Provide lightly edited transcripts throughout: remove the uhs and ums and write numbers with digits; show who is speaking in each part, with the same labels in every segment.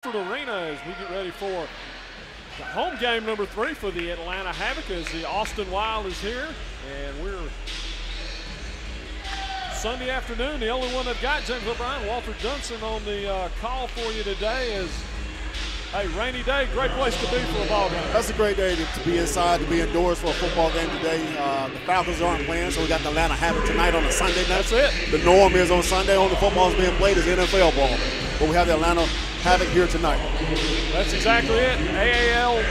Speaker 1: Buford Arena as we get ready for the home game number 3 for the Atlanta Havoc as the Austin Wild is here. And we're Sunday afternoon. The only one that got James O'Brien, Walter Johnson on the call for you today is, hey, rainy day, great place to be for a ball game.
Speaker 2: That's a great day to be inside, to be indoors for a football game today. The Falcons aren't playing, so we got the Atlanta Havoc tonight on a Sunday night.
Speaker 1: That's it.
Speaker 2: The norm is on Sunday, all the football is being played is NFL ball. But we have the Atlanta Havoc here tonight.
Speaker 1: That's exactly it. AAL,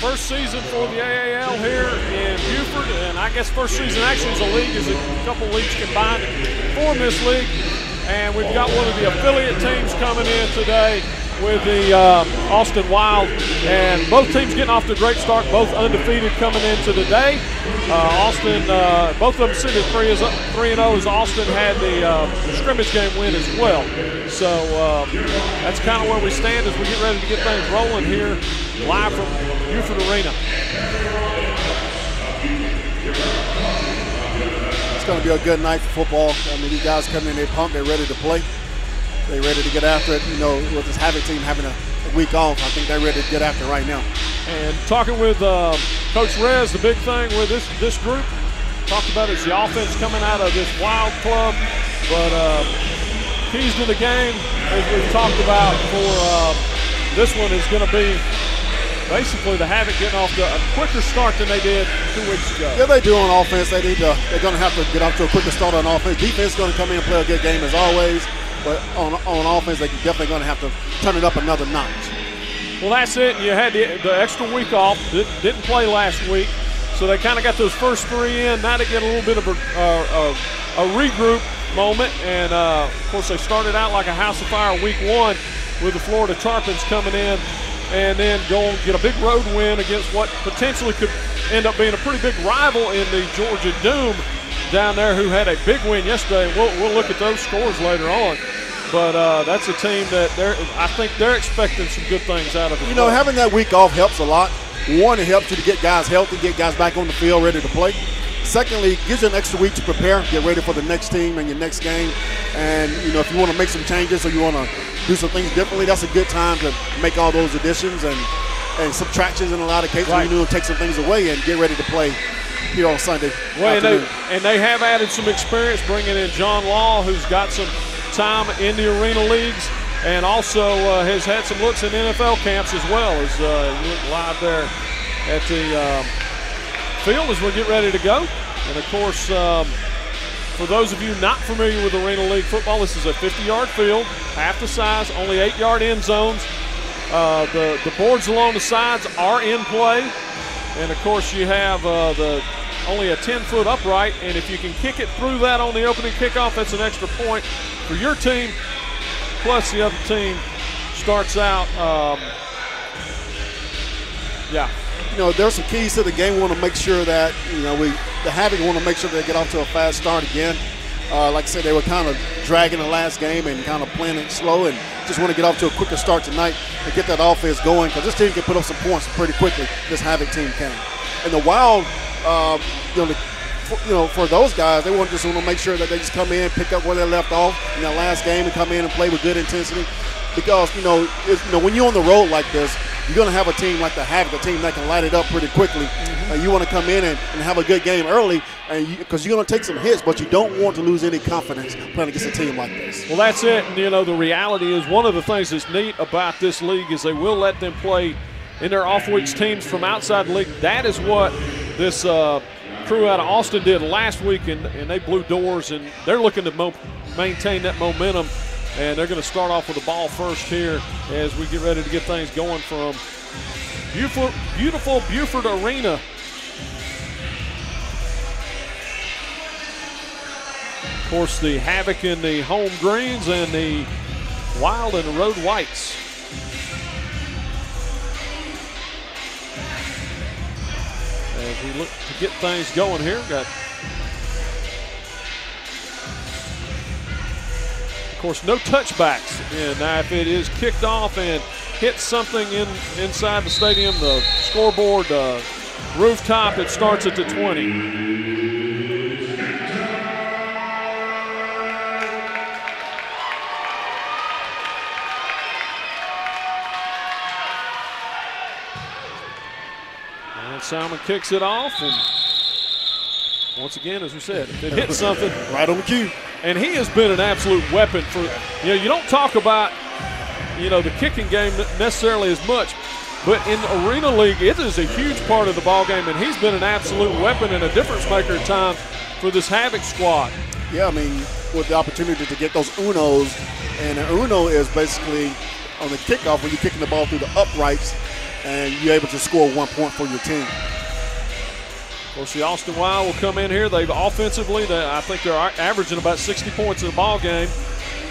Speaker 1: first season for the AAL here in Buford, and I guess first season actually as a league, as a couple leagues combined to form this league. And we've got one of the affiliate teams coming in today with the Austin Wild, and both teams getting off to a great start, both undefeated coming into the day. Austin, both of them sitting at 3-0 as Austin had the scrimmage game win as well. So that's kind of where we stand as we get ready to get things rolling here live from Buford Arena.
Speaker 2: It's going to be a good night for football. I mean, these guys come in, they're pumped, they're ready to play. They're ready to get after it. You know, with this Havoc team having a week off, I think they're ready to get after it right now.
Speaker 1: And talking with Coach Rez, the big thing with this group, talked about is the offense coming out of this Wild club, but keys to the game, as we've talked about for this one, is going to be basically the Havoc getting off to a quicker start than they did 2 weeks ago.
Speaker 2: Yeah, they do on offense. They're going to have to get off to a quicker start on offense. Defense is going to come in and play a good game as always. But on offense, they're definitely going to have to turn it up another notch.
Speaker 1: Well, that's it. You had the extra week off. Didn't play last week. So they kind of got those first 3 in. Now they get a little bit of a regroup moment. And, of course, they started out like a house of fire week 1 with the Florida Tarpons coming in and then go and get a big road win against what potentially could end up being a pretty big rival in the Georgia Doom down there, who had a big win yesterday. We'll look at those scores later on. But that's a team that I think they're expecting some good things out of it.
Speaker 2: You know, having that week off helps a lot. One, it helps you to get guys healthy, get guys back on the field ready to play. Secondly, it gives you an extra week to prepare, get ready for the next team and your next game. And, you know, if you want to make some changes or you want to do some things differently, that's a good time to make all those additions and subtractions in a lot of cases.
Speaker 1: Right.
Speaker 2: You know, take some things away and get ready to play here on Sunday afternoon.
Speaker 1: And they have added some experience, bringing in John Law, who's got some time in the arena leagues, and also has had some looks in NFL camps as well, as you look live there at the field as we get ready to go. And of course, for those of you not familiar with Arena League football, this is a 50-yard field, half the size, only 8-yard end zones. The boards along the sides are in play, and of course you have only a 10-foot upright, and if you can kick it through that on the opening kickoff, that's an extra point for your team, plus the other team starts out, yeah.
Speaker 2: You know, there's some keys to the game. We want to make sure that, you know, the Havoc want to make sure they get off to a fast start again. Like I said, they were kind of dragging the last game and kind of playing it slow, and just want to get off to a quicker start tonight and get that offense going, because this team can put up some points pretty quickly. This Havoc team can. And the Wild, for those guys, they just want to make sure that they just come in, pick up where they left off in that last game, and come in and play with good intensity. Because when you're on the road like this, you're going to have a team like the Havoc, a team that can light it up pretty quickly. And you want to come in and have a good game early, because you're going to take some hits, but you don't want to lose any confidence playing against a team like this.
Speaker 1: Well, that's it. And, you know, the reality is one of the things that's neat about this league is they will let them play in their off-weeks teams from outside the league. That is what this crew out of Austin did last week, and they blew doors, and they're looking to maintain that momentum, and they're going to start off with the ball first here as we get ready to get things going from beautiful Buford Arena. Of course, the Havoc in the home greens and the Wild in the road whites. As we look to get things going here, got, of course, no touchbacks. And now if it is kicked off and hits something inside the stadium, the scoreboard, rooftop, it starts at the 20. Salmon kicks it off, and once again, as we said, if it hits something.
Speaker 2: Right on the cue.
Speaker 1: And he has been an absolute weapon for, you don't talk about, the kicking game necessarily as much, but in Arena League, it is a huge part of the ball game, and he's been an absolute weapon and a difference maker at times for this Havoc squad.
Speaker 2: Yeah, I mean, with the opportunity to get those unos, and an uno is basically on the kickoff when you're kicking the ball through the uprights, and you're able to score 1 point for your team.
Speaker 1: Of course, the Austin Wild will come in here. They've offensively, I think they're averaging about 60 points in the ball game,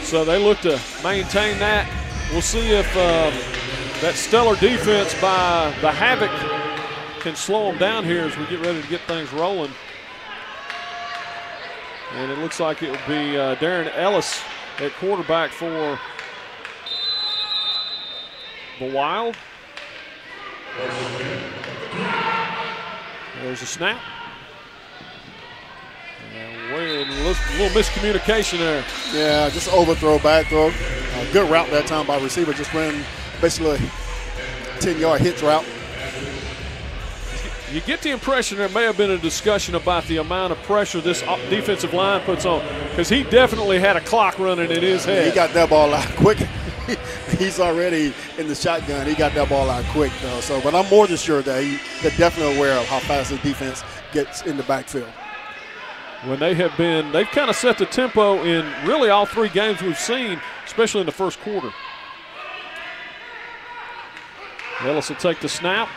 Speaker 1: so they look to maintain that. We'll see if that stellar defense by the Havoc can slow them down here as we get ready to get things rolling. And it looks like it will be Darren Ellis at quarterback for the Wild. There's a snap. And a little miscommunication there.
Speaker 2: Yeah, just overthrow, bad throw. Good route that time by receiver. Just ran basically a 10-yard hitch route.
Speaker 1: You get the impression there may have been a discussion about the amount of pressure this defensive line puts on, because he definitely had a clock running in his head.
Speaker 2: He got that ball out quick. He's already in the shotgun. He got that ball out quick, though. So, but I'm more than sure that they're definitely aware of how fast the defense gets in the backfield.
Speaker 1: When they've kind of set the tempo in really all 3 games we've seen, especially in the first quarter. Ellis will take the snap.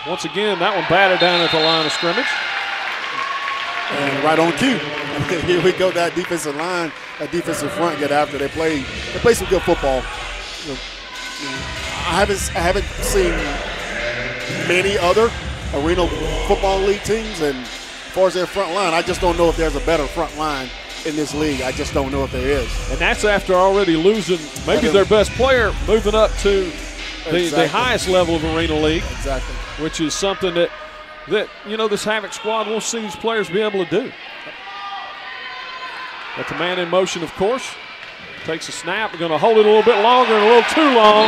Speaker 1: Once again, that one batted down at the line of scrimmage.
Speaker 2: And right on cue. Here we go, that defensive line, that defensive front get after. They play some good football. I haven't seen many other Arena Football League teams, and as far as their front line, I just don't know if there's a better front line in this league. I just don't know if there is.
Speaker 1: And that's after already losing maybe their best player, moving up to the highest level of Arena League.
Speaker 2: Exactly.
Speaker 1: Which is something that this Havoc squad will see these players be able to do. Got the man in motion, of course. Takes a snap. We're going to hold it a little bit longer and a little too long.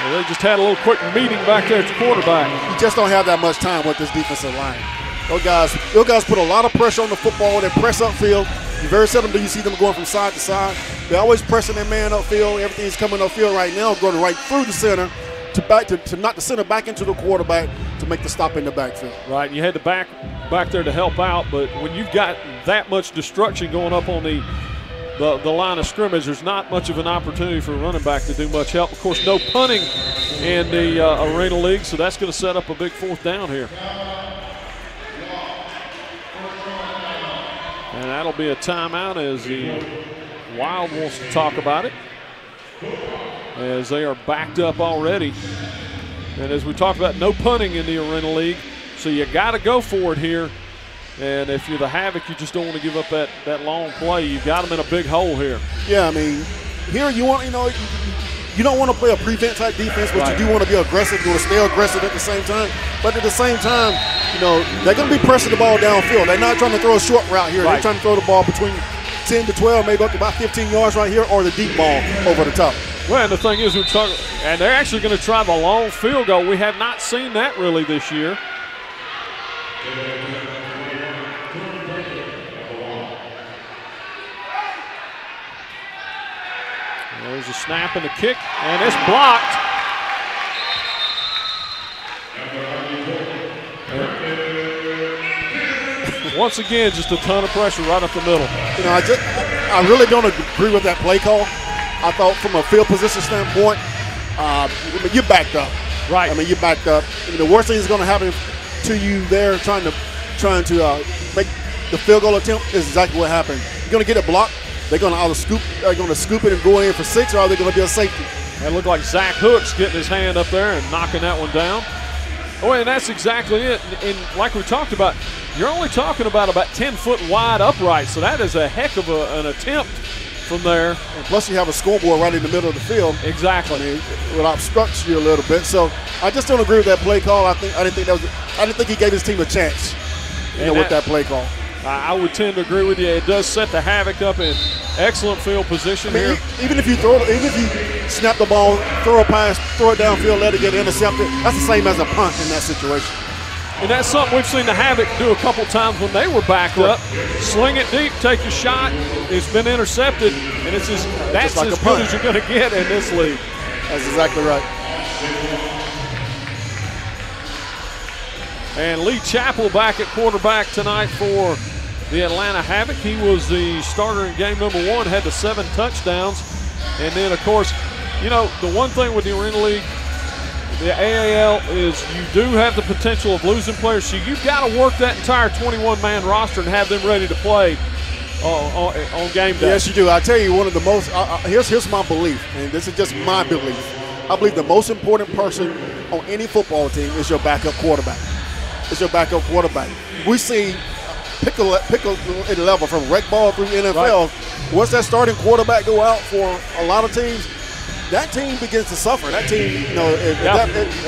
Speaker 1: Well, they just had a little quick meeting back there at the quarterback.
Speaker 2: You just don't have that much time with this defensive line. Those guys put a lot of pressure on the football. They press upfield. You very seldom do you see them going from side to side. They're always pressing their man upfield. Everything's coming upfield right now, going right through the center to knock the center back into the quarterback to make the stop in the backfield.
Speaker 1: Right, you had the back there to help out, but when you've got that much destruction going up on the line of scrimmage, there's not much of an opportunity for a running back to do much help. Of course, no punting in the Arena League, so that's going to set up a big 4th down here. And that'll be a timeout as the Wild wants to talk about it, as they are backed up already. And as we talked about, no punting in the Arena League, so you got to go for it here. And if you're the Havoc, you just don't want to give up that long play. You've got them in a big hole here.
Speaker 2: Yeah, I mean, here you want, you don't want to play a prevent type defense, but you do want to be aggressive. You want to stay aggressive at the same time. But at the same time, they're going to be pressing the ball downfield. They're not trying to throw a short route here. Right. They're trying to throw the ball between 10 to 12, maybe up to about 15 yards right here, or the deep ball over the top.
Speaker 1: Well, and the thing is, and they're actually going to try the long field goal. We have not seen that really this year. There's a snap and a kick, and it's blocked. And once again, just a ton of pressure right up the middle.
Speaker 2: I really don't agree with that play call. I thought from a field position standpoint, you backed up.
Speaker 1: Right.
Speaker 2: You backed up. The worst thing that's going to happen to you there trying to make the field goal attempt is exactly what happened. You're going to get it blocked. They're going to either scoop it and go in for 6, or are they going to be a safety?
Speaker 1: It looked like Zach Hook's getting his hand up there and knocking that one down. Oh, and that's exactly it. And like we talked about, you're only talking about 10-foot wide upright, so that is a heck of an attempt from there.
Speaker 2: And plus you have a scoreboard right in the middle of the field.
Speaker 1: Exactly.
Speaker 2: It obstructs you a little bit. So I just don't agree with that play call. I didn't think he gave his team a chance with that play call.
Speaker 1: I would tend to agree with you. It does set the Havoc up in excellent field position here.
Speaker 2: Even if you snap the ball, throw a pass, throw it downfield, let it get intercepted, that's the same as a punt in that situation.
Speaker 1: And that's something we've seen the Havoc do a couple times when they were backed up. Sling it deep, take your shot. It's been intercepted, and that's like as good as you're going to get in this league.
Speaker 2: That's exactly right.
Speaker 1: And Lee Chappell back at quarterback tonight for the Atlanta Havoc. He was the starter in game number 1, had the 7 touchdowns. And then, of course, you know, the one thing with the Arena League, the AAL, is you do have the potential of losing players. So you've got to work that entire 21-man roster and have them ready to play on game day.
Speaker 2: Yes, you do. I tell you, one of the most here's my belief, and this is just my belief. I believe the most important person on any football team is your backup quarterback. It's your backup quarterback. We see pick a level from rec ball through NFL. Right. Once that starting quarterback go out for a lot of teams, that team begins to suffer. That team, you know, if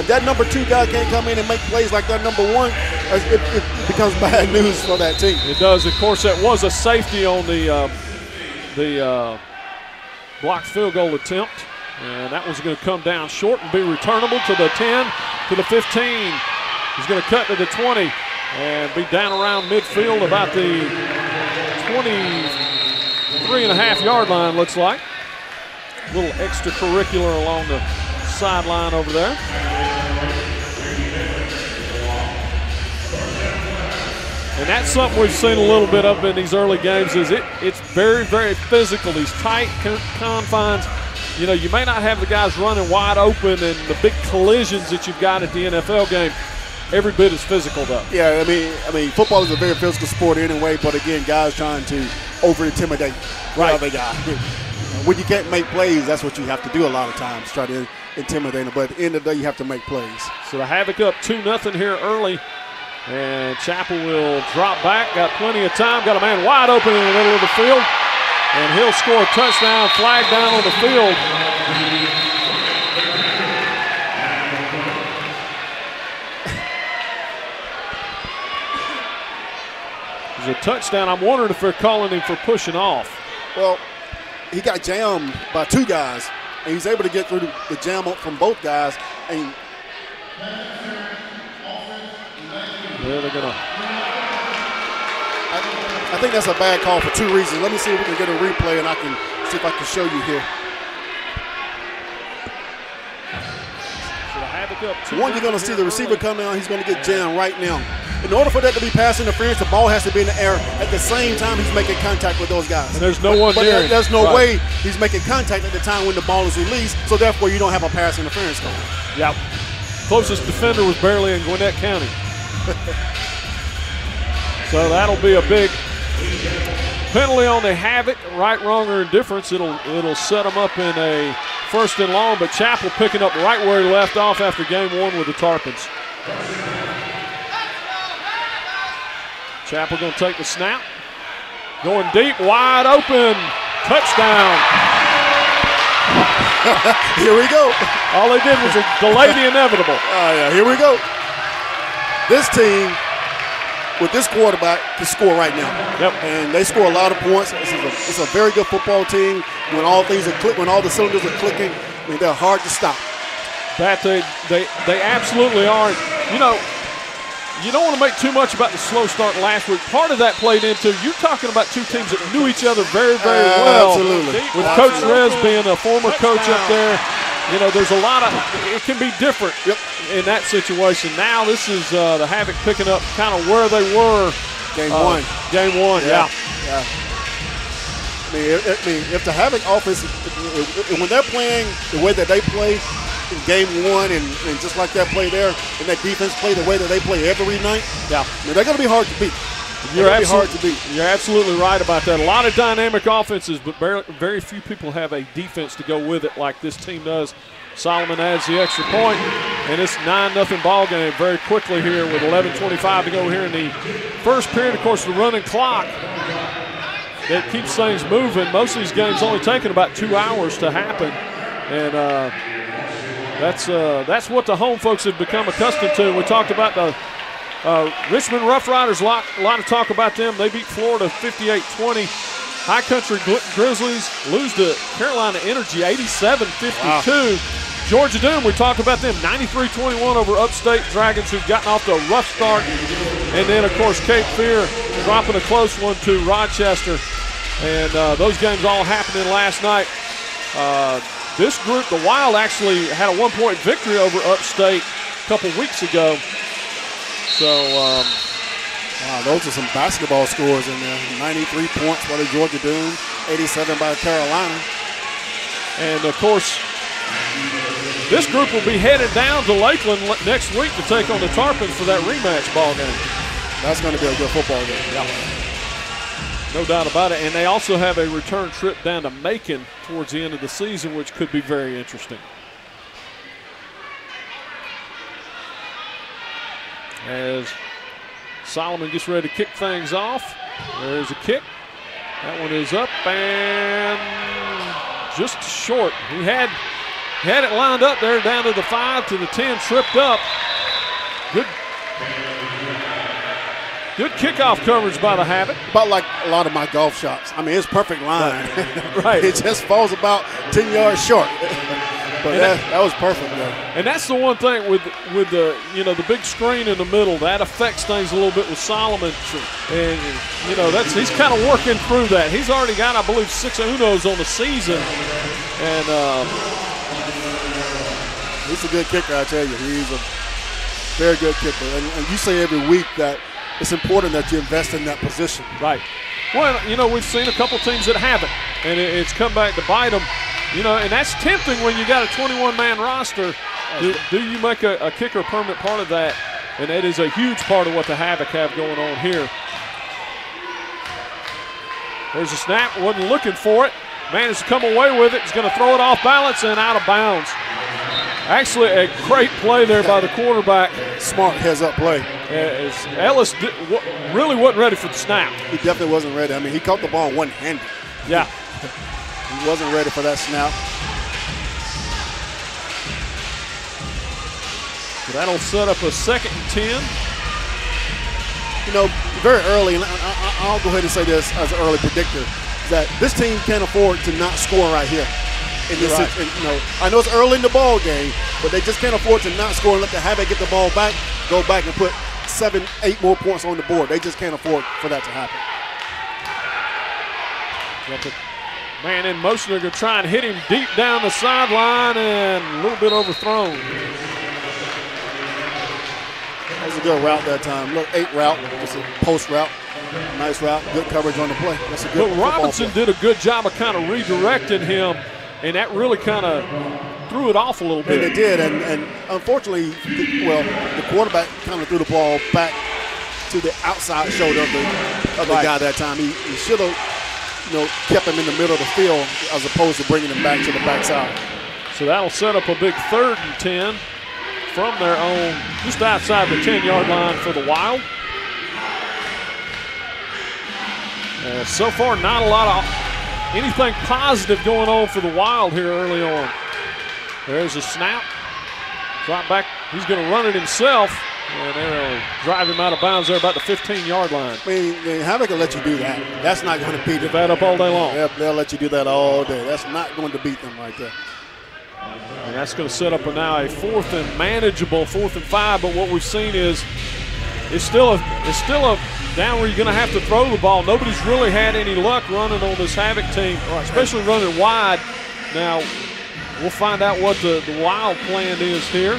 Speaker 2: that number 2 guy can't come in and make plays like that number 1, it becomes bad news for that team.
Speaker 1: It does. Of course, that was a safety on the blocked field goal attempt, and that was going to come down short and be returnable to the 10, to the 15. He's going to cut to the 20 and be down around midfield about the 23.5-yard line, looks like. A little extracurricular along the sideline over there. And that's something we've seen a little bit of in these early games is it's very, very physical. These tight confines. You know, you may not have the guys running wide open and the big collisions that you've got at the NFL game. Every bit as physical, though.
Speaker 2: Yeah, I mean, football is a very physical sport anyway. But again, guys trying to over-intimidate the other guy. When you can't make plays, that's what you have to do a lot of times, try to intimidate them. But at the end of the day, you have to make plays.
Speaker 1: So the Havoc up 2-0 here early, and Chappell will drop back. Got plenty of time. Got a man wide open in the middle of the field, and he'll score a touchdown. Flag down on the field. A touchdown. I'm wondering if they're calling him for pushing off.
Speaker 2: Well, he got jammed by 2 guys, and he's able to get through the jam up from both guys. And
Speaker 1: they're gonna.
Speaker 2: I think that's a bad call for 2 reasons. Let me see if we can get a replay, and I can see if I can show you here.
Speaker 1: So the Havoc up 2.
Speaker 2: One, you're going to see the receiver come down. He's going to get jammed right now. In order for that to be pass interference, the ball has to be in the air at the same time he's making contact with those guys.
Speaker 1: And there's no one there.
Speaker 2: There's no way he's making contact at the time when the ball is released, so therefore you don't have a pass interference call.
Speaker 1: Yep. Closest defender was barely in Gwinnett County. So that'll be a big penalty on the Havoc. Right, wrong, or indifference. It'll set them up in a 1st and long, but Chappell picking up right where he left off after game 1 with the Tarpons. Chappell going to take the snap. Going deep, wide open. Touchdown.
Speaker 2: Here we go.
Speaker 1: All they did was delay the inevitable.
Speaker 2: Oh, yeah, here we go. This team, with this quarterback, can score right now.
Speaker 1: Yep.
Speaker 2: And they score a lot of points. It's a very good football team. When all things are when all the cylinders are clicking, I mean, they're hard to stop.
Speaker 1: That they absolutely are. You know, you don't want to make too much about the slow start last week. Part of that played into you're talking about 2 teams that knew each other very, very well.
Speaker 2: Absolutely.
Speaker 1: With Coach Rez being a former coach up there, you know, there's a lot of it can be different in that situation. Now this is the Havoc picking up kind of where they were.
Speaker 2: Game 1.
Speaker 1: Game 1, yeah.
Speaker 2: I mean, if the Havoc offense, when they're playing the way that they play in game 1 and just like that play there, and that defense play the way that they play every night, I mean, they're going to be hard to beat. You're
Speaker 1: absolutely right about that. A lot of dynamic offenses, but very few people have a defense to go with it like this team does. Solomon adds the extra point, and it's 9-0 ball game very quickly here with 11:25 to go here in the first period. Of course, the running clock that keeps things moving. Most of these games only taking about 2 hours to happen, and that's what the home folks have become accustomed to. We talked about Richmond Rough Riders, a lot of talk about them. They beat Florida 58-20. High Country Grizzlies lose to Carolina Energy 87-52. Wow. Georgia Doom, we talked about them, 93-21 over Upstate Dragons, who've gotten off to a rough start. And then, of course, Cape Fear dropping a close one to Rochester. And those games all happening last night. This group, the Wild, actually had a 1-point victory over Upstate a couple weeks ago. So,
Speaker 2: wow, those are some basketball scores in there. 93 points by the Georgia Doom, 87 by Carolina.
Speaker 1: And, of course, this group will be headed down to Lakeland next week to take on the Tarpons for that rematch ball game.
Speaker 2: That's going to be a good football game.
Speaker 1: Yeah. No doubt about it. And they also have a return trip down to Macon towards the end of the season, which could be very interesting. As Solomon gets ready to kick things off, there's a kick. That one is up and just short. He had it lined up there down to the 5 to the 10, tripped up. Good kickoff coverage by the Havoc.
Speaker 2: About like a lot of my golf shots. I mean, it's perfect line.
Speaker 1: Right.
Speaker 2: It just falls about 10 yards short. But that was perfect, though.
Speaker 1: And that's the one thing with the the big screen in the middle that affects things a little bit with Solomon. And he's kind of working through that. He's already got, I believe, 6 unos on the season. And
Speaker 2: he's a good kicker, I tell you. He's a very good kicker. And you say every week that it's important that you invest in that position.
Speaker 1: Right. Well, we've seen a couple teams that haven't, and it's come back to bite them. And that's tempting when you got a 21-man roster. Do you make a kicker a permanent part of that? And that is a huge part of what the Havoc have going on here. There's a snap. Wasn't looking for it. Managed to come away with it. He's going to throw it off balance and out of bounds. Actually, a great play there by the quarterback.
Speaker 2: Smart heads-up play.
Speaker 1: Ellis really wasn't ready for the snap.
Speaker 2: He definitely wasn't ready. I mean, he caught the ball one-handed.
Speaker 1: Yeah.
Speaker 2: He wasn't ready for that snap.
Speaker 1: So that'll set up a 2nd and 10.
Speaker 2: Very early, and I'll go ahead and say this as an early predictor, that this team can't afford to not score right here. I know it's early in the ball game, but they just can't afford to not score and let the Havoc get the ball back, go back and put 7, 8 more points on the board. They just can't afford for that to happen.
Speaker 1: Man in motion, they're going to try and hit him deep down the sideline and a little bit overthrown.
Speaker 2: That was a good route that time. Look, 8 route, just a post route. Nice route, good coverage on the play. That's a good.
Speaker 1: But Robinson did a good job of kind of redirecting him, and that really kind of threw it off a little bit.
Speaker 2: And it did, and unfortunately, the quarterback kind of threw the ball back to the outside shoulder of the guy that time. He should have, kept him in the middle of the field as opposed to bringing him back to the backside.
Speaker 1: So that'll set up a big 3rd and 10 from their own, just outside the 10-yard line for the Wild. So far, not a lot of anything positive going on for the Wild here early on. There's a snap. Drop back. He's going to run it himself. And they'll drive him out of bounds there about the 15-yard line.
Speaker 2: I mean, Havoc will let you do that. That's not going to beat them.
Speaker 1: Give that up all day long.
Speaker 2: They'll let you do that all day. That's not going to beat them right there.
Speaker 1: And that's going to set up now a 4th and manageable 4th and 5. But what we've seen is it's still a down where you're going to have to throw the ball. Nobody's really had any luck running on this Havoc team, especially running wide. Now, we'll find out what the Wild plan is here.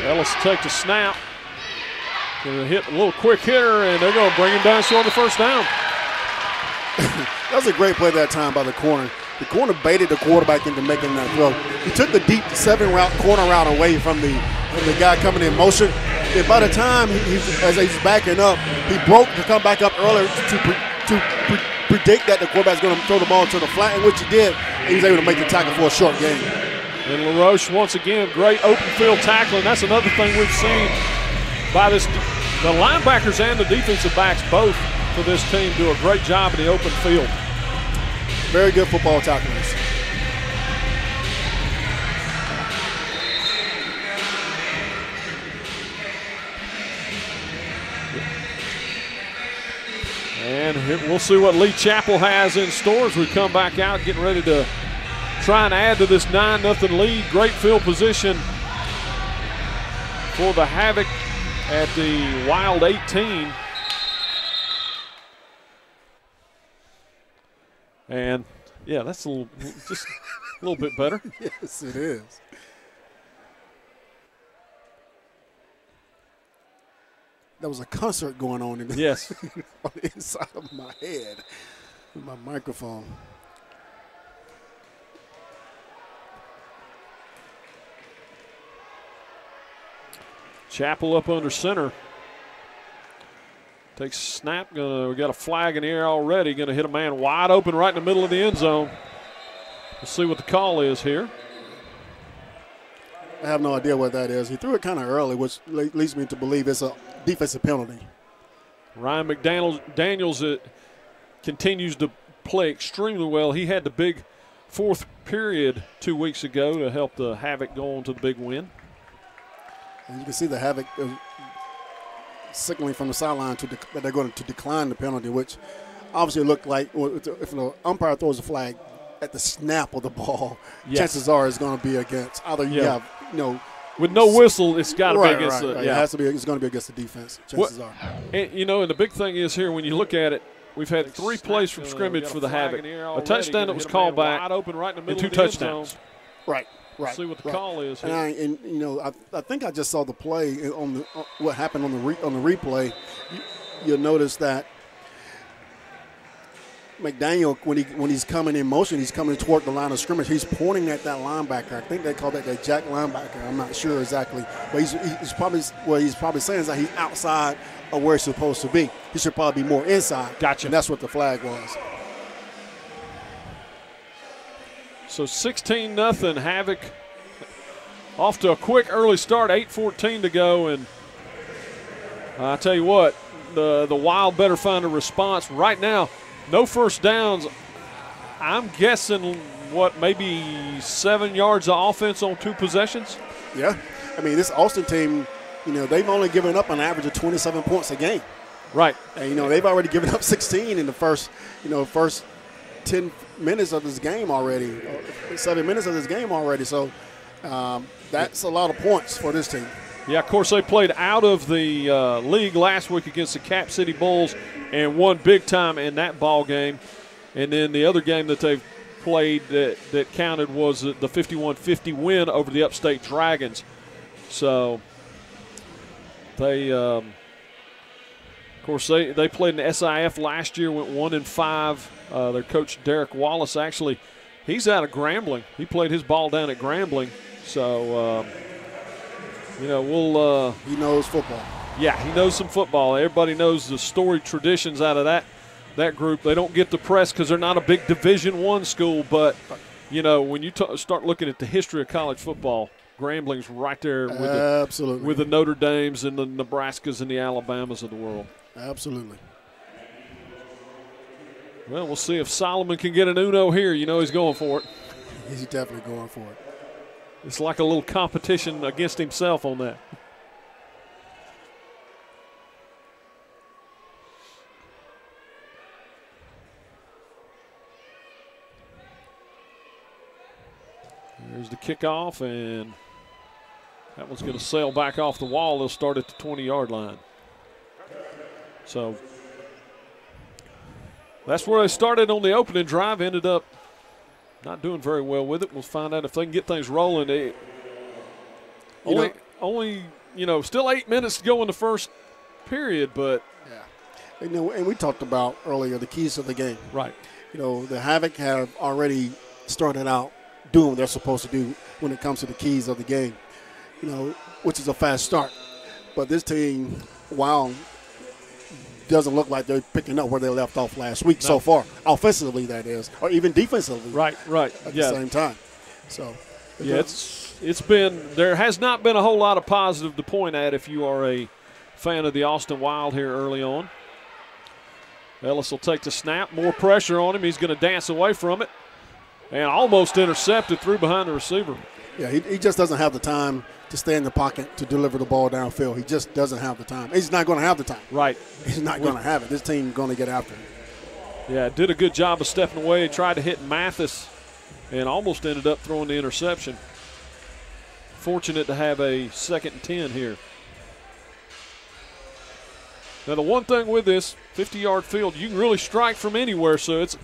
Speaker 1: Ellis take the snap. Going to hit a little quick hitter, and they're going to bring him down short of the 1st down.
Speaker 2: That was a great play that time by the corner. The corner baited the quarterback into making that throw. He took the deep 7-route corner route away from the guy coming in motion. And by the time as he's backing up, he broke to come back up earlier to predict that the quarterback's going to throw the ball to the flat, and which he did. And he was able to make the tackle for a short gain.
Speaker 1: And LaRoche, once again, great open field tackling. That's another thing we've seen by the linebackers and the defensive backs both for this team do a great job in the open field.
Speaker 2: Very good football tacklers.
Speaker 1: And we'll see what Lee Chapel has in store as we come back out, getting ready to try and add to this 9-0 lead. Great field position for the Havoc at the Wild 18. And, yeah, that's just a little bit better.
Speaker 2: Yes, it is. There was a concert going on on the inside of my head with my microphone.
Speaker 1: Chapel up under center. Takes a snap. We got a flag in the air already. Going to hit a man wide open right in the middle of the end zone. We'll see what the call is here.
Speaker 2: I have no idea what that is. He threw it kind of early, which leads me to believe it's a defensive penalty.
Speaker 1: Ryan McDaniels continues to play extremely well. He had the big fourth period 2 weeks ago to help the Havoc go on to the big win.
Speaker 2: And you can see the Havoc signaling from the sideline that they're going to decline the penalty, which obviously looked like if the umpire throws a flag at the snap of the ball, chances are it's going to be against. Either you have,
Speaker 1: with no whistle, it's got to be against
Speaker 2: It has to be. It's going to be against the defense. Chances are.
Speaker 1: And, and the big thing is here, when you look at it, we've had 3 plays from scrimmage for the Havoc. A touchdown that was called back, and 2 touchdowns.
Speaker 2: Right.
Speaker 1: See what the call is here.
Speaker 2: I think I just saw the play on what happened on the replay. You'll notice that McDaniel, when he's coming in motion, he's coming toward the line of scrimmage. He's pointing at that linebacker. I think they call that the jack linebacker. I'm not sure exactly, but he's probably saying is that he's outside of where he's supposed to be. He should probably be more inside.
Speaker 1: Gotcha.
Speaker 2: And that's what the flag was.
Speaker 1: So 16-0 Havoc. Off to a quick early start. 8:14 to go, and I tell you what, the Wild better find a response right now. No first downs. I'm guessing, maybe 7 yards of offense on 2 possessions?
Speaker 2: Yeah. I mean, this Austin team, they've only given up an average of 27 points a game.
Speaker 1: Right.
Speaker 2: And, they've already given up 16 in the first 10 minutes of this game already, 7 minutes of this game already. So that's a lot of points for this team.
Speaker 1: Yeah, of course, they played out of the league last week against the Cap City Bulls and won big time in that ball game. And then the other game that they've played that counted was the 51-50 win over the Upstate Dragons. So they, of course, they played in the SIF last year, went 1-5. Their coach, Derek Wallace, actually, he's out of Grambling. He played his ball down at Grambling. So, we'll
Speaker 2: he knows football.
Speaker 1: Yeah, he knows some football. Everybody knows the storied traditions out of that group. They don't get the press because they're not a big Division I school. But, when you start looking at the history of college football, Grambling's right there with the Notre Dames and the Nebraskas and the Alabamas of the world.
Speaker 2: Absolutely.
Speaker 1: Well, we'll see if Solomon can get an Uno here. He's going for it.
Speaker 2: He's definitely going for it.
Speaker 1: It's like a little competition against himself on that. There's the kickoff, and that one's going to sail back off the wall. They'll start at the 20-yard line. So that's where they started on the opening drive, ended up not doing very well with it. We'll find out if they can get things rolling. Only still 8 minutes to go in the first period, but
Speaker 2: yeah. And we talked about earlier the keys to the game.
Speaker 1: Right.
Speaker 2: The Havoc have already started out doing what they're supposed to do when it comes to the keys of the game, which is a fast start. But this team, doesn't look like they're picking up where they left off last week so far, offensively that is, or even defensively.
Speaker 1: Right.
Speaker 2: At the same time. So
Speaker 1: Yeah, there has not been a whole lot of positive to point at if you are a fan of the Austin Wild here early on. Ellis will take the snap, more pressure on him. He's going to dance away from it, and almost intercepted through behind the receiver.
Speaker 2: Yeah, he just doesn't have the time to stay in the pocket to deliver the ball downfield. He just doesn't have the time. He's not going to have the time.
Speaker 1: Right.
Speaker 2: He's not going to have it. This team's going to get after him.
Speaker 1: Yeah, did a good job of stepping away. Tried to hit Mathis and almost ended up throwing the interception. Fortunate to have a 2nd and 10 here. Now, the one thing with this 50-yard field, you can really strike from anywhere, so it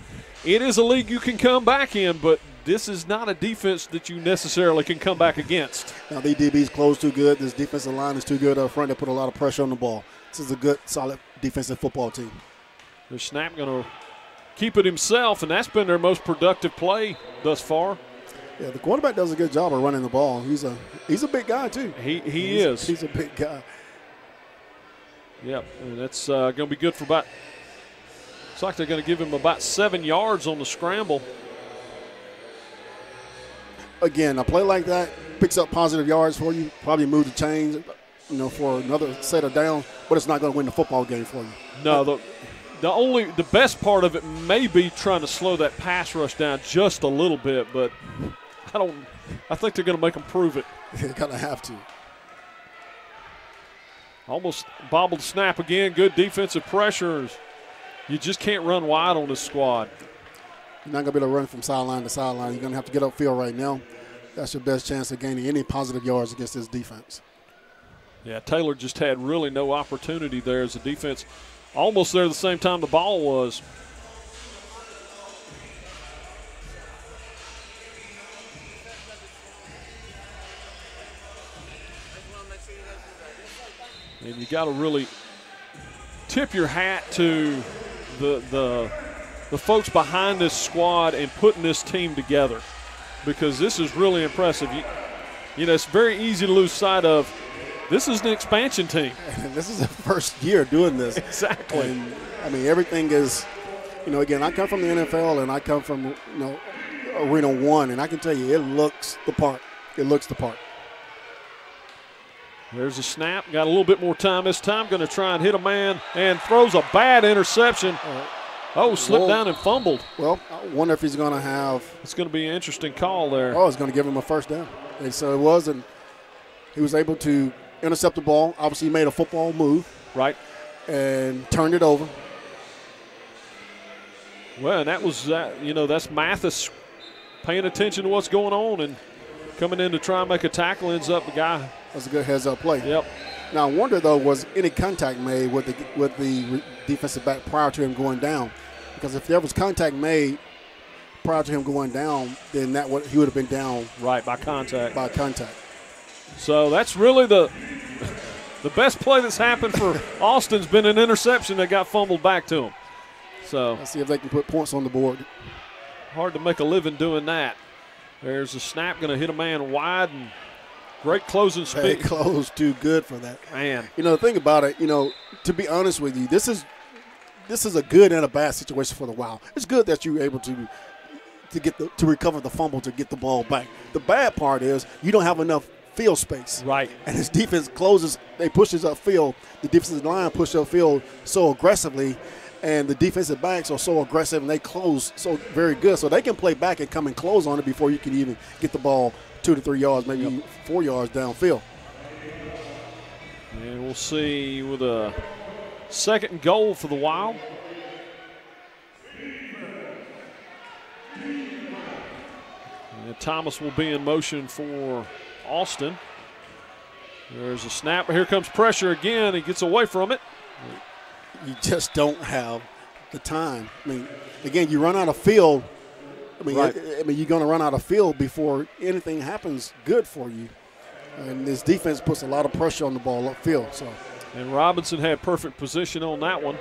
Speaker 1: is a league you can come back in, but this is not a defense that you necessarily can come back against.
Speaker 2: Now, the DB's close too good. This defensive line is too good up front. They put a lot of pressure on the ball. This is a good, solid defensive football team.
Speaker 1: The snap going to keep it himself, and that's been their most productive play thus far.
Speaker 2: Yeah, the quarterback does a good job of running the ball. He's a big guy, too.
Speaker 1: He is.
Speaker 2: He's a big guy.
Speaker 1: Yep, and that's going to be good for about – looks like they're going to give him about 7 yards on the scramble.
Speaker 2: Again, a play like that picks up positive yards for you, probably move the chains, for another set of downs, but it's not going to win the football game for you.
Speaker 1: No, the best part of it may be trying to slow that pass rush down just a little bit, but I think they're going to make them prove it.
Speaker 2: They're going to have to.
Speaker 1: Almost bobbled snap again. Good defensive pressures. You just can't run wide on this squad.
Speaker 2: You're not going to be able to run from sideline to sideline. You're going to have to get upfield right now. That's your best chance of gaining any positive yards against this defense.
Speaker 1: Yeah, Taylor just had really no opportunity there as a defense. Almost there at the same time the ball was. And you got to really tip your hat to the folks behind this squad and putting this team together, because this is really impressive. It's very easy to lose sight of. This is an expansion team.
Speaker 2: This is the first year doing this.
Speaker 1: Exactly.
Speaker 2: And, everything is, again, I come from the NFL and I come from, Arena 1, and I can tell you it looks the part. It looks the part.
Speaker 1: There's a snap. Got a little bit more time this time. Going to try and hit a man and throws a bad interception. Slipped down and fumbled.
Speaker 2: Well, I wonder if he's going to have.
Speaker 1: It's going to be an interesting call there.
Speaker 2: Oh, it's going to give him a first down. And so it was, and he was able to intercept the ball. Obviously, he made a football move.
Speaker 1: Right.
Speaker 2: And turned it over.
Speaker 1: Well, and that was that's Mathis paying attention to what's going on and coming in to try and make a tackle. Ends up the guy.
Speaker 2: That's a good heads-up play.
Speaker 1: Yep.
Speaker 2: Now, I wonder, though, was any contact made with the defensive back prior to him going down? Because if there was contact made prior to him going down, then he would have been down.
Speaker 1: Right, by contact.
Speaker 2: By contact.
Speaker 1: So that's really the best play that's happened for Austin's been an interception that got fumbled back to him. So
Speaker 2: let's see if they can put points on the board.
Speaker 1: Hard to make a living doing that. There's a snap, going to hit a man wide, and great closing speed.
Speaker 2: They closed too good for that.
Speaker 1: Man.
Speaker 2: The thing about it, to be honest with you, this is a good and a bad situation for the Wild. It's good that you're able to recover the fumble to get the ball back. The bad part is you don't have enough field space.
Speaker 1: Right.
Speaker 2: And his defense pushes upfield. The defensive line pushes upfield so aggressively, and the defensive backs are so aggressive and they close so very good. So they can play back and come and close on it before you can even get the ball 2 to 3 yards, maybe 4 yards downfield.
Speaker 1: And we'll see with a 2nd and goal for the Wild. And Thomas will be in motion for Austin. There's a snap. Here comes pressure again. He gets away from it.
Speaker 2: You just don't have the time. Again, you run out of field.
Speaker 1: Right.
Speaker 2: You're going to run out of field before anything happens good for you. And this defense puts a lot of pressure on the ball upfield.
Speaker 1: And Robinson had perfect position on that one.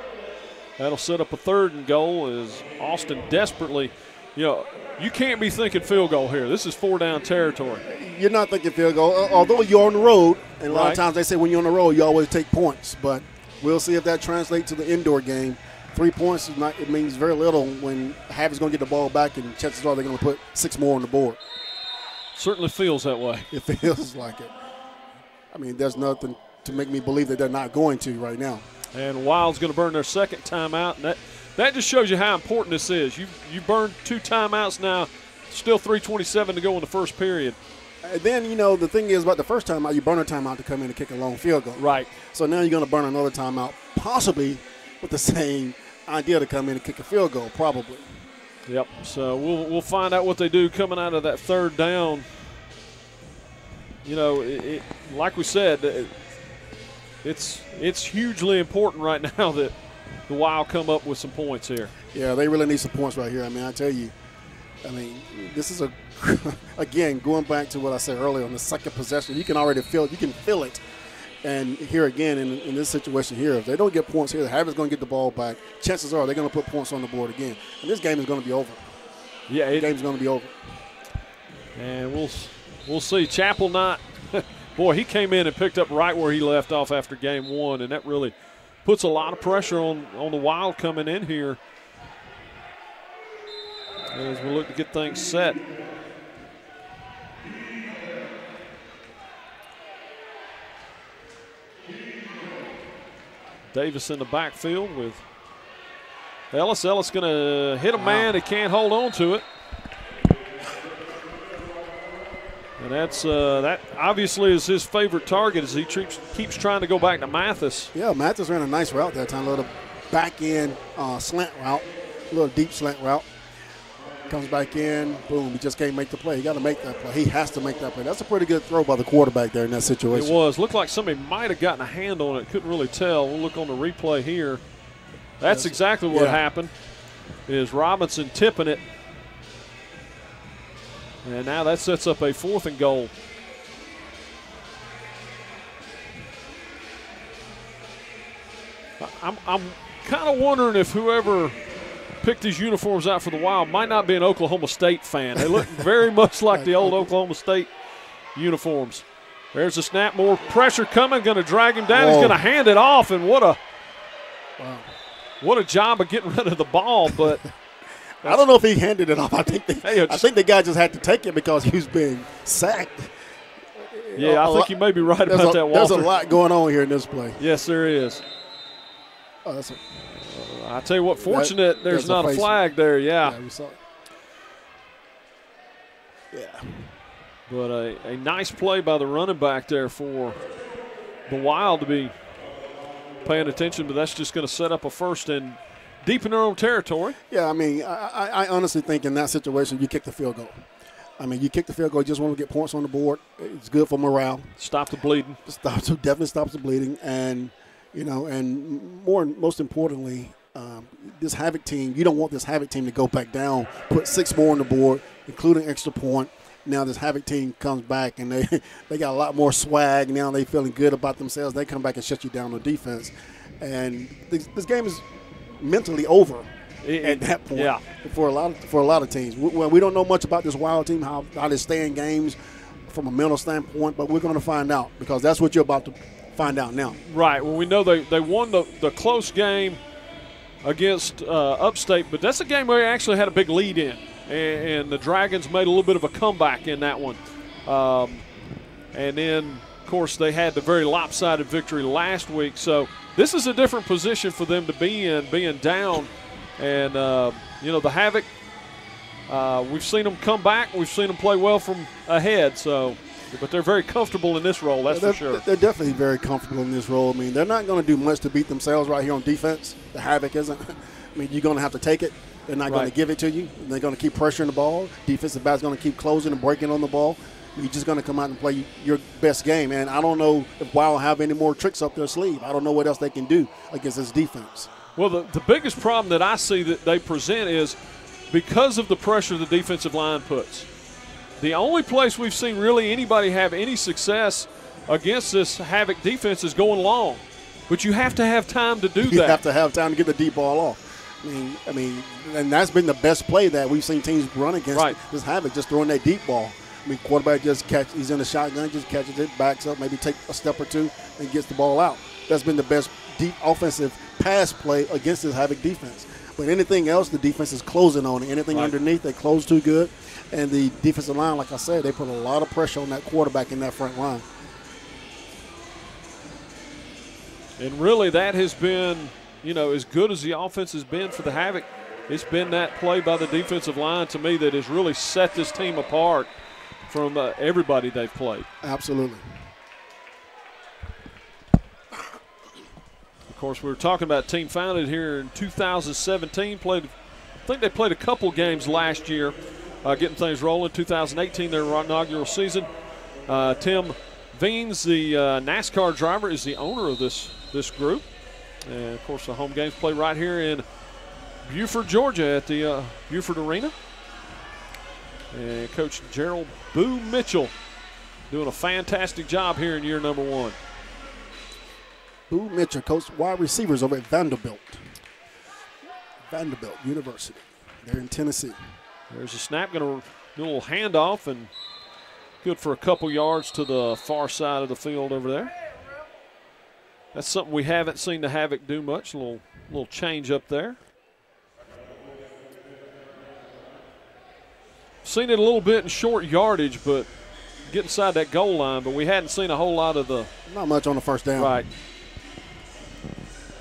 Speaker 1: That'll set up a 3rd and goal as Austin desperately, you can't be thinking field goal here. This is 4-down territory.
Speaker 2: You're not thinking field goal, although you're on the road. And a lot of times they say when you're on the road, you always take points. But we'll see if that translates to the indoor game. 3 points it means very little when Havoc's going to get the ball back, and chances are they're going to put 6 more on the board.
Speaker 1: Certainly feels that way.
Speaker 2: It feels like it. I mean, there's nothing to make me believe that they're not going to right now.
Speaker 1: And Wild's going to burn their second timeout. And that just shows you how important this is. You burned 2 timeouts now, still 3:27 to go in the first period.
Speaker 2: And then, the thing is about the first timeout, you burn a timeout to come in and kick a long field goal.
Speaker 1: Right.
Speaker 2: So now you're going to burn another timeout, possibly with the same idea to come in and kick a field goal, probably.
Speaker 1: Yep. So we'll find out what they do coming out of that third down. Like we said, it's hugely important right now that the Wild come up with some points here.
Speaker 2: Yeah, they really need some points right here. I mean, I tell you, this is again, going back to what I said earlier on the second possession, you can feel it. And here again, in this situation here, if they don't get points here, the Havoc's going to get the ball back. Chances are they're going to put points on the board again. And this game is going to be over.
Speaker 1: Yeah,
Speaker 2: the game's going to be over.
Speaker 1: And we'll see. Chappell not – boy, he came in and picked up right where he left off after game 1, and that really puts a lot of pressure on the Wild coming in here as we look to get things set. Davis in the backfield with Ellis. Ellis going to hit a man. He can't hold on to it. And that obviously is his favorite target as he keeps trying to go back to Mathis.
Speaker 2: Yeah, Mathis ran a nice route that time, a little back end slant route, a little deep slant route. Comes back in, boom, he just can't make the play. He got to make that play. He has to make that play. That's a pretty good throw by the quarterback there in that situation.
Speaker 1: It was. Looked like somebody might have gotten a hand on it. Couldn't really tell. We'll look on the replay here. That's exactly what happened, is Robinson tipping it. And now that sets up a 4th and goal. I'm kind of wondering if whoever picked these uniforms out for the Wild might not be an Oklahoma State fan. They look very much like the old Oklahoma State uniforms. There's a snap, more pressure coming, going to drag him down. Whoa. He's going to hand it off, and what a job of getting rid of the ball. But
Speaker 2: I don't know if he handed it off. I think the guy just had to take it because he was being sacked.
Speaker 1: Yeah, I think you may be right about that, Walter.
Speaker 2: There's a lot going on here in this play.
Speaker 1: Yes, there is. I tell you what, fortunate there's not a flag there, yeah.
Speaker 2: We saw it. Yeah.
Speaker 1: But a nice play by the running back there for the Wild to be paying attention, but that's just going to set up a first and deep in their own territory.
Speaker 2: Yeah, I honestly think in that situation you kick the field goal. You kick the field goal, you just want to get points on the board. It's good for morale.
Speaker 1: Stop the bleeding.
Speaker 2: Definitely stops the bleeding. And, and most importantly, this Havoc team, you don't want this Havoc team to go back down, put 6 more on the board, including extra point. Now this Havoc team comes back and they got a lot more swag. Now they feeling good about themselves. They come back and shut you down on defense. And this game is mentally over at that point.
Speaker 1: Yeah.
Speaker 2: For a lot of teams. We don't know much about this Wild team, how they stay in games from a mental standpoint, but we're going to find out because that's what you're about to find out now.
Speaker 1: Right. Well, we know they won the close game against Upstate, but that's a game where they actually had a big lead in, and the Dragons made a little bit of a comeback in that one. And then, of course, they had the very lopsided victory last week. So this is a different position for them to be in, being down. And, the Havoc, we've seen them come back. We've seen them play well from ahead. But they're very comfortable in this role, that's for sure.
Speaker 2: They're definitely very comfortable in this role. They're not going to do much to beat themselves right here on defense. The Havoc isn't. You're going to have to take it. They're not going to give it to you. They're going to keep pressuring the ball. Defensive back's going to keep closing and breaking on the ball. You're just going to come out and play your best game. And I don't know if Wild have any more tricks up their sleeve. I don't know what else they can do against this defense.
Speaker 1: Well, the biggest problem that I see that they present is because of the pressure the defensive line puts. The only place we've seen really anybody have any success against this Havoc defense is going long. But you have to have time to do that.
Speaker 2: You have to have time to get the deep ball off. And that's been the best play that we've seen teams run against this Havoc, just throwing that deep ball. Quarterback just he's in the shotgun, just catches it, backs up, maybe take a step or two, and gets the ball out. That's been the best deep offensive pass play against this Havoc defense. But anything else, the defense is closing on it. Anything underneath, they close too good. And the defensive line, like I said, they put a lot of pressure on that quarterback in that front line.
Speaker 1: And really that has been, as good as the offense has been for the Havoc, it's been that play by the defensive line to me that has really set this team apart from everybody they've played.
Speaker 2: Absolutely.
Speaker 1: Of course, we were talking about a team founded here in 2017. I think they played a couple games last year, getting things rolling. 2018, their inaugural season. Tim Veens, the NASCAR driver, is the owner of this group. And, of course, the home games play right here in Buford, Georgia at the Buford Arena. And Coach Gerald Boo Mitchell doing a fantastic job here in year number 1.
Speaker 2: Boo Mitchell, coach wide receivers over at Vanderbilt University. They're in Tennessee.
Speaker 1: There's a snap, going to do a little handoff, and good for a couple yards to the far side of the field over there. That's something we haven't seen the Havoc do much, a little change up there. Seen it a little bit in short yardage, but get inside that goal line, but we hadn't seen a whole lot of the.
Speaker 2: Not much on the first down.
Speaker 1: Right.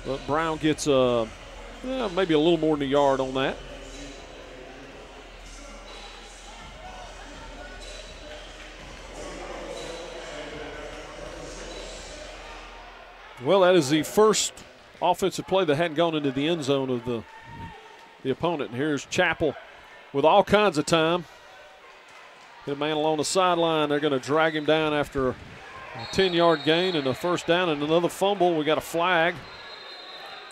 Speaker 1: But Brown gets maybe a little more than a yard on that. Well, that is the first offensive play that hadn't gone into the end zone of the opponent. And here's Chappell with all kinds of time. Hit a man along the sideline. They're going to drag him down after a 10-yard gain and a first down and another fumble. We got a flag.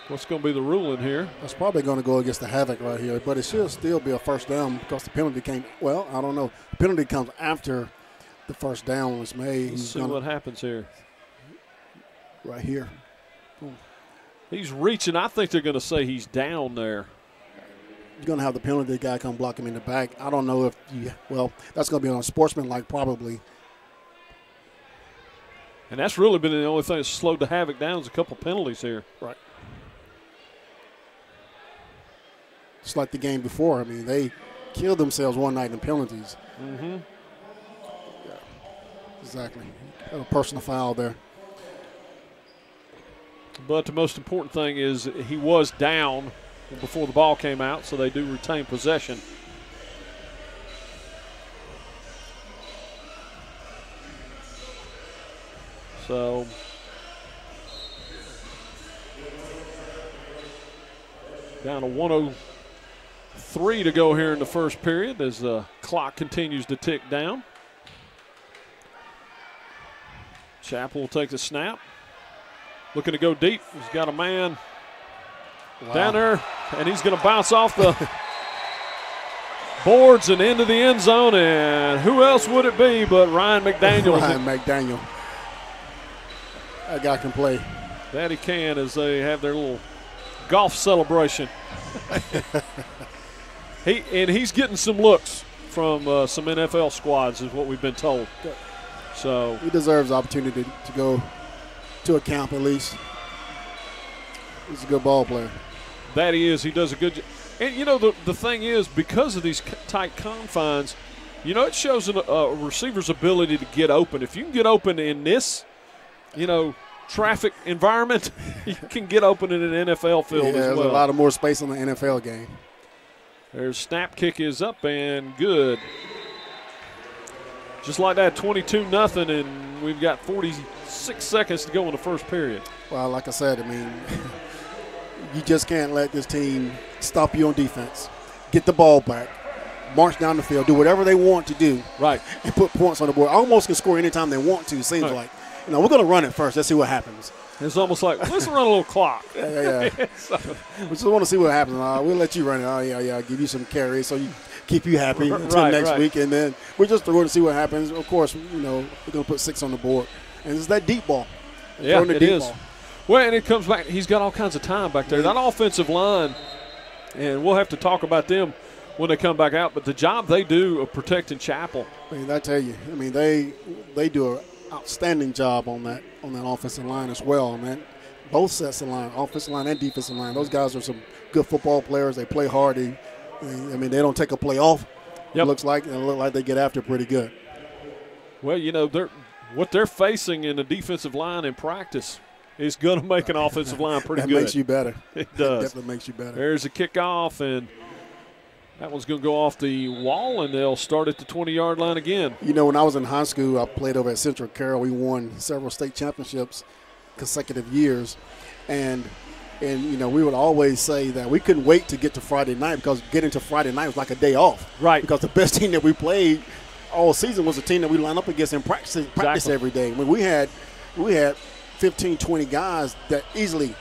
Speaker 1: What's going to be the ruling here?
Speaker 2: That's probably going to go against the Havoc right here, but it should still be a first down because the penalty came. Well, I don't know. The penalty comes after the first down was made.
Speaker 1: Let's see what happens here.
Speaker 2: Right here. Boom.
Speaker 1: He's reaching. I think they're going to say he's down there.
Speaker 2: You're going to have the penalty guy come block him in the back. I don't know if that's going to be on a sportsmanlike probably.
Speaker 1: And that's really been the only thing that's slowed the Havoc down is a couple penalties here.
Speaker 2: Right. Just like the game before. I mean, they killed themselves one night in penalties.
Speaker 1: Mm-hmm.
Speaker 2: Yeah, exactly. A personal foul there.
Speaker 1: But the most important thing is he was down before the ball came out, so they do retain possession. So down to 1:03 to go here in the first period as the clock continues to tick down. Chappell will take the snap. Looking to go deep. He's got a man down there, and he's going to bounce off the boards and into the end zone. And who else would it be but Ryan McDaniel?
Speaker 2: Ryan McDaniel. That guy can play.
Speaker 1: That he can as they have their little golf celebration. He's getting some looks from some NFL squads is what we've been told. So
Speaker 2: he deserves the opportunity to go to a camp at least. He's a good ball player.
Speaker 1: That he is. He does a good job. And, the thing is, because of these tight confines, it shows a receiver's ability to get open. If you can get open in this, traffic environment, you can get open in an NFL field as well.
Speaker 2: There's a lot of more space in the NFL game.
Speaker 1: There's snap, kick is up and good. Just like that, 22-0, and we've got 46 seconds to go in the first period.
Speaker 2: Well, like I said, you just can't let this team stop you on defense. Get the ball back, march down the field, do whatever they want to do.
Speaker 1: Right.
Speaker 2: And put points on the board. Almost can score anytime they want to, it seems like. We're going to run it first. Let's see what happens.
Speaker 1: It's almost like, let's run a little clock.
Speaker 2: Yeah. We just want to see what happens. We'll let you run it. I'll give you some carries so you keep you happy until next week. And then we're just going to see what happens. Of course, we're going to put 6 on the board. And it's that deep ball.
Speaker 1: Yeah, it is. Well, and it comes back. He's got all kinds of time back there. That offensive line, and we'll have to talk about them when they come back out. But the job they do of protecting Chappell.
Speaker 2: I tell you, they do an outstanding job on that offensive line as well, man. Both sets of line, offensive line and defensive line. Those guys are some good football players. They play hard. They don't take a play off. It looks like, and it looks like they get after pretty good.
Speaker 1: Well, you know, what they're facing in the defensive line in practice is going to make an offensive line pretty good.
Speaker 2: That makes you better.
Speaker 1: It does.
Speaker 2: It definitely makes you better.
Speaker 1: There's a kickoff, and that one's going to go off the wall, and they'll start at the 20-yard line again.
Speaker 2: You know, when I was in high school, I played over at Central Carroll. We won several state championships consecutive years. And you know, we would always say that we couldn't wait to get to Friday night because getting to Friday night was like a day off.
Speaker 1: Right.
Speaker 2: Because the best team that we played all season was the team that we lined up against in practice every day. I mean, we had 15, 20 guys that easily,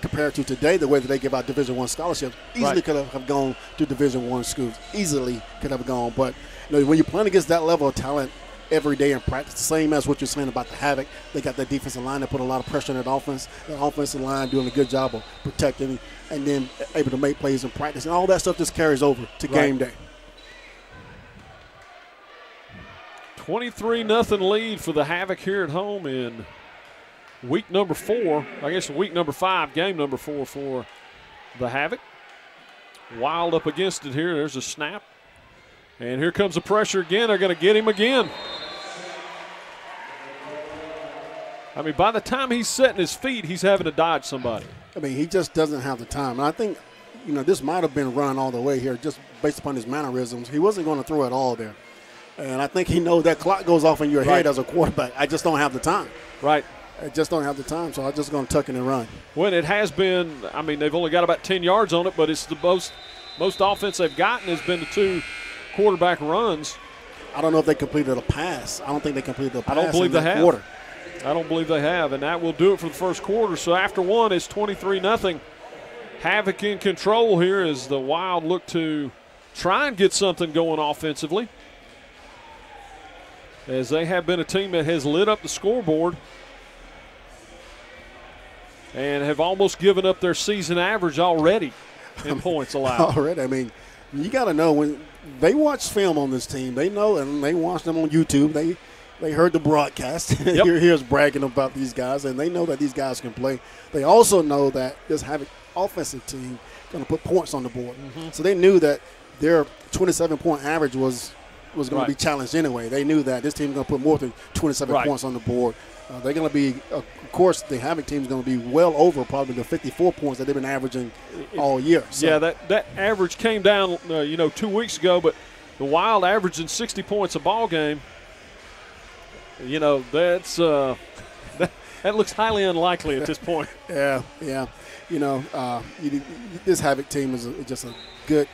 Speaker 2: compared to today, the way that they give out Division I scholarships, easily could have gone to Division I schools. Easily could have gone. But you know, when you're playing against that level of talent every day in practice, the same as what you're saying about the Havoc, they got that defensive line that put a lot of pressure on that offense. The offensive line doing a good job of protecting and then able to make plays in practice. And all that stuff just carries over to game day.
Speaker 1: 23-0 lead for the Havoc here at home in week number 4. I guess week number 5, game number 4 for the Havoc. Wild up against it here. There's a snap. And here comes the pressure again. They're going to get him again. I mean, by the time he's setting his feet, he's having to dodge somebody.
Speaker 2: I mean, he just doesn't have the time. And I think, you know, this might have been run all the way here just based upon his mannerisms. He wasn't going to throw it all there. And I think he knows that clock goes off in your head as a quarterback. I just don't have the time.
Speaker 1: Right.
Speaker 2: I just don't have the time, so I'm just going to tuck it and run.
Speaker 1: Well, it has been, I mean, they've only got about 10 yards on it, but it's the most offense they've gotten has been the 2 quarterback runs.
Speaker 2: I don't know if they completed a pass. I don't think they completed a pass.
Speaker 1: I don't believe
Speaker 2: in
Speaker 1: they have.
Speaker 2: Quarter.
Speaker 1: I don't believe they have, and that will do it for the first quarter. So after one, it's 23-0. Havoc in control here as the Wild look to try and get something going offensively, as they have been a team that has lit up the scoreboard and have almost given up their season average already in points allowed.
Speaker 2: Already, I mean, you got to know when they watch film on this team. They know, and they watch them on YouTube. They heard the broadcast. Here's bragging about these guys, and they know that these guys can play. They also know that this Havoc offensive team going to put points on the board. So they knew that their 27-point average was going to be challenged anyway. They knew that this team is going to put more than 27 points on the board. They're going to be, of course, the Havoc team is going to be well over probably the 54 points that they've been averaging all year. So.
Speaker 1: Yeah, that average came down, 2 weeks ago, but the Wild averaging 60 points a ball game. You know, that's that looks highly unlikely at this point.
Speaker 2: Yeah. You know, this Havoc team is just a good,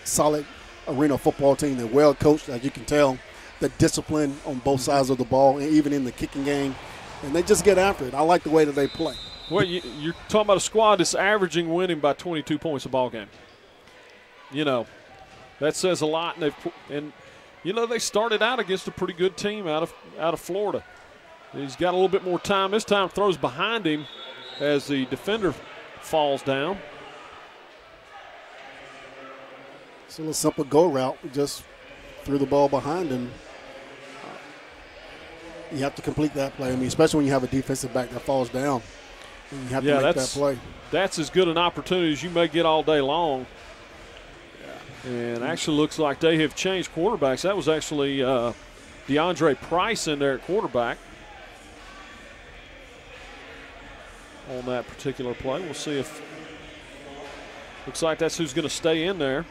Speaker 2: solid arena football team. They're well coached, as you can tell. The discipline on both sides of the ball, and even in the kicking game, and they just get after it. I like the way that they play.
Speaker 1: Well, you're talking about a squad that's averaging winning by 22 points a ball game. You know, that says a lot, and they started out against a pretty good team out of Florida. He's got a little bit more time. This time throws behind him as the defender falls down.
Speaker 2: It's a little simple go route. Just threw the ball behind him. You have to complete that play. I mean, especially when you have a defensive back that falls down. You have to make that play. That's
Speaker 1: as good an opportunity as you may get all day long. And actually looks like they have changed quarterbacks. That was actually DeAndre Price in there at quarterback on that particular play. We'll see if – looks like that's who's going to stay in there.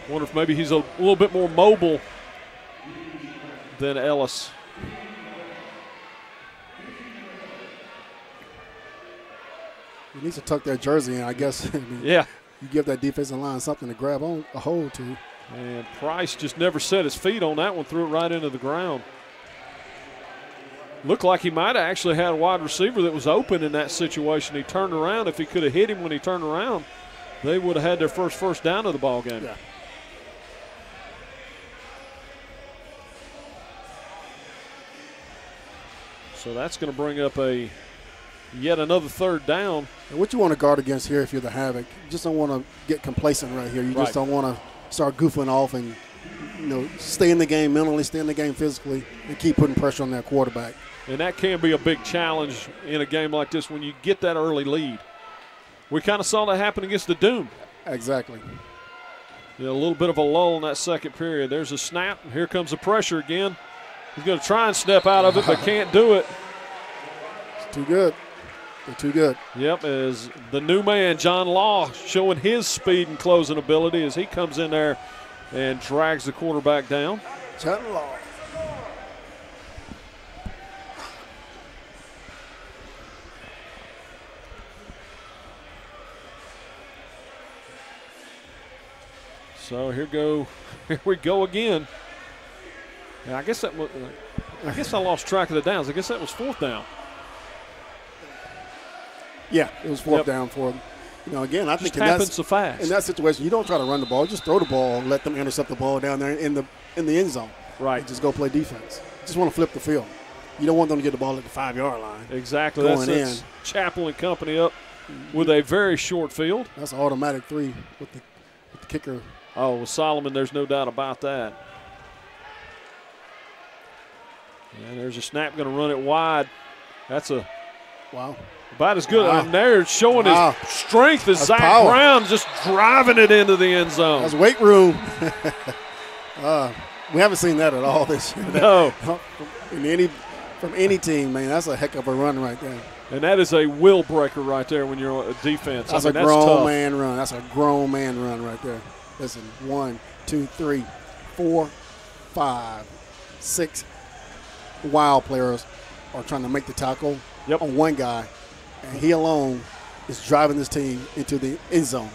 Speaker 1: Wonder if maybe he's a little bit more mobile than Ellis.
Speaker 2: He needs to tuck that jersey in, I guess.
Speaker 1: Yeah.
Speaker 2: You give that defensive line something to grab on a hold to.
Speaker 1: And Price just never set his feet on that one, threw it right into the ground. Looked like he might have actually had a wide receiver that was open in that situation. He turned around. If he could have hit him when he turned around, they would have had their first down of the ball game.
Speaker 2: Yeah.
Speaker 1: So that's going to bring up yet another third down.
Speaker 2: And what you want to guard against here if you're the Havoc, you just don't want to get complacent right here. You just don't want to start goofing off and, stay in the game mentally, stay in the game physically, and keep putting pressure on that quarterback.
Speaker 1: And that can be a big challenge in a game like this when you get that early lead. We kind of saw that happen against the Doom.
Speaker 2: Exactly.
Speaker 1: Yeah, a little bit of a lull in that second period. There's a snap. Here comes the pressure again. He's going to try and step out of it, but can't do it.
Speaker 2: It's too good. They're too good.
Speaker 1: Yep, as the new man, John Law, showing his speed and closing ability as he comes in there and drags the quarterback down.
Speaker 2: John Law.
Speaker 1: So here we go again. And I guess I lost track of the downs. I guess that was 4th down.
Speaker 2: Yeah, it was 4th down for them. You know, again, I think
Speaker 1: happens so fast.
Speaker 2: In that situation, you don't try to run the ball. Just throw the ball and let them intercept the ball down there in the end zone.
Speaker 1: Right.
Speaker 2: And just go play defense. Just want to flip the field. You don't want them to get the ball at the 5-yard line.
Speaker 1: Exactly. That's Chappell and company up with a very short field.
Speaker 2: That's an automatic 3 with the kicker.
Speaker 1: Oh, with Solomon, there's no doubt about that. And there's a snap, going to run it wide. That's about as good.
Speaker 2: Wow.
Speaker 1: And they're showing his strength as Zach Brown just driving it into the end zone.
Speaker 2: That's weight room. We haven't seen that at all this year.
Speaker 1: No.
Speaker 2: From any team, man, that's a heck of a run right there.
Speaker 1: And that is a will breaker right there when you're on a defense.
Speaker 2: That's a grown man run. That's a grown man run right there. Listen, 1, 2, 3, 4, 5, 6 wild players are trying to make the tackle on one guy, and he alone is driving this team into the end zone.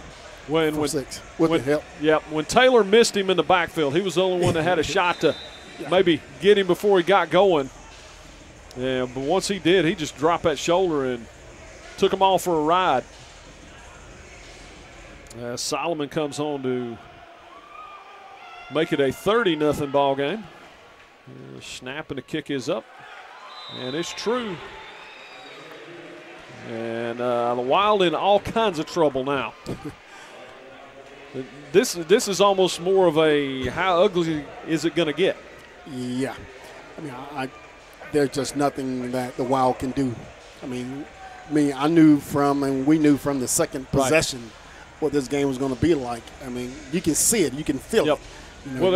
Speaker 2: When 6 with the help.
Speaker 1: Yep. When Taylor missed him in the backfield, he was the only one that had a shot to maybe get him before he got going. Yeah, but once he did, he just dropped that shoulder and took them all for a ride. Solomon comes on to make it a 30-0 ball game. Snap and the kick is up, and it's true. And the Wild in all kinds of trouble now. This is almost more of a how ugly is it going to get?
Speaker 2: Yeah, I mean, there's just nothing that the Wild can do. I mean, I knew from, and we knew from the second possession what this game was going to be like. I mean, you can see it, you can feel it. You know,
Speaker 1: well,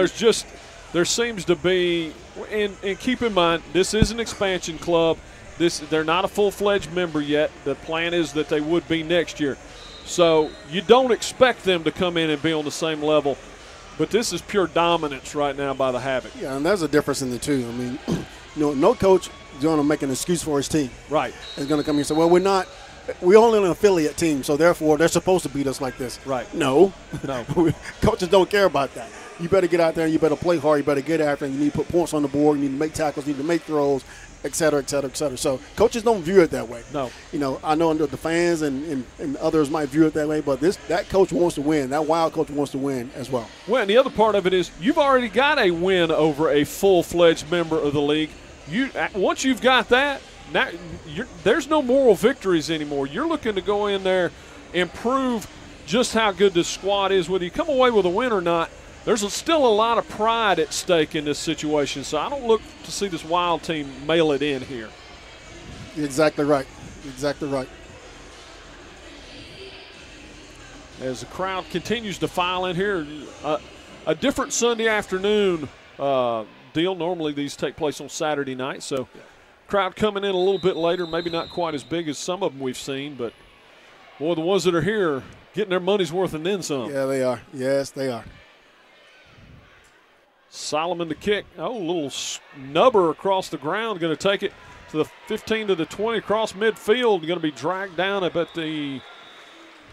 Speaker 1: there seems to be, and keep in mind, this is an expansion club. They're not a full-fledged member yet. The plan is that they would be next year. So you don't expect them to come in and be on the same level. But this is pure dominance right now by the Havoc.
Speaker 2: Yeah, and there's a difference in the two. I mean, no coach is going to make an excuse for his team.
Speaker 1: Right.
Speaker 2: Is going to come here and say, well, we're only an affiliate team, so therefore they're supposed to beat us like this.
Speaker 1: Right.
Speaker 2: No.
Speaker 1: Coaches
Speaker 2: don't care about that. You better get out there and you better play hard. You better get after it. You need to put points on the board. You need to make tackles. You need to make throws, et cetera, et cetera, et cetera. So coaches don't view it that way.
Speaker 1: No.
Speaker 2: I know the fans and others might view it that way, but that coach wants to win. That Wild coach wants to win as well.
Speaker 1: Well, and the other part of it is you've already got a win over a full-fledged member of the league. Once you've got that, now there's no moral victories anymore. You're looking to go in there and prove just how good this squad is. Whether you come away with a win or not, there's still a lot of pride at stake in this situation. So I don't look to see this Wild team mail it in here.
Speaker 2: Exactly right. Exactly right.
Speaker 1: As the crowd continues to file in here, a different Sunday afternoon deal. Normally these take place on Saturday night, so crowd coming in a little bit later, maybe not quite as big as some of them we've seen, but boy, the ones that are here getting their money's worth and then some.
Speaker 2: Yeah, they are. Yes, they are.
Speaker 1: Solomon to kick. Oh, a little snubber across the ground. Going to take it to the 15 to the 20 across midfield. Going to be dragged down up at the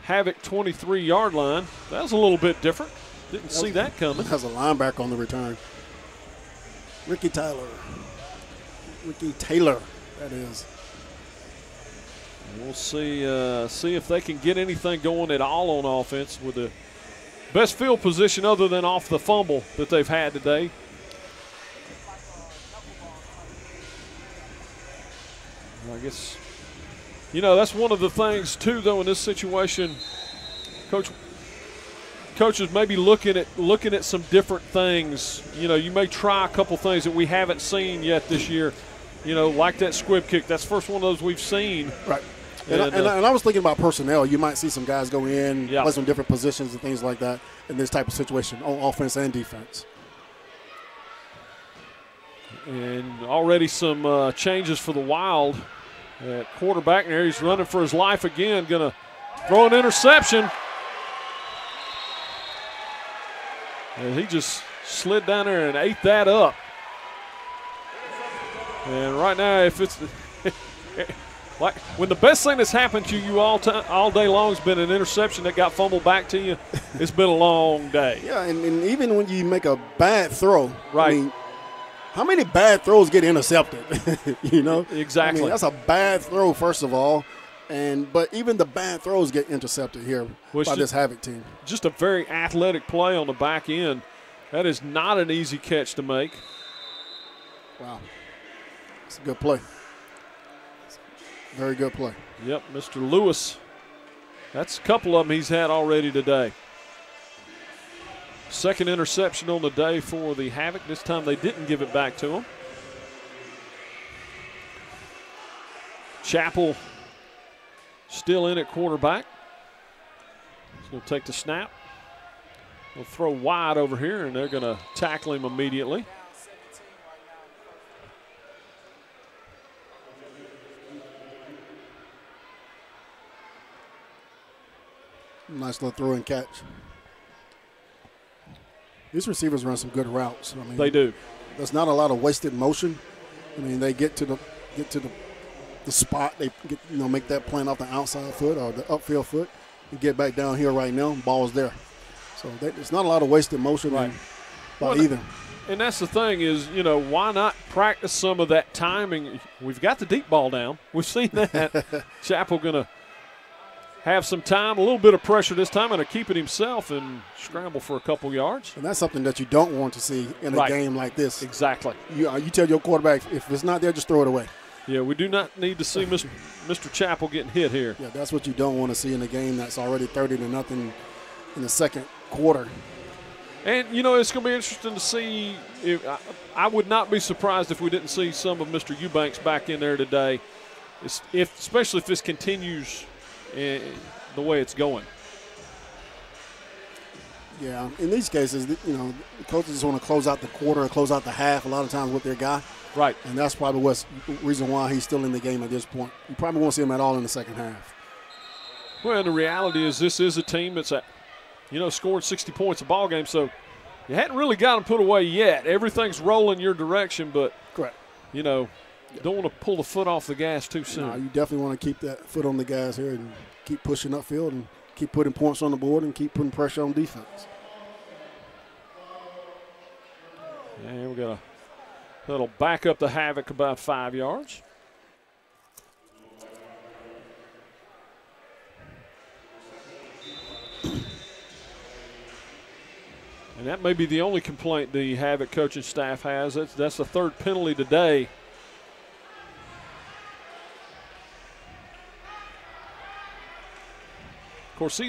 Speaker 1: Havoc 23-yard line. That was a little bit different. Didn't see that coming.
Speaker 2: That was a linebacker on the return. Ricky Taylor, that is.
Speaker 1: We'll see if they can get anything going at all on offense with the best field position other than off the fumble that they've had today. I guess, that's one of the things, too, though, in this situation. Coaches may be looking at some different things. You may try a couple things that we haven't seen yet this year. Like that squib kick. That's the first one of those we've seen.
Speaker 2: Right. And I was thinking about personnel. You might see some guys go in, play some different positions and things like that in this type of situation on offense and defense.
Speaker 1: And already some changes for the Wild. At quarterback there, he's running for his life again, going to throw an interception. And he just slid down there and ate that up. And right now, if it's like when the best thing that's happened to you all day long has been an interception that got fumbled back to you, it's been a long day.
Speaker 2: Yeah, and even when you make a bad throw,
Speaker 1: right?
Speaker 2: I mean, how many bad throws get intercepted? You know,
Speaker 1: exactly.
Speaker 2: I mean, that's a bad throw, first of all, but even the bad throws get intercepted here by this Havoc team.
Speaker 1: Just a very athletic play on the back end. That is not an easy catch to make.
Speaker 2: Wow. It's a good play. Very good play.
Speaker 1: Yep, Mr. Lewis. That's a couple of them he's had already today. Second interception on the day for the Havoc. This time they didn't give it back to him. Chappell still in at quarterback. He's going to take the snap. They'll throw wide over here, and they're going to tackle him immediately.
Speaker 2: Nice little throw and catch. These receivers run some good routes. I mean,
Speaker 1: they do.
Speaker 2: There's not a lot of wasted motion. I mean, they get to the spot. They make that plant off the outside foot or the upfield foot and get back down here right now. Ball's there. So it's not a lot of wasted motion by either.
Speaker 1: And that's the thing is, why not practice some of that timing? We've got the deep ball down. We've seen that. Chappell going to have some time, a little bit of pressure this time, and to keep it himself and scramble for a couple yards.
Speaker 2: And that's something that you don't want to see in a game like this.
Speaker 1: Exactly.
Speaker 2: You tell your quarterback, if it's not there, just throw it away.
Speaker 1: Yeah, we do not need to see Mr. Chappell getting hit here.
Speaker 2: Yeah, that's what you don't want to see in a game that's already 30-0 in the second quarter.
Speaker 1: And, it's going to be interesting to see. I would not be surprised if we didn't see some of Mr. Eubanks back in there today, especially if this continues the way it's going.
Speaker 2: Yeah, in these cases, the coaches just want to close out the quarter or close out the half a lot of times with their guy.
Speaker 1: Right.
Speaker 2: And that's probably what's the reason why he's still in the game at this point. You probably won't see him at all in the second half.
Speaker 1: Well, the reality is this is a team that's scored 60 points a ball game, so you hadn't really got them put away yet. Everything's rolling your direction, but
Speaker 2: correct.
Speaker 1: Don't want to pull the foot off the gas too soon.
Speaker 2: No, you definitely want to keep that foot on the gas here and keep pushing upfield and keep putting points on the board and keep putting pressure on defense.
Speaker 1: And we got that'll back up the Havoc about 5 yards. And that may be the only complaint the Havoc coaching staff has. That's the third penalty today. Of course,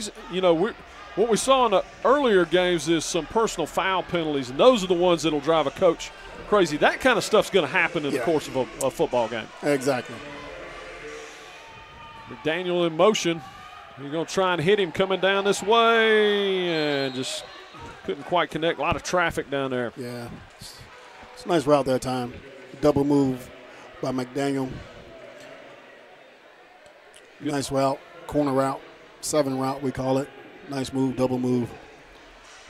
Speaker 1: what we saw in the earlier games is some personal foul penalties, and those are the ones that will drive a coach crazy. That kind of stuff's going to happen in the course of a football game.
Speaker 2: Exactly.
Speaker 1: McDaniel in motion. You're going to try and hit him coming down this way, and just couldn't quite connect. A lot of traffic down there.
Speaker 2: Yeah. It's a nice route that time. Double move by McDaniel. Good. Nice route, corner route. 7 route, we call it. Nice move, double move.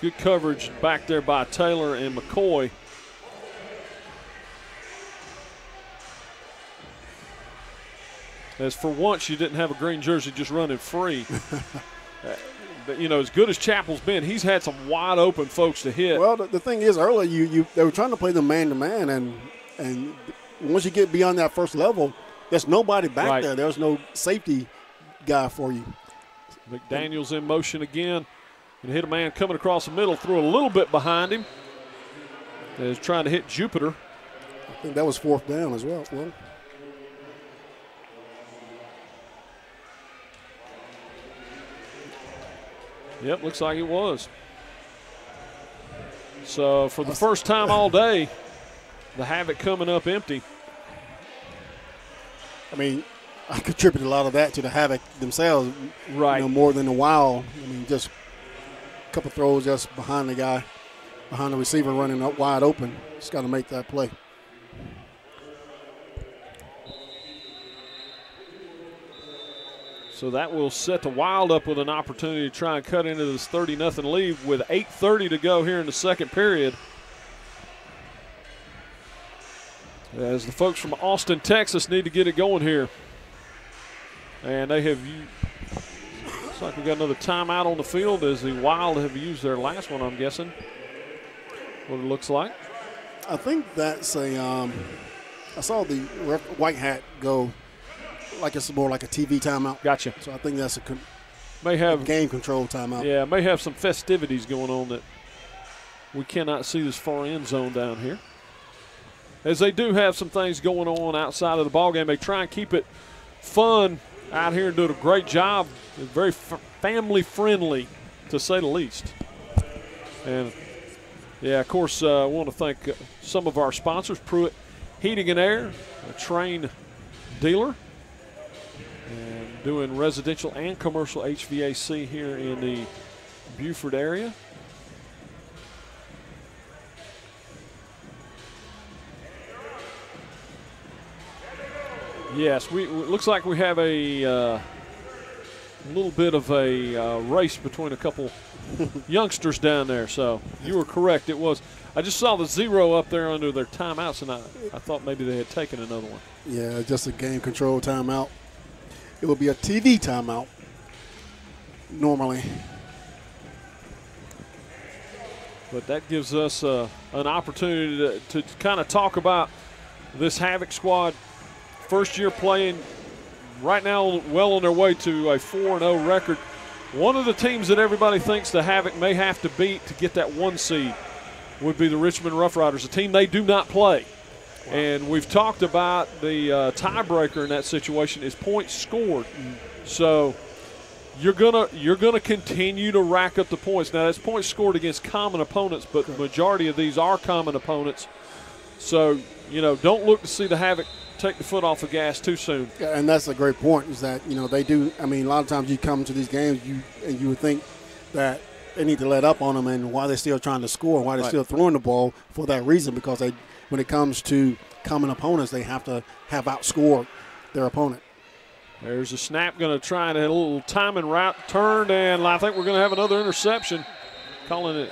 Speaker 1: Good coverage back there by Taylor and McCoy. As for once, you didn't have a green jersey just running free. But, as good as Chappell's been, he's had some wide open folks to hit.
Speaker 2: Well, the thing is, earlier they were trying to play them man-to-man, and once you get beyond that first level, there's nobody back there. There's no safety guy for you.
Speaker 1: McDaniel's in motion again. And hit a man coming across the middle, threw a little bit behind him. He's trying to hit Jupiter.
Speaker 2: I think that was 4th down as well.
Speaker 1: Yep, looks like it was. So for the first time all day, the Havoc coming up empty.
Speaker 2: I mean, I contributed a lot of that to the Havoc themselves.
Speaker 1: Right.
Speaker 2: You know, more than the Wild. I mean, just a couple throws just behind the guy, behind the receiver running up wide open. Just got to make that play.
Speaker 1: So that will set the Wild up with an opportunity to try and cut into this 30-0 lead with 8:30 to go here in the second period. As the folks from Austin, Texas need to get it going here. And they have, looks like we got another timeout on the field as the Wild have used their last one, I'm guessing, what it looks like.
Speaker 2: I think that's a, I saw the white hat go like it's more like a TV timeout.
Speaker 1: Gotcha.
Speaker 2: So I think that's
Speaker 1: a
Speaker 2: game control timeout.
Speaker 1: Yeah, may have some festivities going on that we cannot see this far end zone down here. As they do have some things going on outside of the ballgame. They try and keep it fun out here and doing a great job. Very family friendly, to say the least. And, yeah, of course, I want to thank some of our sponsors, Pruitt Heating and Air, a Trane dealer, and doing residential and commercial HVAC here in the Buford area. Yes, it looks like we have a little bit of a race between a couple youngsters down there. So you were correct. It was. I just saw the 0 up there under their timeouts, and I thought maybe they had taken another one.
Speaker 2: Yeah, just a game control timeout. It would be a TV timeout normally.
Speaker 1: But that gives us an opportunity to kind of talk about this Havoc squad. First year playing, right now well on their way to a 4-0 record. One of the teams that everybody thinks the Havoc may have to beat to get that 1 seed would be the Richmond Rough Riders, a team they do not play. Wow. And we've talked about the tiebreaker in that situation is points scored. So you're gonna continue to rack up the points. Now that's points scored against common opponents, but the majority of these are common opponents. So, you know, don't look to see the Havoc take the foot off the gas too soon.
Speaker 2: Yeah, and that's a great point, is that, you know, they do. I mean, a lot of times you come to these games, you would think that they need to let up on them, and why they're still trying to score, why they're still throwing the ball for that reason, because when it comes to common opponents, they have to have outscored their opponent.
Speaker 1: There's a snap, going to try and a little timing route turned, and I think we're going to have another interception. Calling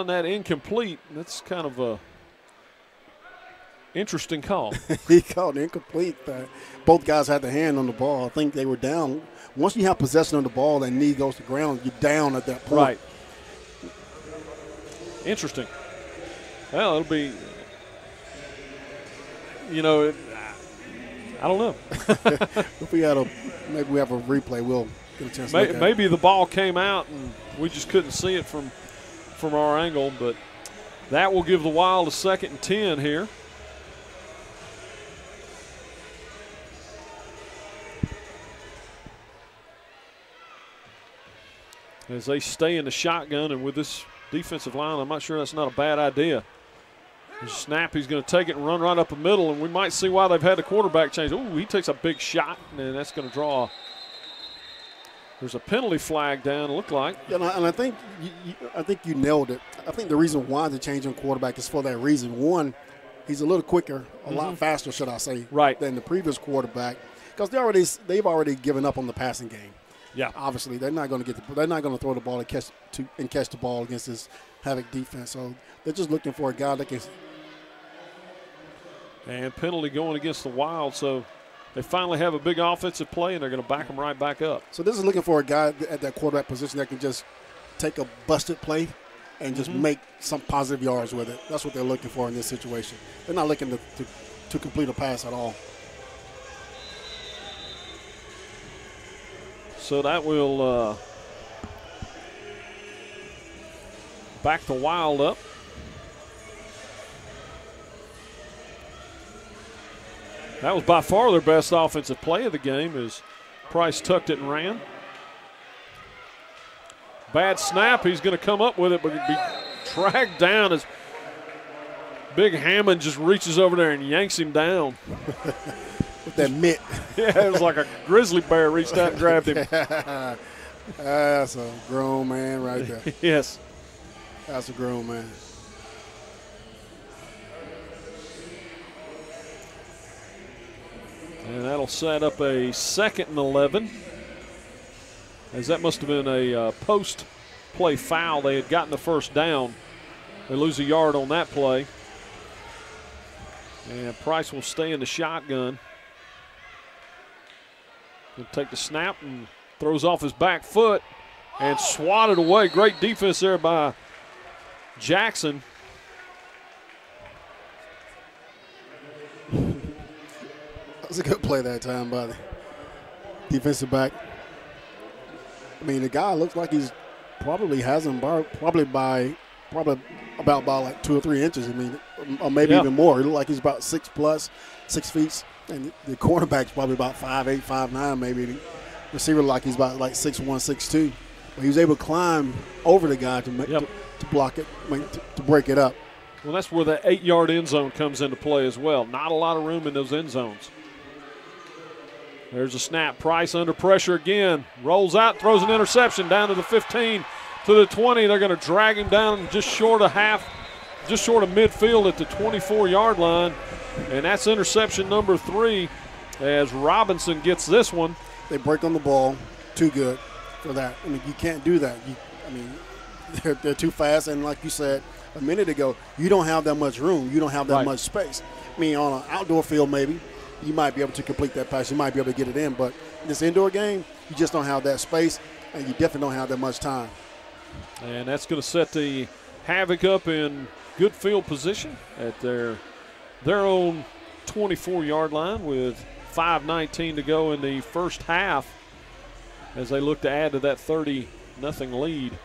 Speaker 1: that incomplete. That's kind of a interesting call.
Speaker 2: He called incomplete. Both guys had the hand on the ball. I think they were down. Once you have possession of the ball and knee goes to the ground, you're down at that point.
Speaker 1: Right. Interesting. Well, it'll be, you know, I don't know.
Speaker 2: If we maybe we have a replay, we'll get a chance to look at it.
Speaker 1: Maybe the ball came out and we just couldn't see it from our angle, but that will give the Wild a 2nd and 10 here. As they stay in the shotgun, and with this defensive line, I'm not sure that's not a bad idea. Snap, he's going to take it and run right up the middle, and we might see why they've had the quarterback change. Ooh, he takes a big shot, and that's going to draw. There's a penalty flag down, it looked like.
Speaker 2: Yeah, and I think you nailed it. I think the reason why they're changing quarterback is for that reason. One, he's a little quicker, a lot faster, should I say, than the previous quarterback, because they've already given up on the passing game.
Speaker 1: Yeah,
Speaker 2: obviously they're not going to throw the ball and catch the ball against this Havoc defense. So they're just looking for a guy that can.
Speaker 1: And penalty going against the Wild, so they finally have a big offensive play, and they're going to back them right back up.
Speaker 2: So this is looking for a guy at that quarterback position that can just take a busted play and just make some positive yards with it. That's what they're looking for in this situation. They're not looking to complete a pass at all.
Speaker 1: So that will back the Wild up. That was by far their best offensive play of the game as Price tucked it and ran. Bad snap. He's going to come up with it, but it'd be dragged down as Big Hammond just reaches over there and yanks him down.
Speaker 2: with that mitt.
Speaker 1: Yeah, it was like a grizzly bear reached out and grabbed him.
Speaker 2: That's a grown man right there.
Speaker 1: Yes.
Speaker 2: That's a grown man.
Speaker 1: And that'll set up a 2nd and 11. As that must have been a post-play foul. They had gotten the first down. They lose a yard on that play. And Price will stay in the shotgun. He'll take the snap and throws off his back foot and swatted away. Great defense there by Jackson.
Speaker 2: That was a good play that time by the defensive back. I mean, the guy looks like he's probably hasn't probably about by like 2 or 3 inches. I mean, or maybe even more. He looks like he's about 6+, 6 feet. And the cornerback's probably about 5'8", 5'9", maybe. The receiver like he's about like 6'1", 6'2". But he was able to climb over the guy to make, to block it, to break it up.
Speaker 1: Well, that's where the 8-yard end zone comes into play as well. Not a lot of room in those end zones. There's a snap. Price under pressure again. Rolls out, throws an interception down to the 15, to the 20. They're going to drag him down just short of midfield at the 24-yard line. And that's interception number 3 as Robinson gets this one.
Speaker 2: They break on the ball. Too good for that. I mean, you can't do that. They're too fast. And like you said a minute ago, you don't have that much room. You don't have that much space. I mean, on an outdoor field maybe, you might be able to complete that pass. You might be able to get it in. But in this indoor game, you just don't have that space, and you definitely don't have that much time.
Speaker 1: And that's going to set the Havoc up in good field position at their own 24-yard line with 5:19 to go in the first half as they look to add to that 30-0 lead.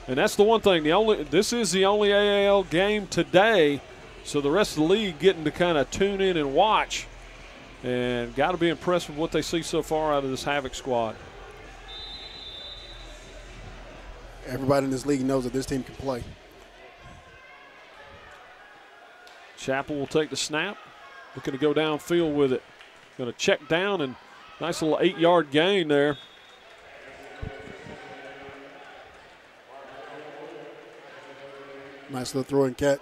Speaker 1: And that's the one thing. This is the only AAL game today, so the rest of the league getting to kind of tune in and watch. And got to be impressed with what they see so far out of this Havoc squad.
Speaker 2: Everybody in this league knows that this team can play.
Speaker 1: Chappell will take the snap. Looking to go downfield with it. Going to check down and nice little 8-yard gain there.
Speaker 2: Nice little throw and catch.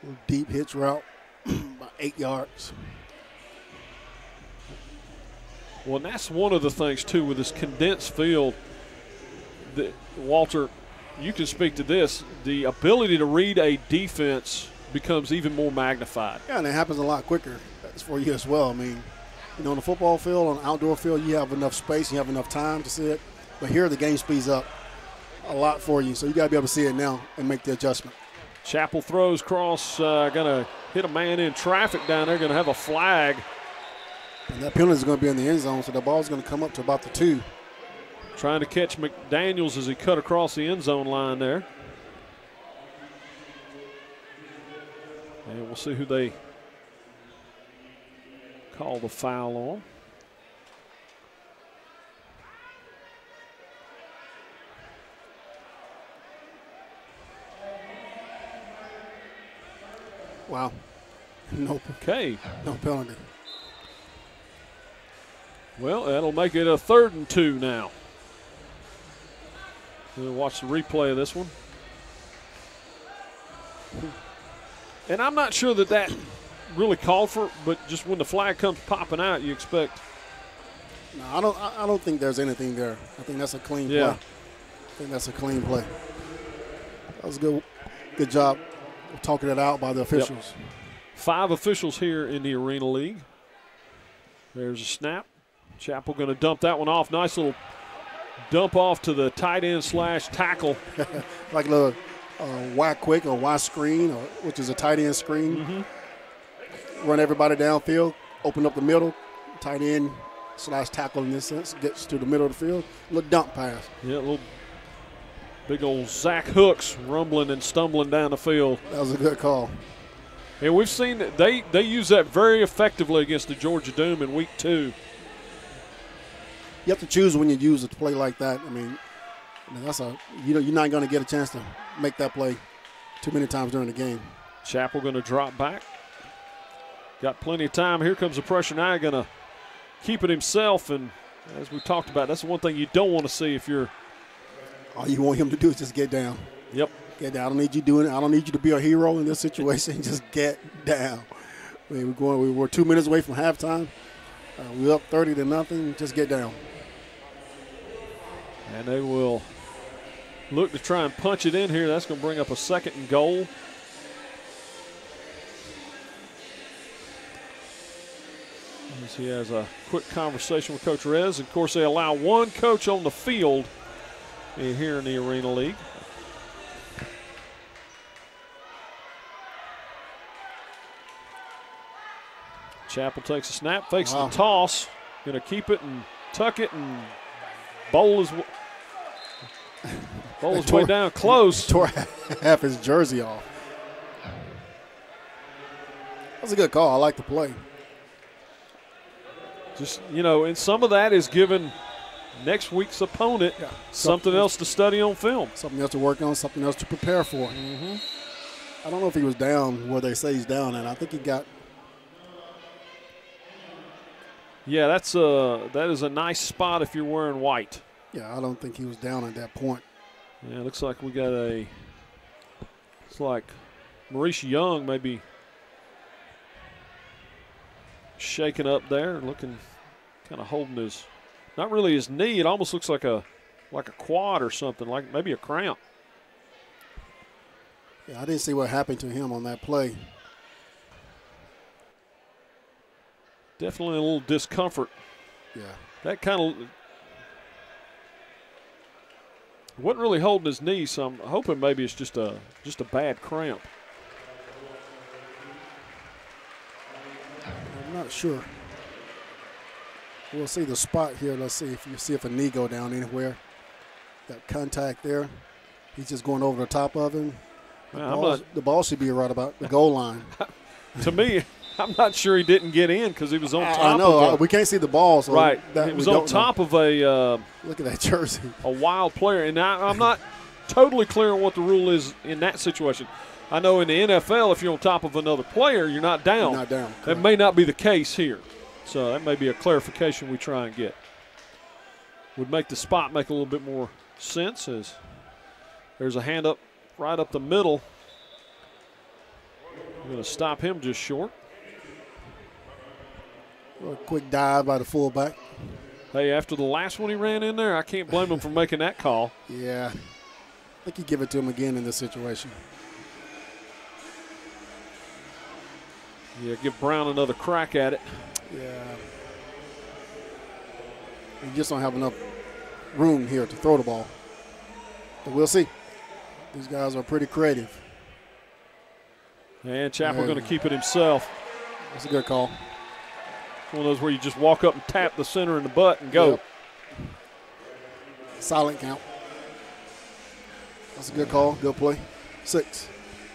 Speaker 2: Little deep hitch route, about 8 yards.
Speaker 1: Well, and that's one of the things, too, with this condensed field. Walter, you can speak to this. The ability to read a defense becomes even more magnified.
Speaker 2: Yeah, and it happens a lot quicker. That's for you as well. I mean, on the football field, on the outdoor field, you have enough space, you have enough time to see it. But here, the game speeds up a lot for you, so you got to be able to see it now and make the adjustment.
Speaker 1: Chappell throws cross, going to hit a man in traffic down there, going to have a flag.
Speaker 2: And that penalty is going to be in the end zone, so the ball is going to come up to about the 2.
Speaker 1: Trying to catch McDaniels as he cut across the end zone line there. And we'll see who they call the foul on.
Speaker 2: Wow. Nope.
Speaker 1: Okay.
Speaker 2: No penalty.
Speaker 1: Well, that'll make it a 3rd and 2 now. We'll watch the replay of this one. And I'm not sure that really called for, but just when the flag comes popping out, you expect.
Speaker 2: No, I don't think there's anything there. I think that's a clean play. I think that's a clean play. That was a good job of talking it out by the officials.
Speaker 1: 5 officials here in the Arena League. There's a snap. Chappell going to dump that one off. Nice little dump off to the tight end / tackle.
Speaker 2: Like a little Y quick or Y screen, which is a tight end screen. Mm-hmm. Run everybody downfield, open up the middle, tight end / tackle in this sense, gets to the middle of the field. A little dump pass.
Speaker 1: Yeah, a little big old Zach Hooks rumbling and stumbling down the field.
Speaker 2: That was a good call.
Speaker 1: And we've seen that they use that very effectively against the Georgia Doom in week 2.
Speaker 2: You have to choose when you use a play like that. I mean that's you're not going to get a chance to make that play too many times during the game.
Speaker 1: Chappell going to drop back. got plenty of time. Here comes the pressure now. Going to keep it himself. And as we talked about, that's the one thing you don't want to see if you're.
Speaker 2: All you want him to do is just get down.
Speaker 1: Yep.
Speaker 2: Get down. I don't need you doing it. I don't need you to be a hero in this situation. Just get down. I mean, we were 2 minutes away from halftime. We're up 30-0. Just get down.
Speaker 1: And they will look to try and punch it in here. That's going to bring up a 2nd and goal. As he has a quick conversation with Coach Rez. Of course, they allow one coach on the field here in the Arena League. Chapel takes a snap, fakes the toss. Going to keep it and tuck it and bowl his way down close.
Speaker 2: Tore half his jersey off. That's a good call. I like the play.
Speaker 1: Just, and some of that is giving next week's opponent something else to study on film.
Speaker 2: Something else to work on, something else to prepare for.
Speaker 1: Mm-hmm.
Speaker 2: I don't know if he was down where they say he's down, and I think he got.
Speaker 1: Yeah, that is a nice spot if you're wearing white.
Speaker 2: Yeah, I don't think he was down at that point.
Speaker 1: Yeah, it looks like we got it's like Maurice Young maybe shaking up there, looking, kind of holding his, not really his knee. It almost looks like a quad or something, like maybe a cramp.
Speaker 2: Yeah, I didn't see what happened to him on that play.
Speaker 1: Definitely a little discomfort.
Speaker 2: Yeah.
Speaker 1: That kind of wasn't really holding his knee, so I'm hoping maybe it's just a bad cramp.
Speaker 2: I'm not sure. We'll see the spot here. Let's see if a knee go down anywhere. That contact there. He's just going over the top of him. The ball should be right about the goal line.
Speaker 1: To me, I'm not sure he didn't get in because he was on top.
Speaker 2: I know. We can't see the ball. So
Speaker 1: right. He was on top of a
Speaker 2: look at that jersey.
Speaker 1: A wild player. And I'm not totally clear on what the rule is in that situation. I know in the NFL, if you're on top of another player, you're not down.
Speaker 2: You're not down.
Speaker 1: That may not be the case here. So that may be a clarification we try and get. Would make the spot make a little bit more sense as there's a hand up right up the middle. We're going to stop him just short.
Speaker 2: A quick dive by the fullback.
Speaker 1: Hey, after the last one he ran in there, I can't blame him for making that call.
Speaker 2: Yeah. I think you give it to him again in this situation.
Speaker 1: Yeah, give Brown another crack at it.
Speaker 2: Yeah. You just don't have enough room here to throw the ball. But we'll see. These guys are pretty creative.
Speaker 1: And Chapel going to keep it himself.
Speaker 2: That's a good call.
Speaker 1: One of those where you just walk up and tap the center in the butt and go.
Speaker 2: Yep. Silent count. That's a good call. Good play. 6.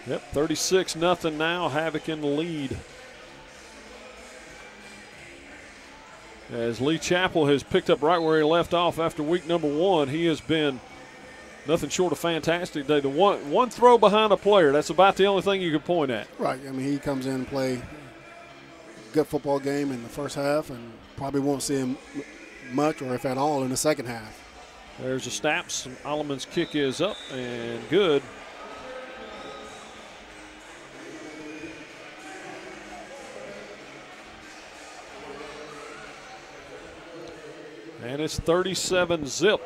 Speaker 1: Yep, 36-0 now. Havoc in the lead. As Lee Chapel has picked up right where he left off after week number 1, he has been nothing short of fantastic today. The one throw behind a player, that's about the only thing you could point at.
Speaker 2: Right. I mean, he comes in and play a good football game in the first half and probably won't see him much or if at all in the second half.
Speaker 1: There's a snap. Alleman's kick is up and good. And it's 37-0.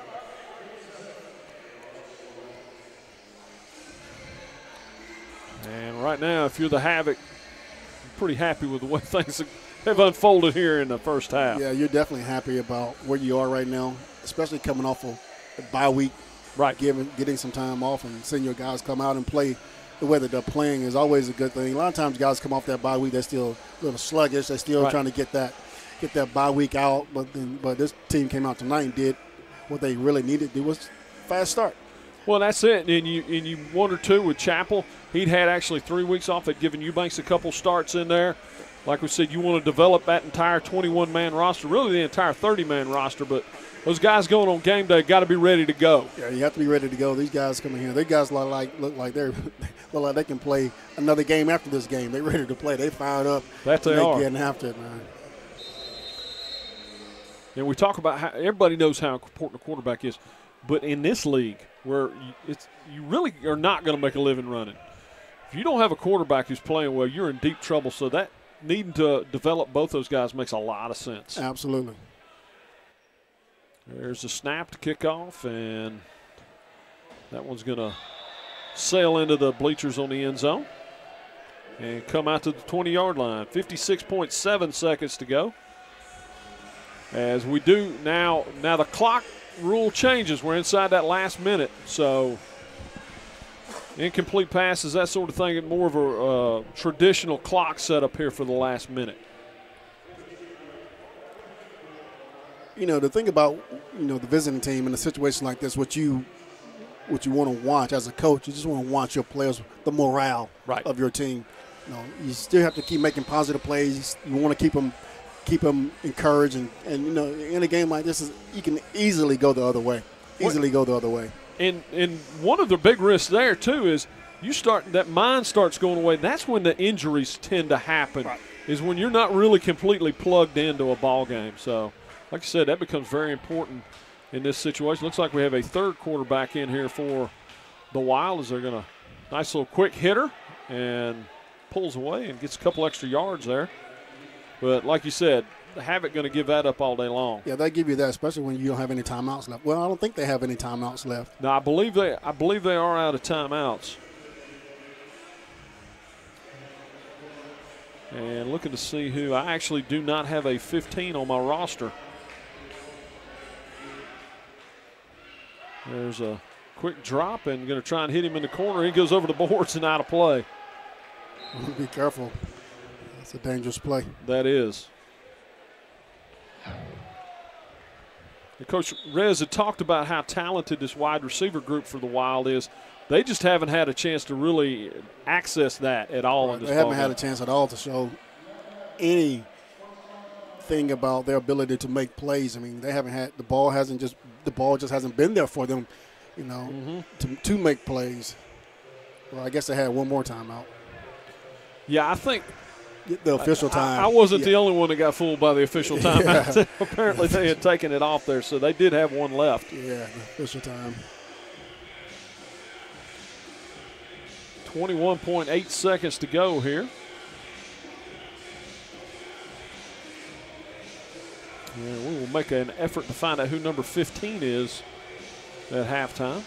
Speaker 1: And right now, if you're the Havoc, I'm pretty happy with the way things have unfolded here in the first half.
Speaker 2: Yeah, you're definitely happy about where you are right now, especially coming off of a bye week.
Speaker 1: Right.
Speaker 2: Getting some time off and seeing your guys come out and play the way that they're playing is always a good thing. A lot of times guys come off that bye week, they're still a little sluggish. They're still trying to get that bye week out, but this team came out tonight and did what they really needed to do was fast start.
Speaker 1: Well, that's it. And you wonder, too, with Chappell, he'd had actually 3 weeks off. They'd given Eubanks a couple starts in there. Like we said, you want to develop that entire 21-man roster, really the entire 30-man roster. But those guys going on game day got to be ready to go.
Speaker 2: Yeah, you have to be ready to go. These guys coming here, these guys look like they can play another game after this game. They're ready to play. They fired up.
Speaker 1: That they are.
Speaker 2: Getting after it, man.
Speaker 1: And we talk about how everybody knows how important a quarterback is. But in this league, where you really are not going to make a living running. If you don't have a quarterback who's playing well, you're in deep trouble. So that needing to develop both those guys makes a lot of sense.
Speaker 2: Absolutely.
Speaker 1: There's a snap to kick off, and that one's going to sail into the bleachers on the end zone and come out to the 20-yard line. 56.7 seconds to go. As we do now the clock rule changes. We're inside that last minute, so incomplete passes, that sort of thing, and more of a traditional clock setup here for the last minute.
Speaker 2: You know, the thing about, the visiting team in a situation like this, what you want to watch as a coach, you just want to watch your players, the morale of your team. You still have to keep making positive plays. You want to keep them encouraged, and in a game like this, you can easily go the other way. And
Speaker 1: one of the big risks there too is that mind starts going away. That's when the injuries tend to happen. Right. Is when you're not really completely plugged into a ball game. So, like I said, that becomes very important in this situation. Looks like we have a third quarterback in here for the Wild as they're going to nice little quick hitter and pulls away and gets a couple extra yards there. But like you said, the Havoc going to give that up all day long.
Speaker 2: Yeah, they give you that, especially when you don't have any timeouts left. Well, I don't think they have any timeouts left.
Speaker 1: No, I believe they are out of timeouts. And looking to see who. I actually do not have a 15 on my roster. There's a quick drop and going to try and hit him in the corner. He goes over the boards and out of play.
Speaker 2: Be careful. That's a dangerous play.
Speaker 1: That is. And Coach Rez had talked about how talented this wide receiver group for the Wild is. They just haven't had a chance to really access that at all. In this
Speaker 2: they haven't had a chance at all to show anything about their ability to make plays. I mean, they haven't had the ball just hasn't been there for them, to make plays. Well, I guess they had one more timeout.
Speaker 1: Yeah, I think
Speaker 2: the official time.
Speaker 1: I wasn't the only one that got fooled by the official timeout. Yeah. Apparently they had taken it off there, so they did have one left.
Speaker 2: Yeah, the official time.
Speaker 1: 21.8 seconds to go here. And we will make an effort to find out who number 15 is at halftime.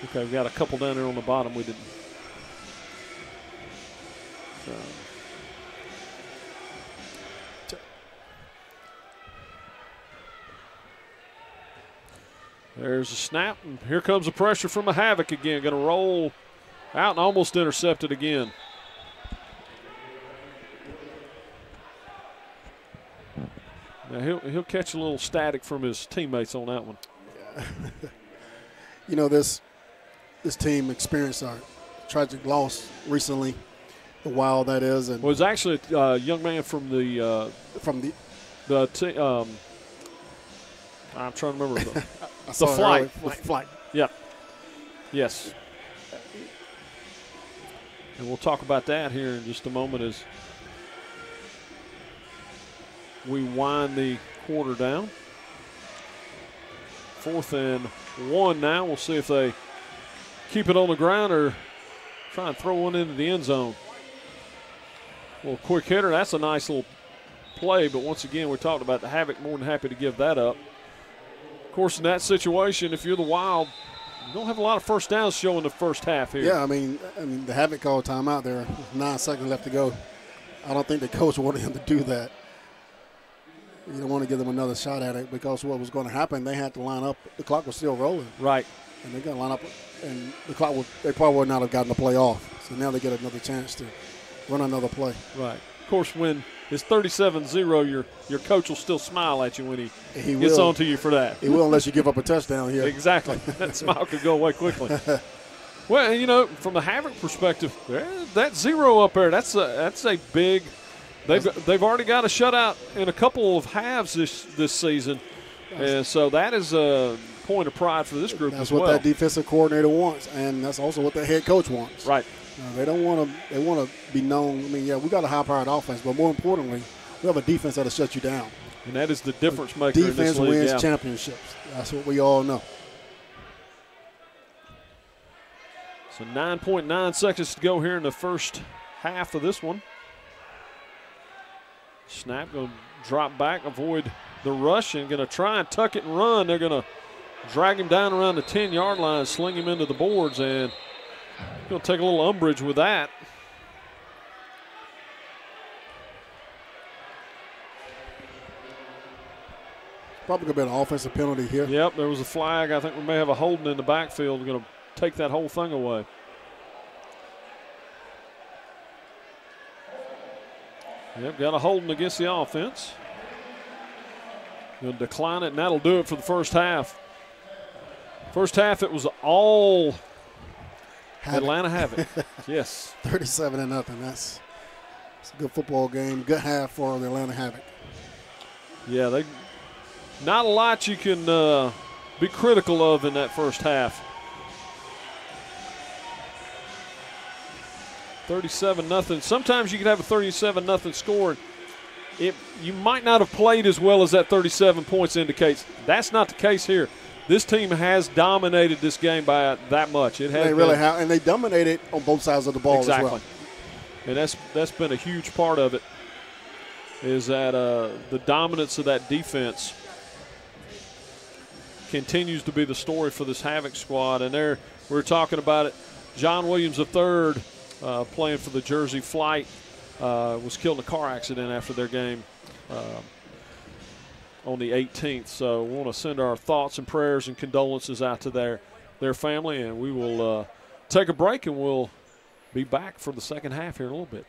Speaker 1: Okay, we've got a couple down there on the bottom. We didn't. So. There's a snap, and here comes the pressure from a Havoc again. Going to roll out and almost intercepted again. Now he'll catch a little static from his teammates on that one.
Speaker 2: Yeah. This team experienced a tragic loss recently. The Wild, that is. And
Speaker 1: well, it was actually a young man from the I'm trying to remember the flight. Yeah. Yes. And we'll talk about that here in just a moment as we wind the quarter down. 4th and 1 now. We'll see if they keep it on the ground or try and throw one into the end zone. Well, quick hitter. That's a nice little play, but once again, we're talking about the Havoc more than happy to give that up. Of course, in that situation, if you're the Wild, you don't have a lot of first downs showing the first half here.
Speaker 2: Yeah, I mean the Havoc called timeout there. 9 seconds left to go. I don't think the coach wanted him to do that. You don't want to give them another shot at it because what was going to happen, they had to line up. The clock was still rolling.
Speaker 1: Right.
Speaker 2: And they probably would not have gotten the play off. So now they get another chance to run another play.
Speaker 1: Right. Of course, when it's 37-0, your coach will still smile at you when he gets on to you for that.
Speaker 2: He will unless you give up a touchdown here.
Speaker 1: Exactly. That smile could go away quickly. Well, you know, from the Havoc perspective, that 0 up there, that's a big. They've already got a shutout in a couple of halves this season, and so that is a point of pride for this group as well.
Speaker 2: That's what that defensive coordinator wants, and that's also what the head coach wants.
Speaker 1: Right.
Speaker 2: They don't want to. They want to be known. I mean, yeah, we got a high-powered offense, but more importantly, we have a defense that'll shut you down.
Speaker 1: And that is the difference maker in this league.
Speaker 2: Defense wins championships. That's what we all know.
Speaker 1: So 9.9 seconds to go here in the first half of this one. Snap going to drop back, avoid the rush, and going to try and tuck it and run. They're going to drag him down around the 10-yard line, sling him into the boards, and going to take a little umbrage with that.
Speaker 2: Probably going to be an offensive penalty here.
Speaker 1: Yep, there was a flag. I think we may have a holding in the backfield. We're going to take that whole thing away. Yep, got a holding against the offense. Going to decline it, and that'll do it for the first half. First half, it was all Atlanta Havoc. Yes.
Speaker 2: 37-0. That's a good football game. Good half for the Atlanta Havoc.
Speaker 1: Yeah, not a lot you can be critical of in that first half. 37-0. Sometimes you can have a 37-0 score. You might not have played as well as that 37 points indicates. That's not the case here. This team has dominated this game by that much.
Speaker 2: They really have, and they dominated on both sides of the ball as well.
Speaker 1: And that's been a huge part of it, is that the dominance of that defense continues to be the story for this Havoc squad. And we were talking about it. John Williams III, playing for the Jersey Flight, was killed in a car accident after their game on the 18th. So we want to send our thoughts and prayers and condolences out to their family, and we will take a break, and we'll be back for the second half here in a little bit.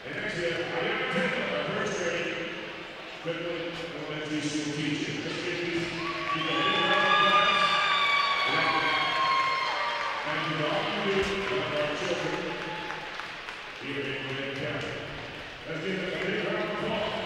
Speaker 3: And next we have first grade, Goodwood Elementary School teacher. First grade, please keep a little round of applause. Thank you to all of you, of our children, here in Gwinnett County. Let's give them a big round of applause.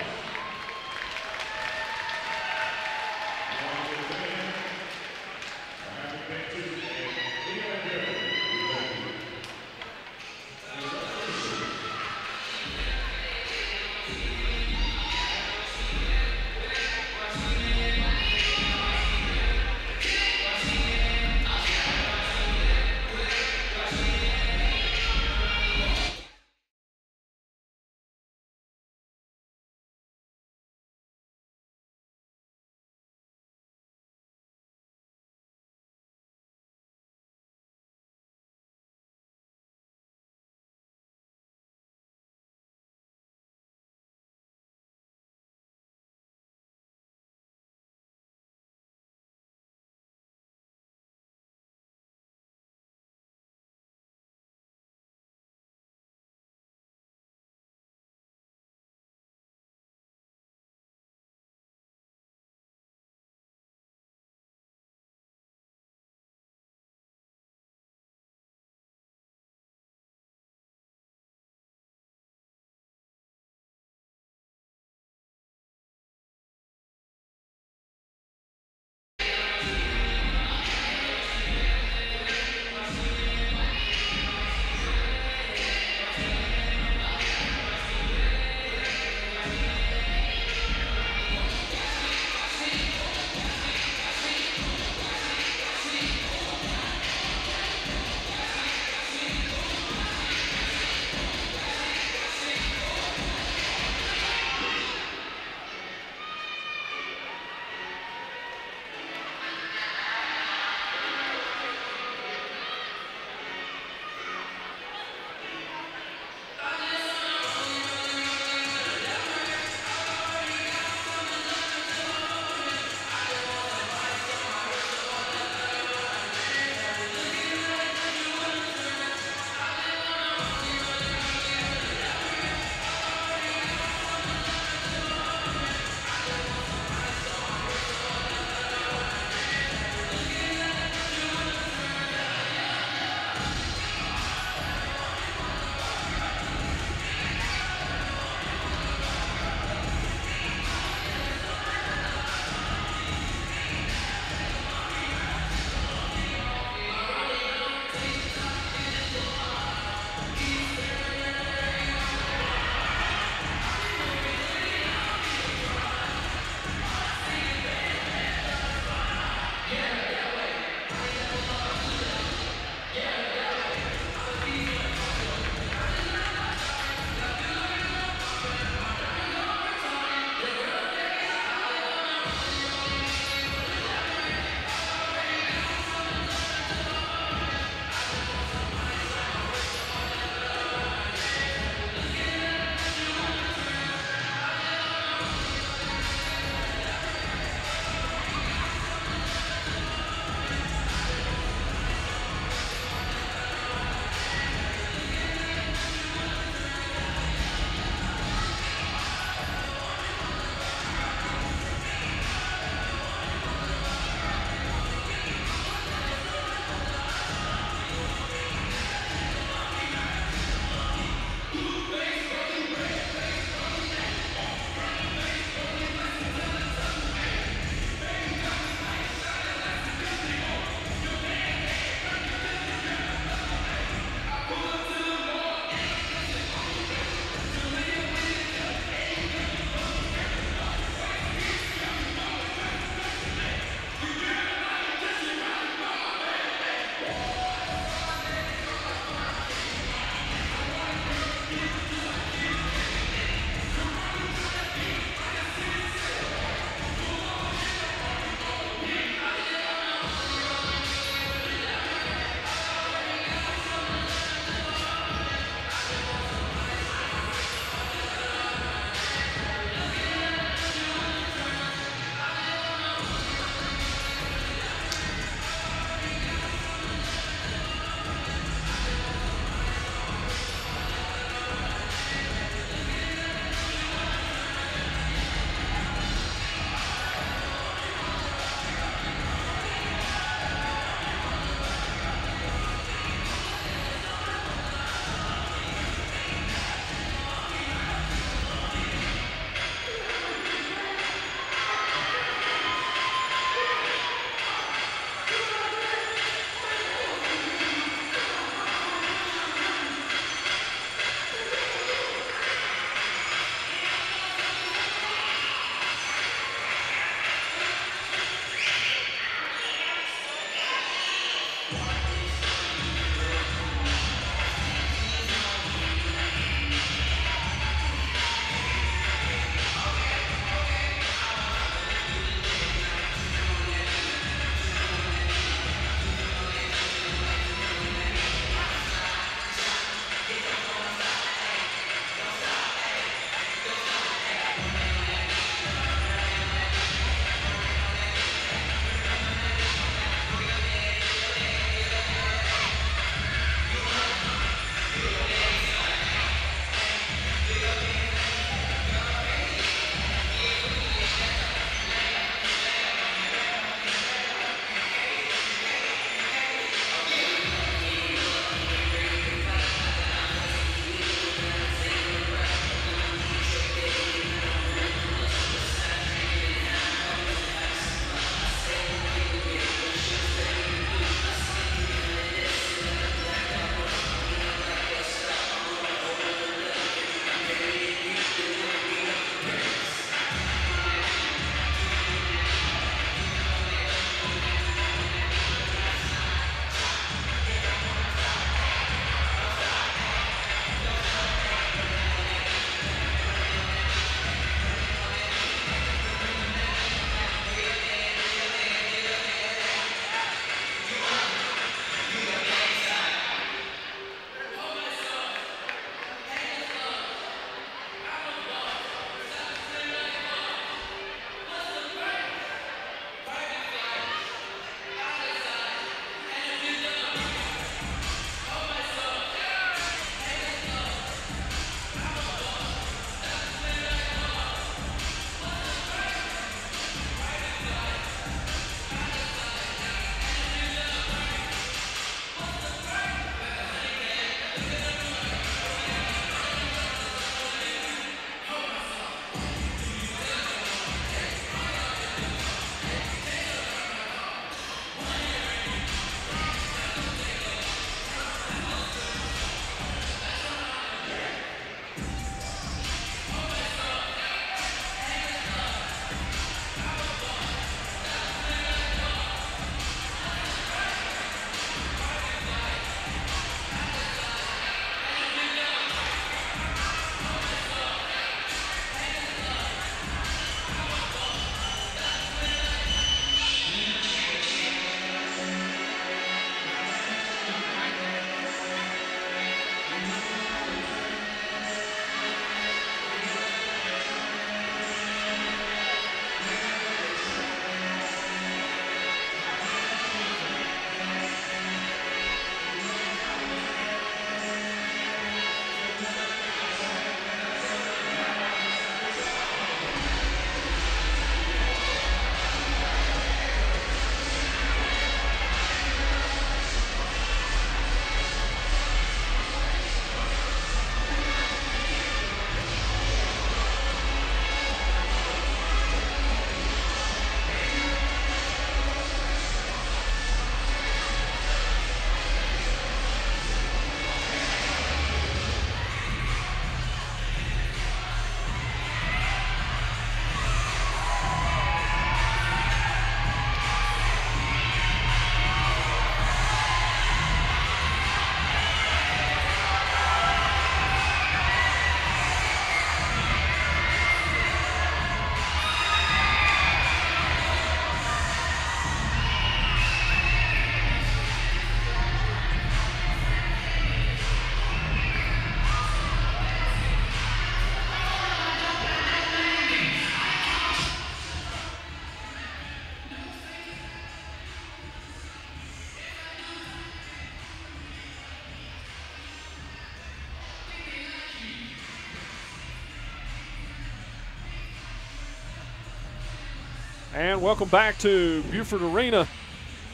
Speaker 1: And welcome back to Buford Arena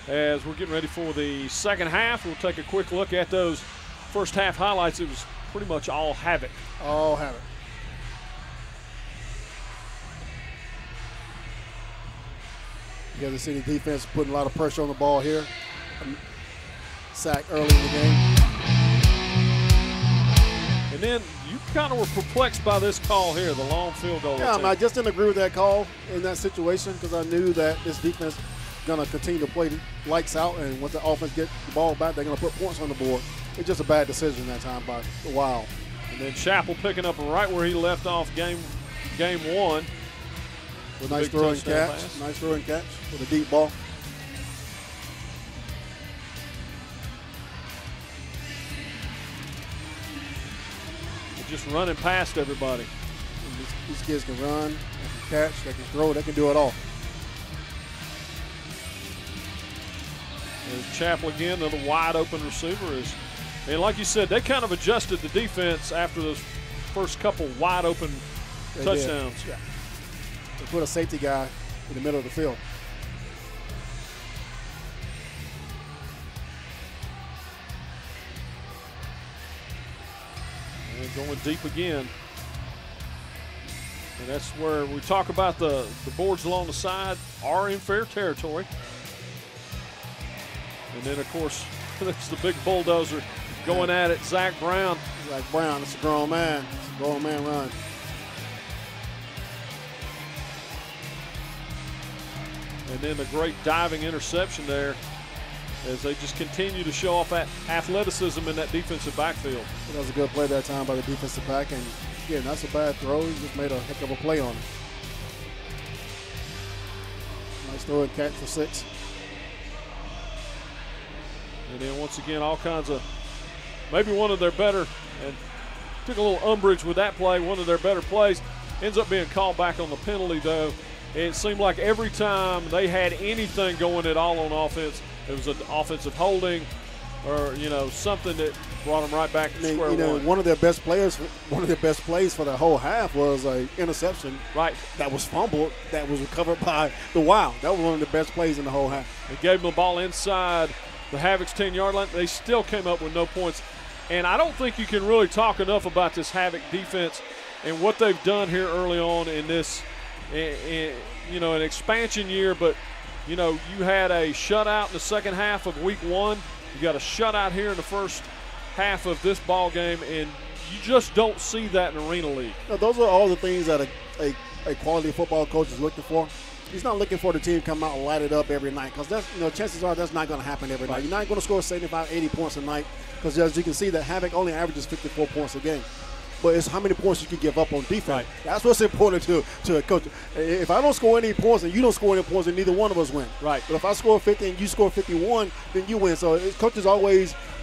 Speaker 1: as we're getting ready for the second half. We'll take a quick look at those first half highlights. It was pretty much all Havoc.
Speaker 2: All Havoc. You got to see the defense putting a lot of pressure on the ball here. Sack early in the game.
Speaker 1: And then you kind of were perplexed by this call here, the long field goal.
Speaker 2: Yeah, I just didn't agree with that call in that situation because I knew that this defense is going to continue to play lights out, and once the offense gets the ball back, they're going to put points on the board. It's just a bad decision that time by the Wild.
Speaker 1: And then Chappell picking up right where he left off game one. With
Speaker 2: nice throw and catch. Nice throw and catch with a deep ball.
Speaker 1: Just running past everybody.
Speaker 2: These kids can run, they can catch, they can throw, they can do it all.
Speaker 1: There's Chappell again, another wide open receiver. And like you said, they kind of adjusted the defense after those first couple wide open touchdowns.
Speaker 2: Yeah. They put a safety guy in the middle of the field.
Speaker 1: And going deep again. And that's where we talk about the boards along the side are in fair territory. And then, of course, there's the big bulldozer going at it, Zach Brown.
Speaker 2: Zach Brown, it's a grown man. It's a grown man run.
Speaker 1: And then the great diving interception there as they just continue to show off that athleticism in that defensive backfield.
Speaker 2: That was a good play that time by the defensive back, and again, that's a bad throw. He just made a heck of a play on it. Nice throw and catch for 6.
Speaker 1: And then once again, all kinds of, maybe one of their better, and took a little umbrage with that play, one of their better plays. Ends up being called back on the penalty, though. It seemed like every time they had anything going at all on offense, it was an offensive holding or, something that brought them right back to square one.
Speaker 2: One of their best plays for the whole half was an interception.
Speaker 1: Right.
Speaker 2: That was fumbled, that was recovered by the Wild. That was one of the best plays in the whole half.
Speaker 1: They gave them the ball inside the Havoc's 10-yard line. They still came up with no points. And I don't think you can really talk enough about this Havoc defense and what they've done here early on in this, an expansion year. But, you had a shutout in the second half of week 1. You got a shutout here in the first half of this ball game, and you just don't see that in Arena League.
Speaker 2: No, those are all the things that a quality football coach is looking for. He's not looking for the team to come out and light it up every night because chances are that's not going to happen every night. You're not going to score 75, 80 points a night because, as you can see, that Havoc only averages 54 points a game. But it's how many points you can give up on defense.
Speaker 1: Right.
Speaker 2: That's what's important to a coach. If I don't score any points and you don't score any points, then neither one of us win.
Speaker 1: Right.
Speaker 2: But if I score 50 and you score 51, then you win. So coaches are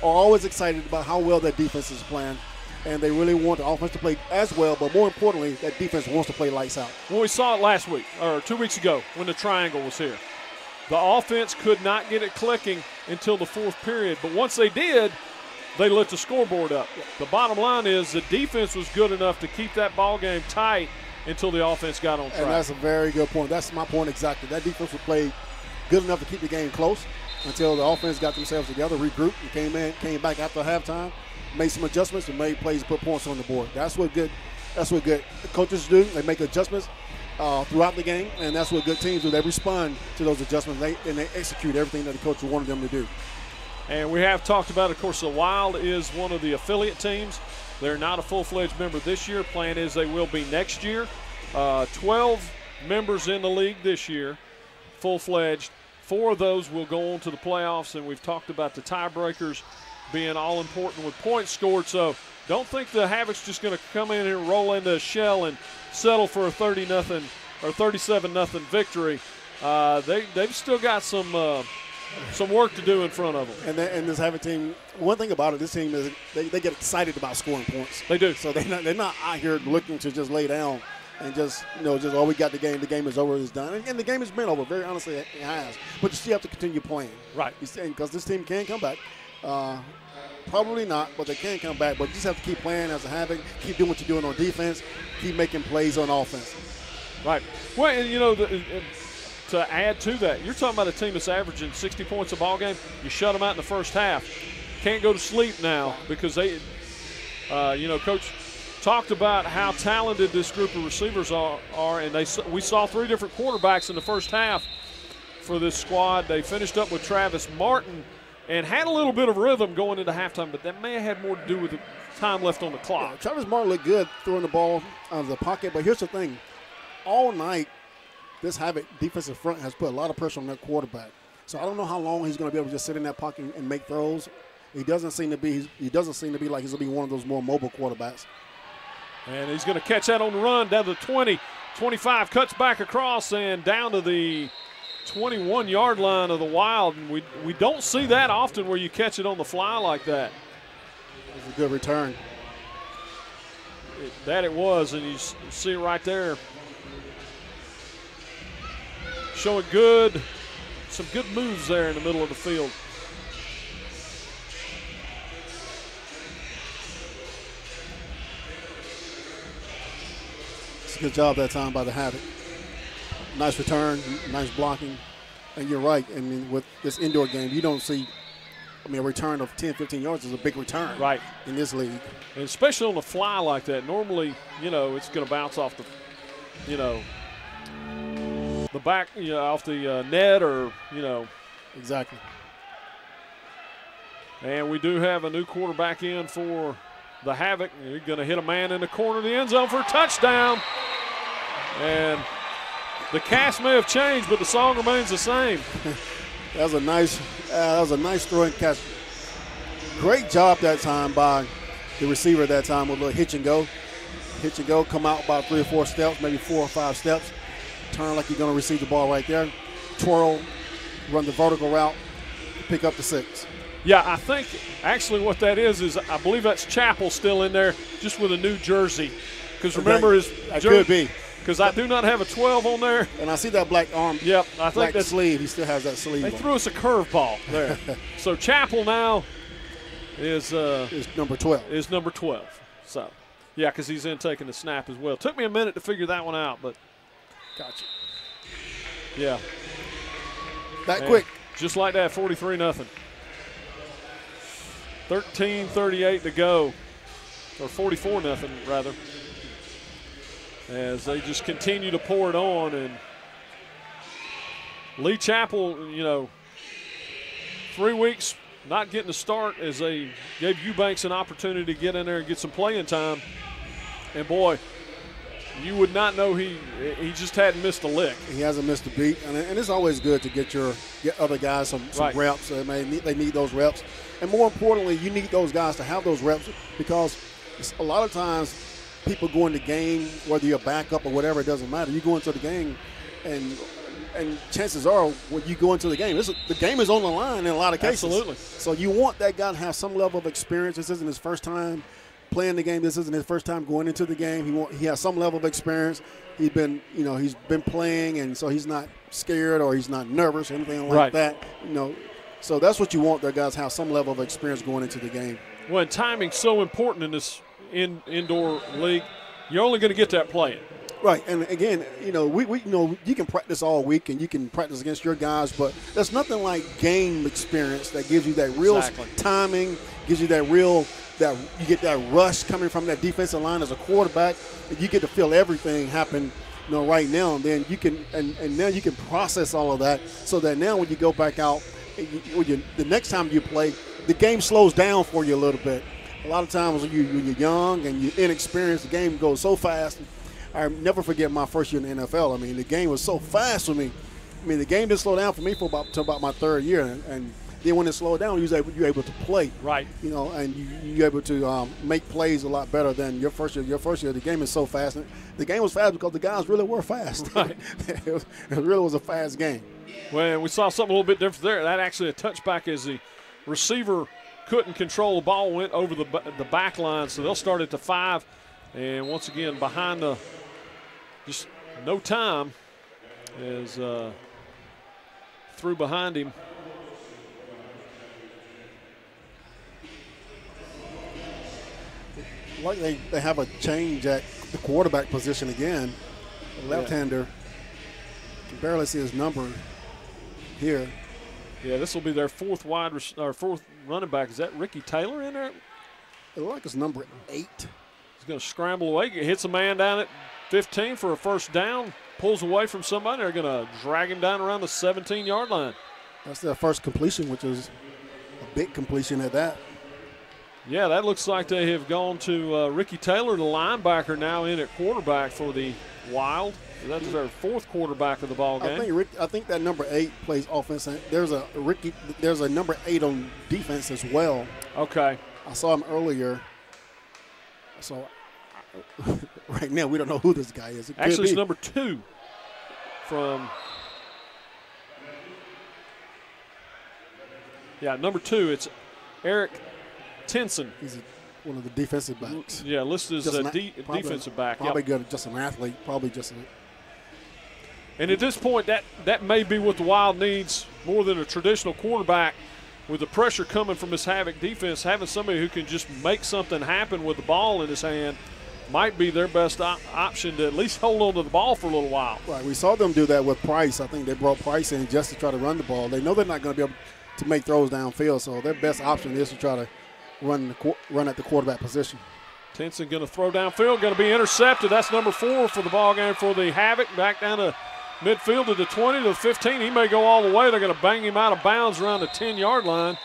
Speaker 2: always excited about how well their defense is playing. And they really want the offense to play as well, but more importantly, that defense wants to play lights out.
Speaker 1: Well, we saw it last week, or 2 weeks ago, when the triangle was here. The offense could not get it clicking until the fourth period, but once they did, they lit the scoreboard up. The bottom line is the defense was good enough to keep that ball game tight until the offense got on track.
Speaker 2: And that's a very good point. That's my point exactly. That defense would play good enough to keep the game close until the offense got themselves together, regrouped, and came back after halftime, made some adjustments, and made plays, put points on the board. That's what good coaches do. They make adjustments throughout the game, and that's what good teams do. They respond to those adjustments, and they execute everything that the coach wanted them to do.
Speaker 1: And we have talked about, of course, the Wild is one of the affiliate teams. They're not a full-fledged member this year. Plan is they will be next year. 12 members in the league this year, full-fledged. 4 of those will go on to the playoffs, and we've talked about the tiebreakers being all important with points scored. So don't think the Havoc's just going to come in and roll into a shell and settle for a 30-0 or 37-0 victory. They've still got some work to do in front of them.
Speaker 2: And this Havoc team, one thing about it, this team is they get excited about scoring points.
Speaker 1: They do.
Speaker 2: So they're not out here looking to just lay down and just we got the game is over, it's done. And the game has been over, very honestly, it has. But you still have to continue playing.
Speaker 1: Right.
Speaker 2: Because this team can come back. Probably not, but they can come back. But you just have to keep playing as a Havoc, keep doing what you're doing on defense, keep making plays on offense.
Speaker 1: Right. Well, and to add to that, you're talking about a team that's averaging 60 points a ball game. You shut them out in the first half. Can't go to sleep now because they, Coach talked about how talented this group of receivers are, and we saw 3 different quarterbacks in the first half for this squad. They finished up with Travis Martin and had a little bit of rhythm going into halftime, but that may have had more to do with the time left on the clock.
Speaker 2: Yeah, Travis Martin looked good throwing the ball out of the pocket, but here's the thing. All night, this Havoc defensive front has put a lot of pressure on that quarterback. So I don't know how long he's going to be able to just sit in that pocket and make throws. He doesn't seem to be like he's going to be one of those more mobile quarterbacks.
Speaker 1: And he's going to catch that on the run down to the 20, 25, cuts back across and down to the 21-yard line of the Wild. And we don't see that often where you catch it on the fly like that.
Speaker 2: It was a good return.
Speaker 1: It was, and you see it right there. Showing some good moves there in the middle of the field.
Speaker 2: It's a good job that time by the Havoc. Nice return, nice blocking. And you're right. I mean, with this indoor game, you don't see, a return of 10, 15 yards is a big return in this league.
Speaker 1: And especially on the fly like that. Normally, it's going to bounce off the back, off the net or,
Speaker 2: Exactly.
Speaker 1: And we do have a new quarterback in for the Havoc. You're going to hit a man in the corner of the end zone for a touchdown. And the cast may have changed, but the song remains the same.
Speaker 2: That was a nice throw and catch. Great job that time by the receiver that time with a little hitch and go. Hitch and go, come out about 3 or 4 steps, maybe 4 or 5 steps. Turn like you're going to receive the ball right there. Twirl, run the vertical route, pick up the 6.
Speaker 1: Yeah, I think actually what that is I believe that's Chappell still in there just with a new jersey. Because remember his jersey.
Speaker 2: Could be.
Speaker 1: Because I do not have a 12 on there.
Speaker 2: And I see that black arm.
Speaker 1: Yep, I think that's
Speaker 2: sleeve. He still has that sleeve.
Speaker 1: They threw us a curveball there. So Chappell now is
Speaker 2: number 12.
Speaker 1: Is number 12. So, yeah, because he's in taking the snap as well. Took me a minute to figure that one out, but.
Speaker 2: Gotcha.
Speaker 1: Yeah.
Speaker 2: That quick.
Speaker 1: Just like that, 43-0. 13:38 to go, or 44-0 rather, as they just continue to pour it on. And Lee Chappell, 3 weeks not getting a start as they gave Eubanks an opportunity to get in there and get some playing time. And boy, you would not know he just hadn't missed a lick.
Speaker 2: He hasn't missed a beat, and it's always good to get other guys some reps. They need those reps, and more importantly, you need those guys to have those reps, because a lot of times people go into the game, whether you're a backup or whatever, it doesn't matter. You go into the game, and chances are when you go into the game, the game is on the line in a lot of cases.
Speaker 1: Absolutely.
Speaker 2: So you want that guy to have some level of experience. This isn't his first time playing the game. This isn't his first time going into the game. He has some level of experience. He's been playing, and so he's not scared or he's not nervous or anything like that. So that's what you want. Their guys have some level of experience going into the game.
Speaker 1: Well, and timing's so important in this indoor league. You're only going to get that playing.
Speaker 2: Right, and again, we you can practice all week and you can practice against your guys, but there's nothing like game experience that gives you that real timing, gives you that you get that rush coming from that defensive line as a quarterback. You get to feel everything happen, right now, and then you can and now you can process all of that, so that now when you go back out, the next time you play, the game slows down for you a little bit. A lot of times when you're young and you're inexperienced, the game goes so fast. I never forget my first year in the NFL. I mean, the game was so fast for me. I mean, the game didn't slow down for me till about my 3rd year, and then when it slowed down, you're able to play.
Speaker 1: Right.
Speaker 2: And you're able to make plays a lot better than your first year. Your first year, the game is so fast. And the game was fast because the guys really were fast.
Speaker 1: Right.
Speaker 2: It really was a fast game.
Speaker 1: Well, we saw something a little bit different there. That actually a touchback as the receiver couldn't control the ball, went over the back line, so they'll start at the 5. And once again, behind just no time as through behind him.
Speaker 2: Like they have a change at the quarterback position again. The left-hander can barely see his number here.
Speaker 1: Yeah, this will be their fourth running back. Is that Ricky Taylor in there?
Speaker 2: It looks like it's number 8.
Speaker 1: He's going to scramble away. Hits a man down at 15 for a first down. Pulls away from somebody. They're going to drag him down around the 17-yard line.
Speaker 2: That's their first completion, which is a big completion at that.
Speaker 1: Yeah, that looks like they have gone to Ricky Taylor, the linebacker, now in at quarterback for the Wild. So that's their fourth quarterback of the ball game.
Speaker 2: I think that number 8 plays offense. There's a number 8 on defense as well.
Speaker 1: Okay.
Speaker 2: I saw him earlier. So right now we don't know who this guy is.
Speaker 1: Actually, it's number 2 from. Yeah, number 2. It's Eric Tenson.
Speaker 2: He's one of the defensive backs.
Speaker 1: Yeah, listed as a defensive back.
Speaker 2: Probably good, just an athlete. Probably just.
Speaker 1: And at this point, that may be what the Wild needs more than a traditional quarterback. With the pressure coming from this Havoc defense, having somebody who can just make something happen with the ball in his hand might be their best option to at least hold on to the ball for a little while.
Speaker 2: Right. We saw them do that with Price. I think they brought Price in just to try to run the ball. They know they're not going to be able to make throws downfield, so their best option is to try to run at the quarterback position.
Speaker 1: Tenson going to throw downfield, going to be intercepted. That's number 4 for the ball game for the Havoc. Back down to midfield to the 20 to the 15. He may go all the way. They're going to bang him out of bounds around the 10-yard line.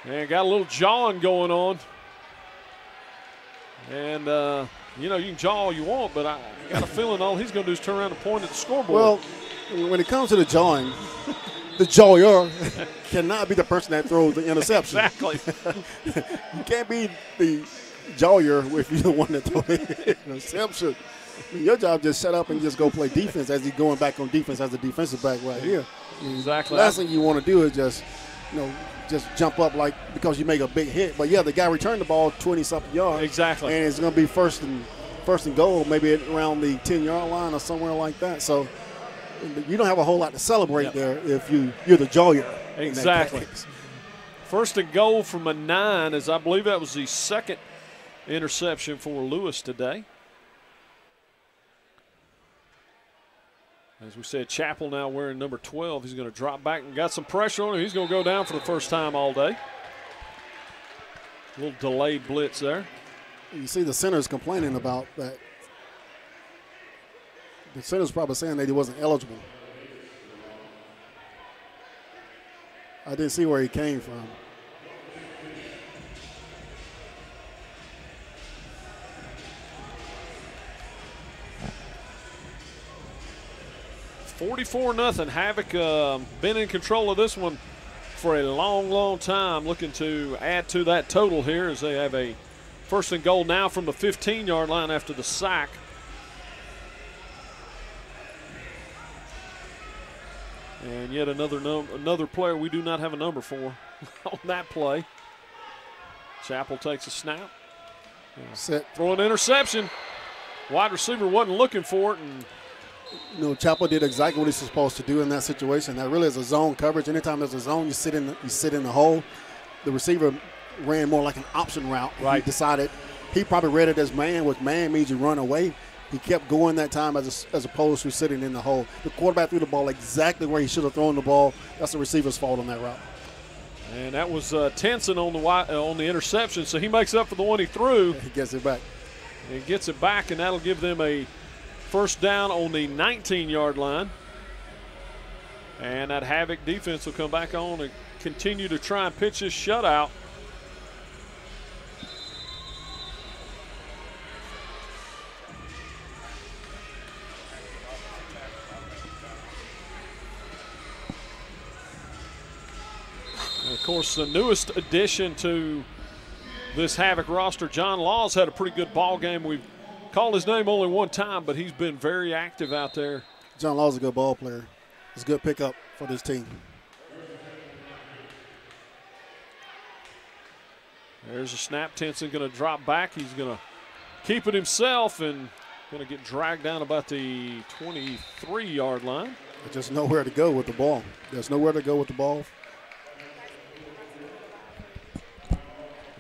Speaker 1: And got a little jawing going on. And, you can jaw all you want, but I got a feeling all he's going to do is turn around and point at the scoreboard.
Speaker 2: Well, when it comes to the jawing, the jawyer cannot be the person that throws the interception.
Speaker 1: Exactly.
Speaker 2: You can't be the jawyer if you're the one that throws the interception. Your job just shut up and just go play defense as he's going back on defense as a defensive back right here.
Speaker 1: Exactly.
Speaker 2: The last thing you want to do is just jump up because you make a big hit. But yeah, the guy returned the ball 20-something yards.
Speaker 1: Exactly.
Speaker 2: And it's going to be first and goal, maybe around the 10-yard line or somewhere like that. So you don't have a whole lot to celebrate there if you're the jawyer.
Speaker 1: Exactly. First and goal from a 9, as I believe that was the second interception for Lewis today. As we said, Chappell now wearing number 12. He's going to drop back and got some pressure on him. He's going to go down for the first time all day. A little delayed blitz there.
Speaker 2: You see the center's complaining about that. The center's probably saying that he wasn't eligible. I didn't see where he came from.
Speaker 1: $44-0. Havoc been in control of this one for a long, long time. Looking to add to that total here as they have a first and goal now from the 15-yard line after the sack. And yet another player we do not have a number for on that play. Chappell takes a snap.
Speaker 2: Set.
Speaker 1: Throw an interception. Wide receiver wasn't looking for it, and
Speaker 2: Chappell did exactly what he's supposed to do in that situation. That really is a zone coverage. Anytime there's a zone, you sit in the hole. The receiver ran more like an option route.
Speaker 1: Right.
Speaker 2: He decided he probably read it as man, which man means you run away. He kept going that time as opposed to sitting in the hole. The quarterback threw the ball exactly where he should have thrown the ball. That's the receiver's fault on that route.
Speaker 1: And that was Tenson on the interception, so he makes up for the one he threw.
Speaker 2: He gets it back.
Speaker 1: He gets it back, and that'll give them a first down on the 19-yard line. And that Havoc defense will come back on and continue to try and pitch this shutout. And of course, the newest addition to this Havoc roster, John Laws, had a pretty good ball game. We've called his name only one time, but he's been very active out there.
Speaker 2: John Laws is a good ball player. It's a good pickup for this team.
Speaker 1: There's a snap. Tenson going to drop back. He's going to keep it himself and going to get dragged down about the 23-yard line.
Speaker 2: There's just nowhere to go with the ball. There's nowhere to go with the ball.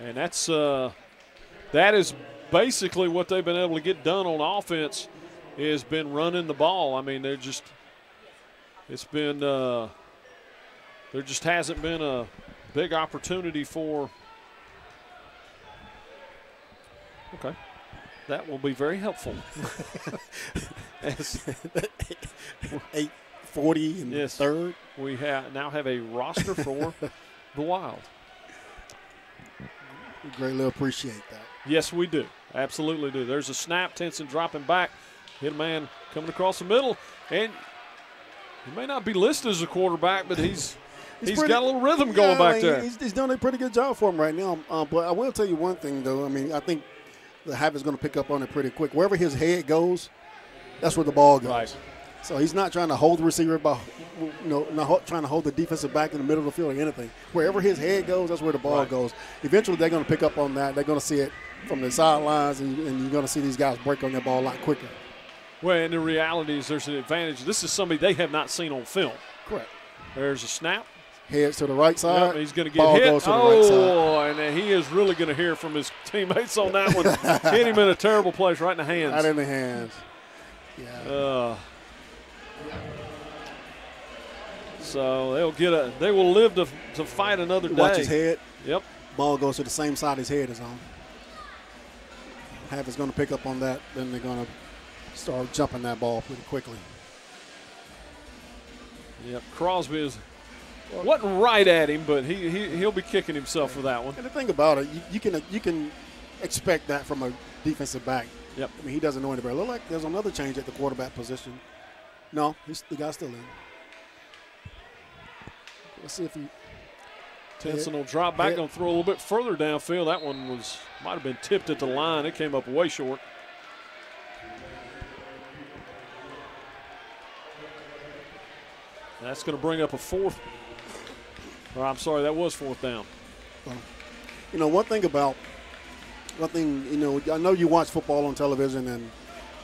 Speaker 1: And that is basically what they've been able to get done on offense has been running the ball. I mean, there just hasn't been a big opportunity for. Okay, that will be very helpful.
Speaker 2: 8:40 in the third.
Speaker 1: We now have a roster for the Wild.
Speaker 2: We greatly appreciate that.
Speaker 1: Yes, we do. Absolutely do. There's a snap. Tenson dropping back. Hit a man coming across the middle. And he may not be listed as a quarterback, but he's got a little rhythm going back there.
Speaker 2: He's done a pretty good job for him right now. But I will tell you one thing, though. I mean, I think the Havoc's going to pick up on it pretty quick. Wherever his head goes, that's where the ball goes.
Speaker 1: Right.
Speaker 2: So he's not trying to hold the receiver, not trying to hold the defensive back in the middle of the field or anything. Wherever his head goes, that's where the ball goes. Eventually, they're going to pick up on that. They're going to see it from the sidelines, and you're going to see these guys break on their ball a lot quicker.
Speaker 1: Well, and the reality is there's an advantage. This is somebody they have not seen on film.
Speaker 2: Correct.
Speaker 1: There's a snap.
Speaker 2: Heads to the right side.
Speaker 1: Yep, he's going to get
Speaker 2: ball
Speaker 1: hit.
Speaker 2: Goes to the right side.
Speaker 1: And he is really going to hear from his teammates on that one. Hit him in a terrible place, right in the hands.
Speaker 2: Right in the hands. Yeah.
Speaker 1: So they will live to fight another day.
Speaker 2: Watch his head.
Speaker 1: Yep.
Speaker 2: Ball goes to the same side his head is on. Havoc's going to pick up on that. Then they're going to start jumping that ball pretty quickly.
Speaker 1: Yep. Crosby wasn't right at him, but he'll be kicking himself for that one.
Speaker 2: And the thing about it, you can expect that from a defensive back.
Speaker 1: Yep.
Speaker 2: I mean, he doesn't know any better. Look like there's another change at the quarterback position. No, the guy's still in. Let's see if he.
Speaker 1: Tenson will drop back, going to throw a little bit further downfield. That one might have been tipped at the line. It came up way short. That's going to bring up a fourth. Or I'm sorry, that was fourth down.
Speaker 2: Well, one thing, I know you watch football on television, and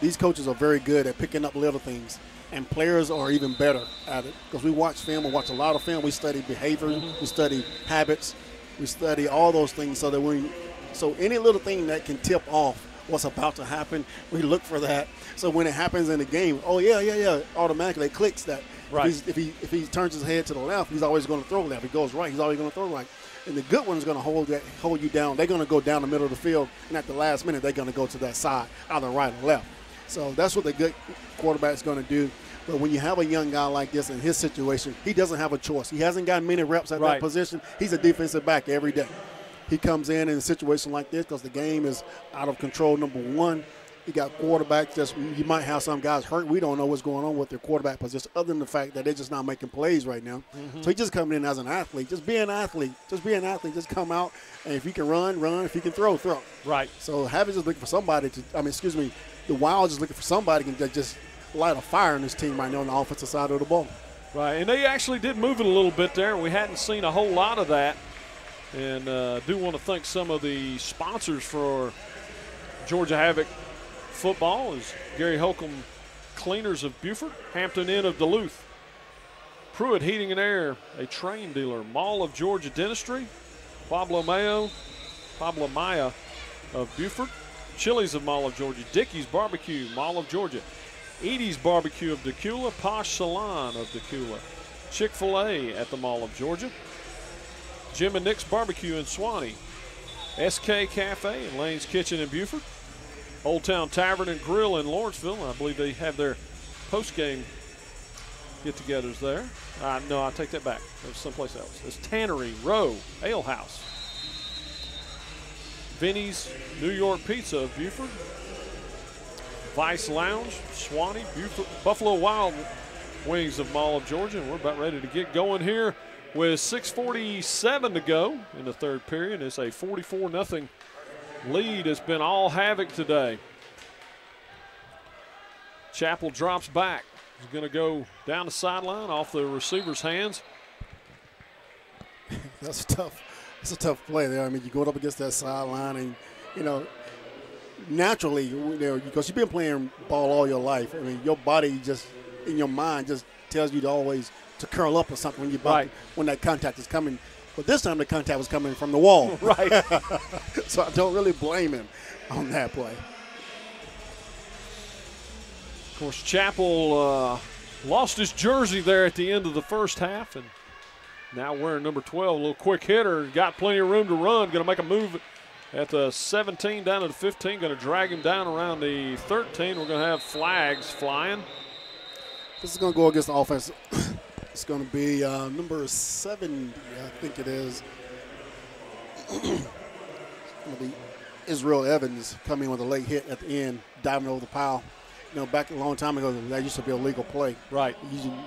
Speaker 2: these coaches are very good at picking up little things. And players are even better at it because we watch film. We watch a lot of film. We study behavior. We study habits. We study all those things so that so any little thing that can tip off what's about to happen, we look for that. So when it happens in the game, automatically it clicks that.
Speaker 1: Right.
Speaker 2: If he turns his head to the left, he's always going to throw left. If he goes right, he's always going to throw right. And the good one's going to hold you down. They're going to go down the middle of the field, and at the last minute, they're going to go to that side, either right or left. So that's what the good quarterback's going to do. But when you have a young guy like this in his situation, he doesn't have a choice. He hasn't got many reps at that position. He's a defensive back every day. He comes in a situation like this because the game is out of control, number one. You got quarterbacks you might have some guys hurt. We don't know what's going on with their quarterback position other than the fact that they're just not making plays right now. So he's just coming in as an athlete. Just be an athlete. Just come out, and if you can run. If you can throw.
Speaker 1: Right.
Speaker 2: So Havoc is looking for somebody the Wild is looking for somebody who can just light a fire in this team right now on the offensive side of the ball.
Speaker 1: Right, and they actually did move it a little bit there. We hadn't seen a whole lot of that. And do want to thank some of the sponsors for Georgia Havoc football is Gary Holcomb Cleaners of Buford, Hampton Inn of Duluth, Pruitt Heating and Air, a Train dealer, Mall of Georgia Dentistry, Pablo Maya of Buford, Chili's of Mall of Georgia, Dickey's Barbecue, Mall of Georgia, Edie's Barbecue of Decula, Posh Salon of Decula, Chick-fil-A at the Mall of Georgia, Jim and Nick's Barbecue in Swanee, SK Cafe and Lane's Kitchen in Buford, Old Town Tavern and Grill in Lawrenceville. I believe they have their post-game get-togethers there. No, I take that back. It was someplace else. It's Tannery Row Ale House. Vinny's New York Pizza of Buford. Vice Lounge, Swanee, Buford, Buffalo Wild Wings of Mall of Georgia. And we're about ready to get going here with 6:47 to go in the third period. It's a 44-0 lead. It's been all Havoc today. Chappell drops back. He's going to go down the sideline off the receiver's hands.
Speaker 2: That's a tough play there. I mean, you go up against that sideline and, naturally, because you've been playing ball all your life, I mean, your body just, in your mind, just tells you to curl up or something when that contact is coming. But this time the contact was coming from the wall.
Speaker 1: Right.
Speaker 2: So I don't really blame him on that play.
Speaker 1: course, Chapel lost his jersey there at the end of the first half, and now wearing number 12, a little quick hitter, got plenty of room to run, going to make a move at the 17 down to the 15, going to drag him down around the 13. We're going to have flags flying.
Speaker 2: This is going to go against the offense. It's going to be number 70, I think it is. It's going to be Israel Evans coming in with a late hit at the end, diving over the pile. You know, back a long time ago, that used to be a legal play.
Speaker 1: Right.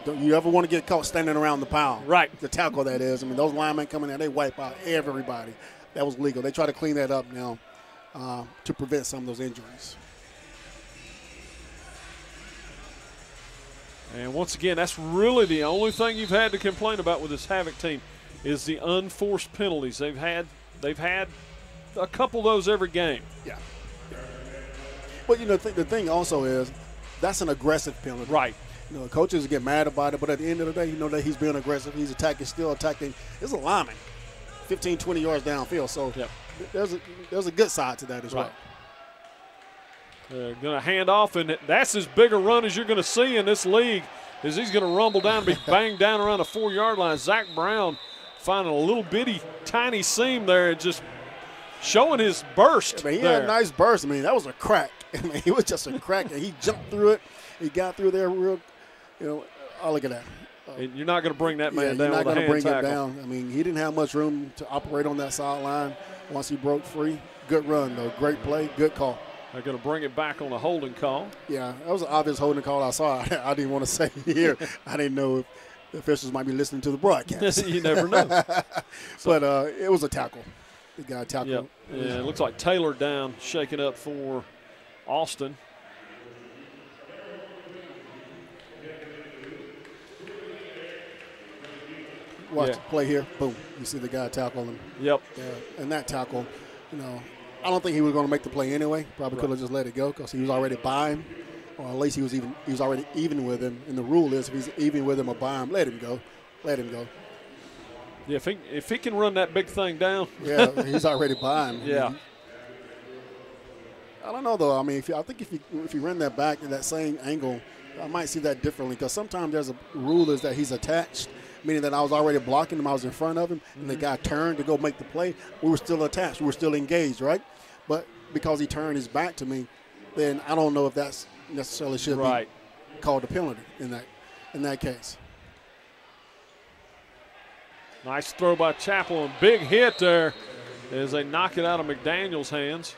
Speaker 2: You ever want to get caught standing around the pile?
Speaker 1: Right.
Speaker 2: The tackle, that is. I mean, those linemen coming in, they wipe out everybody. That was legal. They try to clean that up now to prevent some of those injuries.
Speaker 1: And once again, that's really the only thing you've had to complain about with this Havoc team is the unforced penalties. They've had a couple of those every game.
Speaker 2: Yeah. But, you know, the thing also is that's an aggressive penalty.
Speaker 1: Right.
Speaker 2: You know, coaches get mad about it, but at the end of the day, you know that he's being aggressive. He's attacking, still attacking. It's a lineman, 15, 20 yards downfield. So
Speaker 1: yep.
Speaker 2: there's a good side to that as well.
Speaker 1: Going to hand off, and that's as big a run as you're going to see in this league, as he's going to rumble down and be banged down around the 4-yard line. Zach Brown finding a little bitty, tiny seam there and just showing his burst.
Speaker 2: I mean, he had a nice burst. I mean, that was a crack. I mean, it was just a crack, and he jumped through it. He got through there real, you know, look at that.
Speaker 1: And you're not going to bring that man down
Speaker 2: with a hand tackle. You're not going to bring him down. I mean, he didn't have much room to operate on that sideline once he broke free. Good run, though. Great play. Good call.
Speaker 1: They're going to bring it back on a holding call.
Speaker 2: Yeah, that was an obvious holding call I saw. I didn't want to say here. I didn't know if the officials might be listening to the broadcast.
Speaker 1: You never know.
Speaker 2: But it was a tackle. The guy tackled.
Speaker 1: Yep. Yeah, it looks like Taylor down, shaking up for Austin.
Speaker 2: Watch the play here. Boom. You see the guy tackle him.
Speaker 1: Yep.
Speaker 2: Yeah. And that tackle, you know, I don't think he was going to make the play anyway. Probably could have just let it go because he was already by him, or at least he was already even with him. And the rule is if he's even with him or by him, let him go. Let him go.
Speaker 1: Yeah, if he can run that big thing down.
Speaker 2: Yeah, he's already by him.
Speaker 1: Yeah.
Speaker 2: I don't know though. I mean, I think if you run that back in that same angle, I might see that differently because sometimes there's a rule is that he's attached, meaning that I was already blocking him, I was in front of him, and the guy turned to go make the play. We were still attached. We were still engaged, right? But because he turned his back to me, then I don't know if that's necessarily should be called a penalty in that case.
Speaker 1: Nice throw by Chapel and big hit there as they knock it out of McDaniel's hands.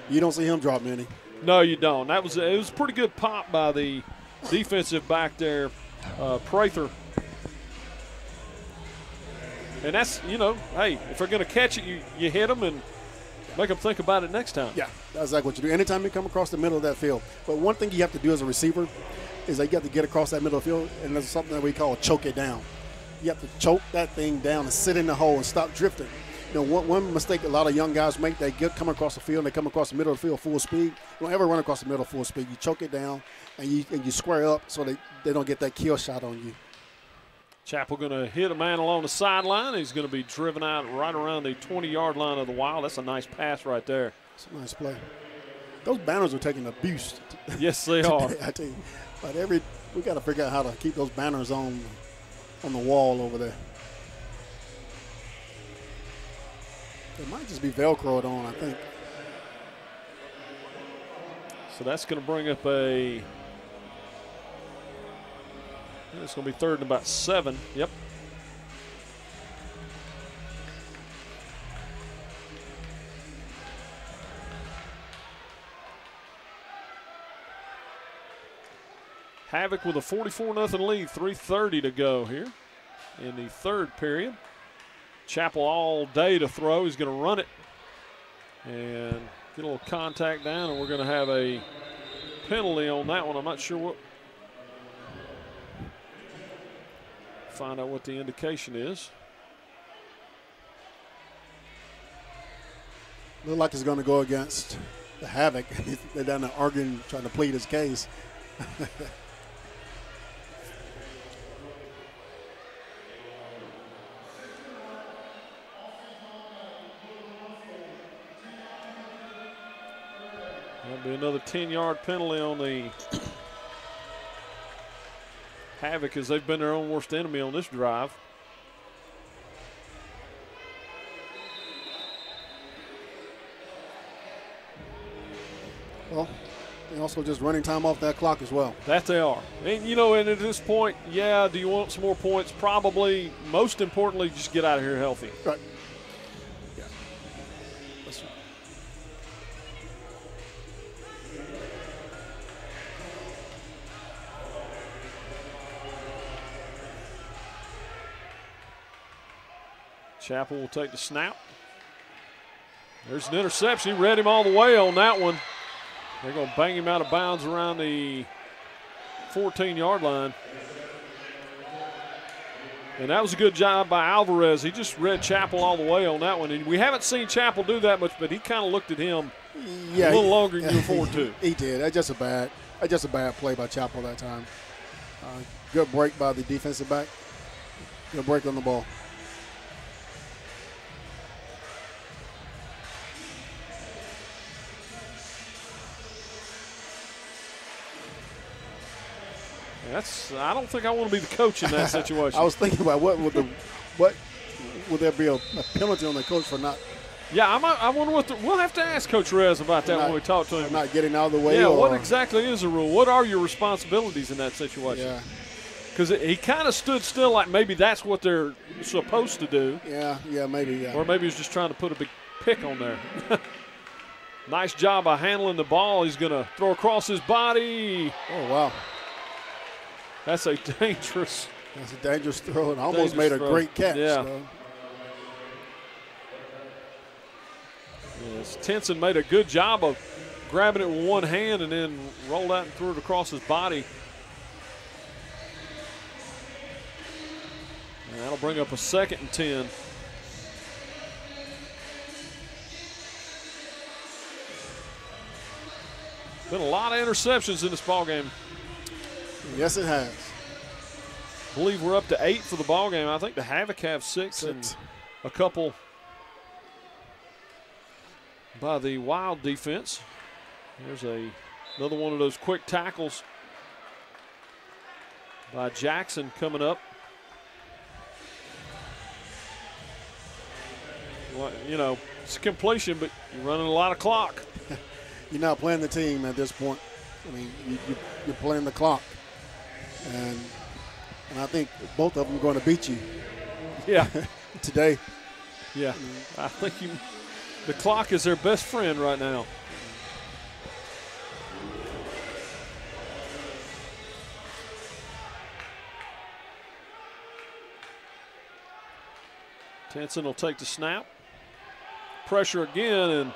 Speaker 2: You don't see him drop many.
Speaker 1: No, you don't. It was a pretty good pop by the defensive back there, Prather. And that's, you know, hey, if they're going to catch it, you hit them and make them think about it next time.
Speaker 2: Yeah, that's exactly what you do. Anytime you come across the middle of that field. But one thing you have to do as a receiver is that you have to get across that middle of the field, and there's something that we call choke it down. You have to choke that thing down and sit in the hole and stop drifting. You know, one mistake a lot of young guys make, they come across the field and they come across the middle of the field full speed. You don't ever run across the middle full speed. You choke it down and you square up so they don't get that kill shot on you.
Speaker 1: Chapel going to hit a man along the sideline. He's going to be driven out right around the 20-yard line of the Wild. That's a nice pass right there.
Speaker 2: It's a nice play. Those banners are taking abuse.
Speaker 1: Yes, they are.
Speaker 2: I tell you, but we got to figure out how to keep those banners on the wall over there. It might just be Velcroed on, I think.
Speaker 1: So that's going to bring up it's going to be 3rd and about 7. Yep. Havoc with a 44-0 lead, 3:30 to go here in the 3rd period. Chapel all day to throw. He's going to run it and get a little contact down, and we're going to have a penalty on that one. I'm not sure what. Find out what the indication is.
Speaker 2: Look like it's going to go against the Havoc. They're down there arguing, trying to plead his case.
Speaker 1: That'll be another 10-yard penalty on the Havoc, as they've been their own worst enemy on this drive.
Speaker 2: Well, they're also just running time off that clock as well.
Speaker 1: That they are. And, you know, and at this point, yeah, do you want some more points? Probably. Most importantly, just get out of here healthy.
Speaker 2: Right. Yeah.
Speaker 1: Chappell will take the snap. There's an interception. He read him all the way on that one. They're going to bang him out of bounds around the 14-yard line. And that was a good job by Alvarez. He just read Chappell all the way on that one. And we haven't seen Chappell do that much, but he kind of looked at him a little longer than you afford to.
Speaker 2: He did. That's just a bad play by Chappell that time. Good break by the defensive back. Good break on the ball.
Speaker 1: I don't think I want to be the coach in that situation.
Speaker 2: I was thinking about what would there be a penalty on the coach for not?
Speaker 1: Yeah, I wonder we'll have to ask Coach Rez about that when we talk to him.
Speaker 2: Not getting out of the way.
Speaker 1: Yeah,
Speaker 2: or,
Speaker 1: what exactly is the rule? What are your responsibilities in that situation?
Speaker 2: Yeah,
Speaker 1: because he kind of stood still, like maybe that's what they're supposed to do.
Speaker 2: Yeah, maybe. Yeah.
Speaker 1: Or maybe he's just trying to put a big pick on there. Nice job by handling the ball. He's going to throw across his body.
Speaker 2: Oh wow.
Speaker 1: That's a dangerous.
Speaker 2: That's a dangerous throw, and almost made a great catch.
Speaker 1: Yeah.
Speaker 2: So.
Speaker 1: Yes, Tenson made a good job of grabbing it with one hand and then rolled out and threw it across his body. And that'll bring up a 2nd and 10. Been a lot of interceptions in this ballgame.
Speaker 2: Yes, it has.
Speaker 1: I believe we're up to 8 for the ballgame. I think the Havoc have 6 and a couple by the Wild defense. There's another one of those quick tackles by Jackson coming up. Well, you know, it's a completion, but you're running a lot of clock.
Speaker 2: You're not playing the team at this point. I mean, you're playing the clock. And I think both of them are going to beat you.
Speaker 1: Yeah.
Speaker 2: Today.
Speaker 1: Yeah. I think the clock is their best friend right now. Tenson will take the snap. Pressure again, and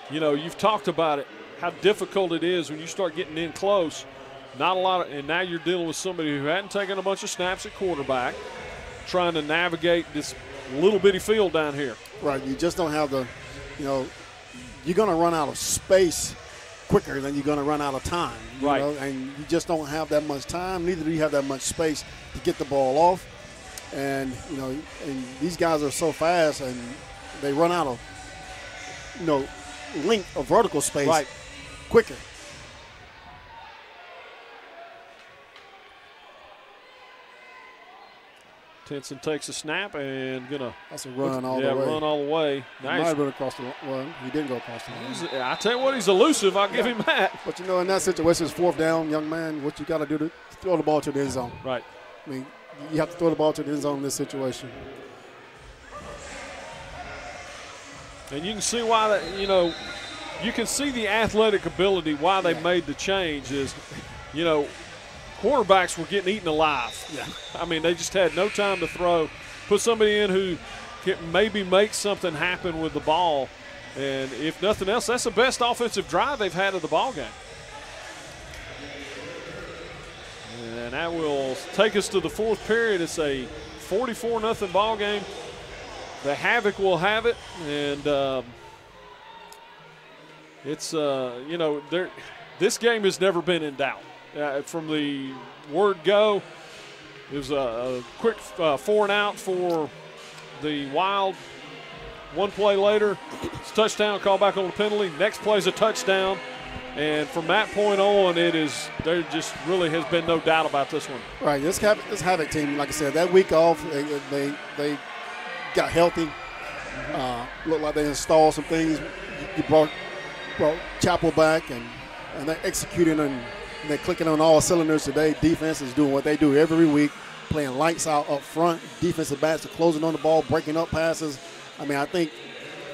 Speaker 1: you know, you've talked about it, how difficult it is when you start getting in close. Not a lot of, and now you're dealing with somebody who hadn't taken a bunch of snaps at quarterback, trying to navigate this little bitty field down here.
Speaker 2: Right, you just don't have the, you know, you're going to run out of space quicker than you're going to run out of time. You
Speaker 1: right.
Speaker 2: know, and you just don't have that much time, neither do you have that much space to get the ball off. And, you know, and these guys are so fast and they run out of, you know, length of vertical space quicker.
Speaker 1: Tenson takes a snap and
Speaker 2: that's a run all the way.
Speaker 1: Yeah, run all the way.
Speaker 2: Nice. He might have been across the line. He didn't go across the line.
Speaker 1: I tell you what, he's elusive. I'll give him that.
Speaker 2: But, you know, in that situation, it's 4th down, young man. What you got to do to throw the ball to the end zone.
Speaker 1: Right.
Speaker 2: I mean, you have to throw the ball to the end zone in this situation.
Speaker 1: And you can see why that, you know, you can see the athletic ability why they made the change is, you know, quarterbacks were getting eaten alive.
Speaker 2: Yeah.
Speaker 1: I mean, they just had no time to throw. Put somebody in who can maybe make something happen with the ball. And if nothing else, that's the best offensive drive they've had of the ball game. And that will take us to the 4th period. It's a 44-0 ball game. The Havoc will have it, and it's you know, this game has never been in doubt. From the word go, it was a quick 4 and out for the Wild, One play later, it's a touchdown, call back on the penalty. Next play's a touchdown. And from that point on, there just really has been no doubt about this one.
Speaker 2: Right, this Havoc team, like I said, that week off, they got healthy. Looked like they installed some things. You brought Chapel back, and they're executing and they're clicking on all cylinders today. Defense is doing what they do every week, playing lights out up front. Defensive backs are closing on the ball, breaking up passes. I mean, I think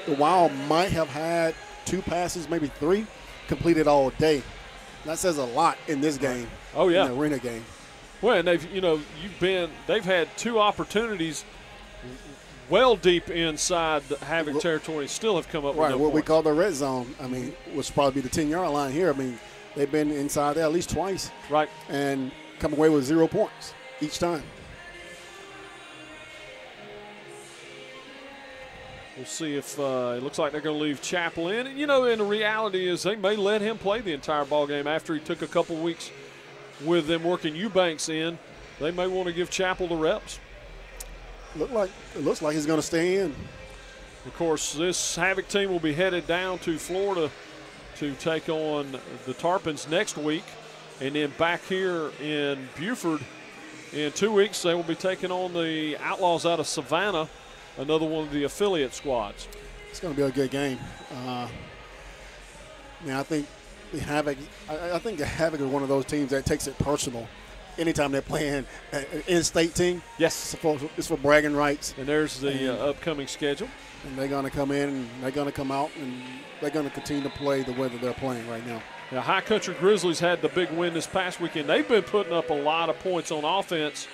Speaker 2: the Wild might have had 2 passes, maybe 3, completed all day. That says a lot in this game.
Speaker 1: Oh yeah,
Speaker 2: in the arena game.
Speaker 1: Well, and they've had 2 opportunities well deep inside the Havoc territory, still have come up with no
Speaker 2: what we
Speaker 1: points.
Speaker 2: call the red zone. I mean, which probably be the 10-yard line here. I mean, they've been inside there at least twice,
Speaker 1: right,
Speaker 2: and come away with 0 points each time.
Speaker 1: We'll see if it looks like they're going to leave Chapel in. And, and the reality is they may let him play the entire ball game after he took a couple weeks with them working Eubanks in. They may want to give Chapel the reps.
Speaker 2: It looks like he's going to stay in.
Speaker 1: Of course, this Havoc team will be headed down to Florida to take on the Tarpons next week. And then back here in Buford in 2 weeks, they will be taking on the Outlaws out of Savannah, another one of the affiliate squads.
Speaker 2: It's going to be a good game. I think the Havoc. I think the Havoc is one of those teams that takes it personal. Anytime they're playing an in-state team,
Speaker 1: yes,
Speaker 2: it's for bragging rights.
Speaker 1: And there's the upcoming schedule.
Speaker 2: And they're going to come in, and they're going to come out, and they're going to continue to play the way that they're playing right now.
Speaker 1: Now, High Country Grizzlies had the big win this past weekend. They've been putting up a lot of points on offense.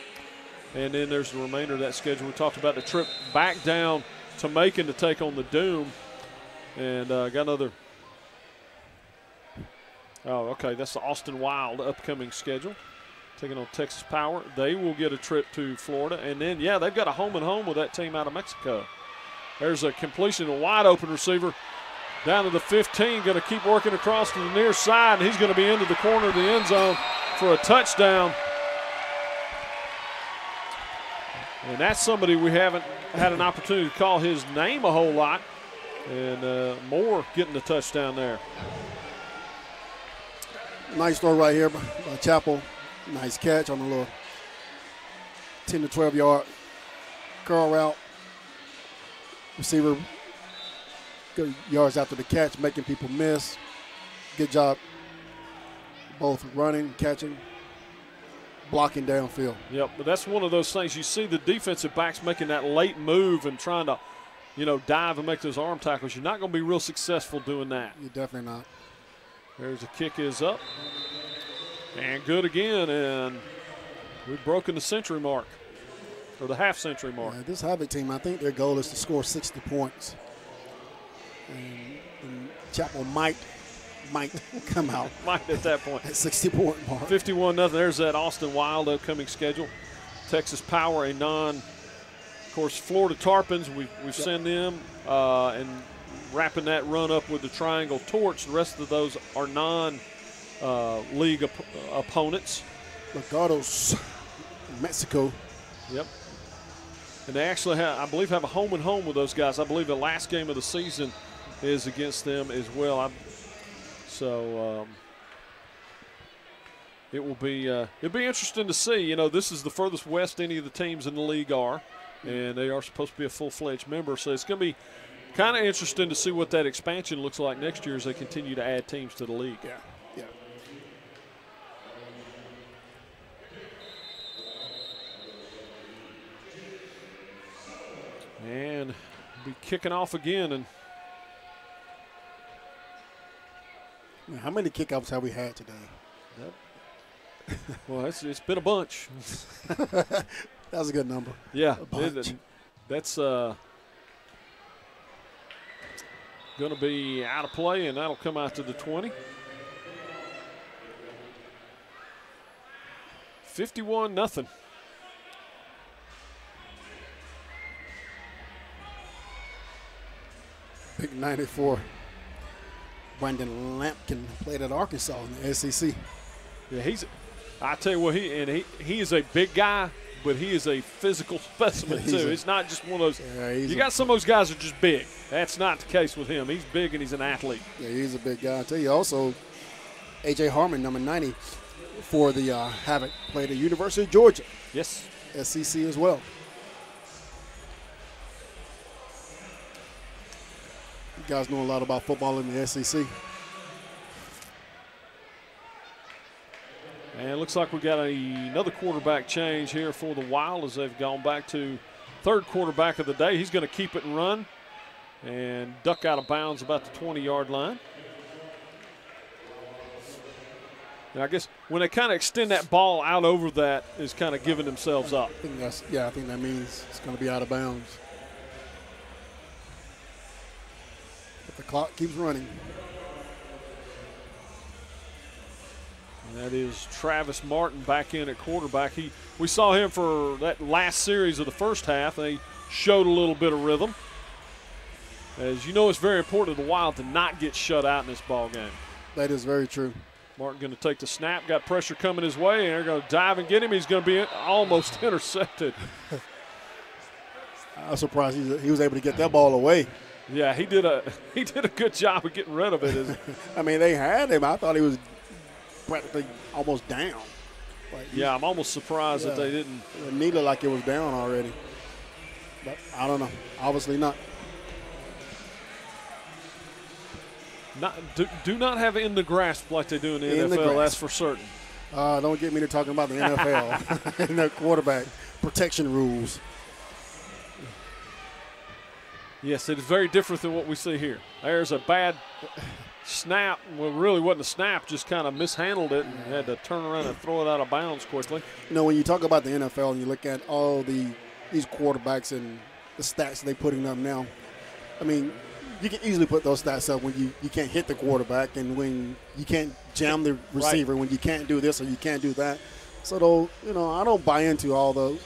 Speaker 1: And then there's the remainder of that schedule. We talked about the trip back down to Macon to take on the Doom. And got another. Oh, okay. That's the Austin Wild upcoming schedule. Taking on Texas Power. They will get a trip to Florida. And then, they've got a home and home with that team out of Mexico. There's a completion, a wide open receiver down to the 15. Going to keep working across to the near side. And he's going to be into the corner of the end zone for a touchdown. And that's somebody we haven't had an opportunity to call his name a whole lot. And Moore getting the touchdown there.
Speaker 2: Nice throw right here by Chapel. Nice catch on a little 10 to 12 yard curl route. Receiver good yards after the catch, making people miss. Good job both running, catching, blocking downfield.
Speaker 1: Yep, but that's one of those things. You see the defensive backs making that late move and trying to, dive and make those arm tackles. You're not going to be real successful doing that.
Speaker 2: You're definitely not.
Speaker 1: There's a kick is up. And good again, and we've broken the century mark, or the half-century mark.
Speaker 2: Yeah, this Havoc team, I think their goal is to score 60 points. And Chapel might come out.
Speaker 1: Might at that point.
Speaker 2: At 60-point mark.
Speaker 1: 51-0. There's that Austin Wild upcoming schedule. Texas Power, of course, Florida Tarpons, we've sent them, and wrapping that run up with the Triangle Torch. The rest of those are non-league opponents.
Speaker 2: Legados, Mexico.
Speaker 1: Yep. And they actually I believe, have a home and home with those guys. I believe the last game of the season is against them as well. It'll be interesting to see. This is the furthest west any of the teams in the league are, and they are supposed to be a full-fledged member. So it's going to be kind of interesting to see what that expansion looks like next year as they continue to add teams to the league.
Speaker 2: Yeah.
Speaker 1: And be kicking off again. And
Speaker 2: how many kickoffs have we had today?
Speaker 1: Well, it's been a bunch.
Speaker 2: That was a good number.
Speaker 1: Yeah, that's going to be out of play, and that'll come out to the 20. 51-0.
Speaker 2: Big 94. Brandon Lampkin played at Arkansas in the SEC.
Speaker 1: Yeah, I tell you what, he is a big guy, but he is a physical specimen too. It's not just one of those.
Speaker 2: Yeah,
Speaker 1: you got some of those guys that are just big. That's not the case with him. He's big and he's an athlete.
Speaker 2: Yeah, he's a big guy. I tell you, also, A.J. Harmon, number 90 for the Havoc, played at University of Georgia.
Speaker 1: Yes.
Speaker 2: SEC as well. You guys know a lot about football in the SEC.
Speaker 1: And it looks like we got another quarterback change here for the Wild as they've gone back to third quarterback of the day. He's going to keep it and run and duck out of bounds about the 20-yard line. And I guess when they kind of extend that ball out over that is kind of giving themselves up.
Speaker 2: I think that means it's going to be out of bounds. But the clock keeps running.
Speaker 1: And that is Travis Martin back in at quarterback. We saw him for that last series of the first half. They showed a little bit of rhythm. As you know, it's very important to the Wild to not get shut out in this ball game.
Speaker 2: That is very true.
Speaker 1: Martin going to take the snap, got pressure coming his way, and they're going to dive and get him. He's going to be almost intercepted.
Speaker 2: I was surprised he was able to get that ball away.
Speaker 1: Yeah, he did a good job of getting rid of it.
Speaker 2: I mean, they had him. I thought he was practically almost down.
Speaker 1: Yeah, I'm almost surprised that they didn't.
Speaker 2: It needed like it was down already. But I don't know. Obviously not.
Speaker 1: Do not have it in the grasp like they do in the NFL, that's for certain.
Speaker 2: Don't get me to talking about the NFL and their quarterback protection rules.
Speaker 1: Yes, it is very different than what we see here. There's a bad snap. Well, really wasn't a snap, just kind of mishandled it and had to turn around and throw it out of bounds quickly.
Speaker 2: You know, when you talk about the NFL and you look at all these quarterbacks and the stats they're putting up now, I mean, you can easily put those stats up when you can't hit the quarterback and when you can't jam the receiver, when you can't do this or you can't do that. So, though, I don't buy into all the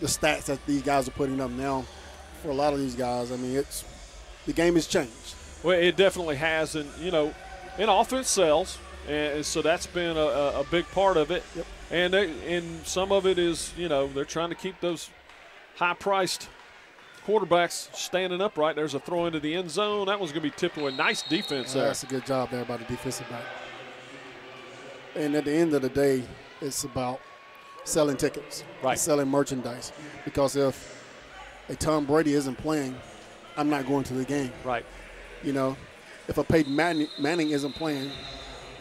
Speaker 2: stats that these guys are putting up now. For a lot of these guys, I mean, the game has changed.
Speaker 1: Well, it definitely has, and and offense sells, and so that's been a big part of it.
Speaker 2: Yep.
Speaker 1: And some of it is, they're trying to keep those high-priced quarterbacks standing upright. There's a throw into the end zone. That was going to be tipped away. Nice defense there.
Speaker 2: That's a good job there by the defensive back. And at the end of the day, it's about selling tickets, selling merchandise. Because if Tom Brady isn't playing, I'm not going to the game.
Speaker 1: Right.
Speaker 2: If a Peyton Manning isn't playing,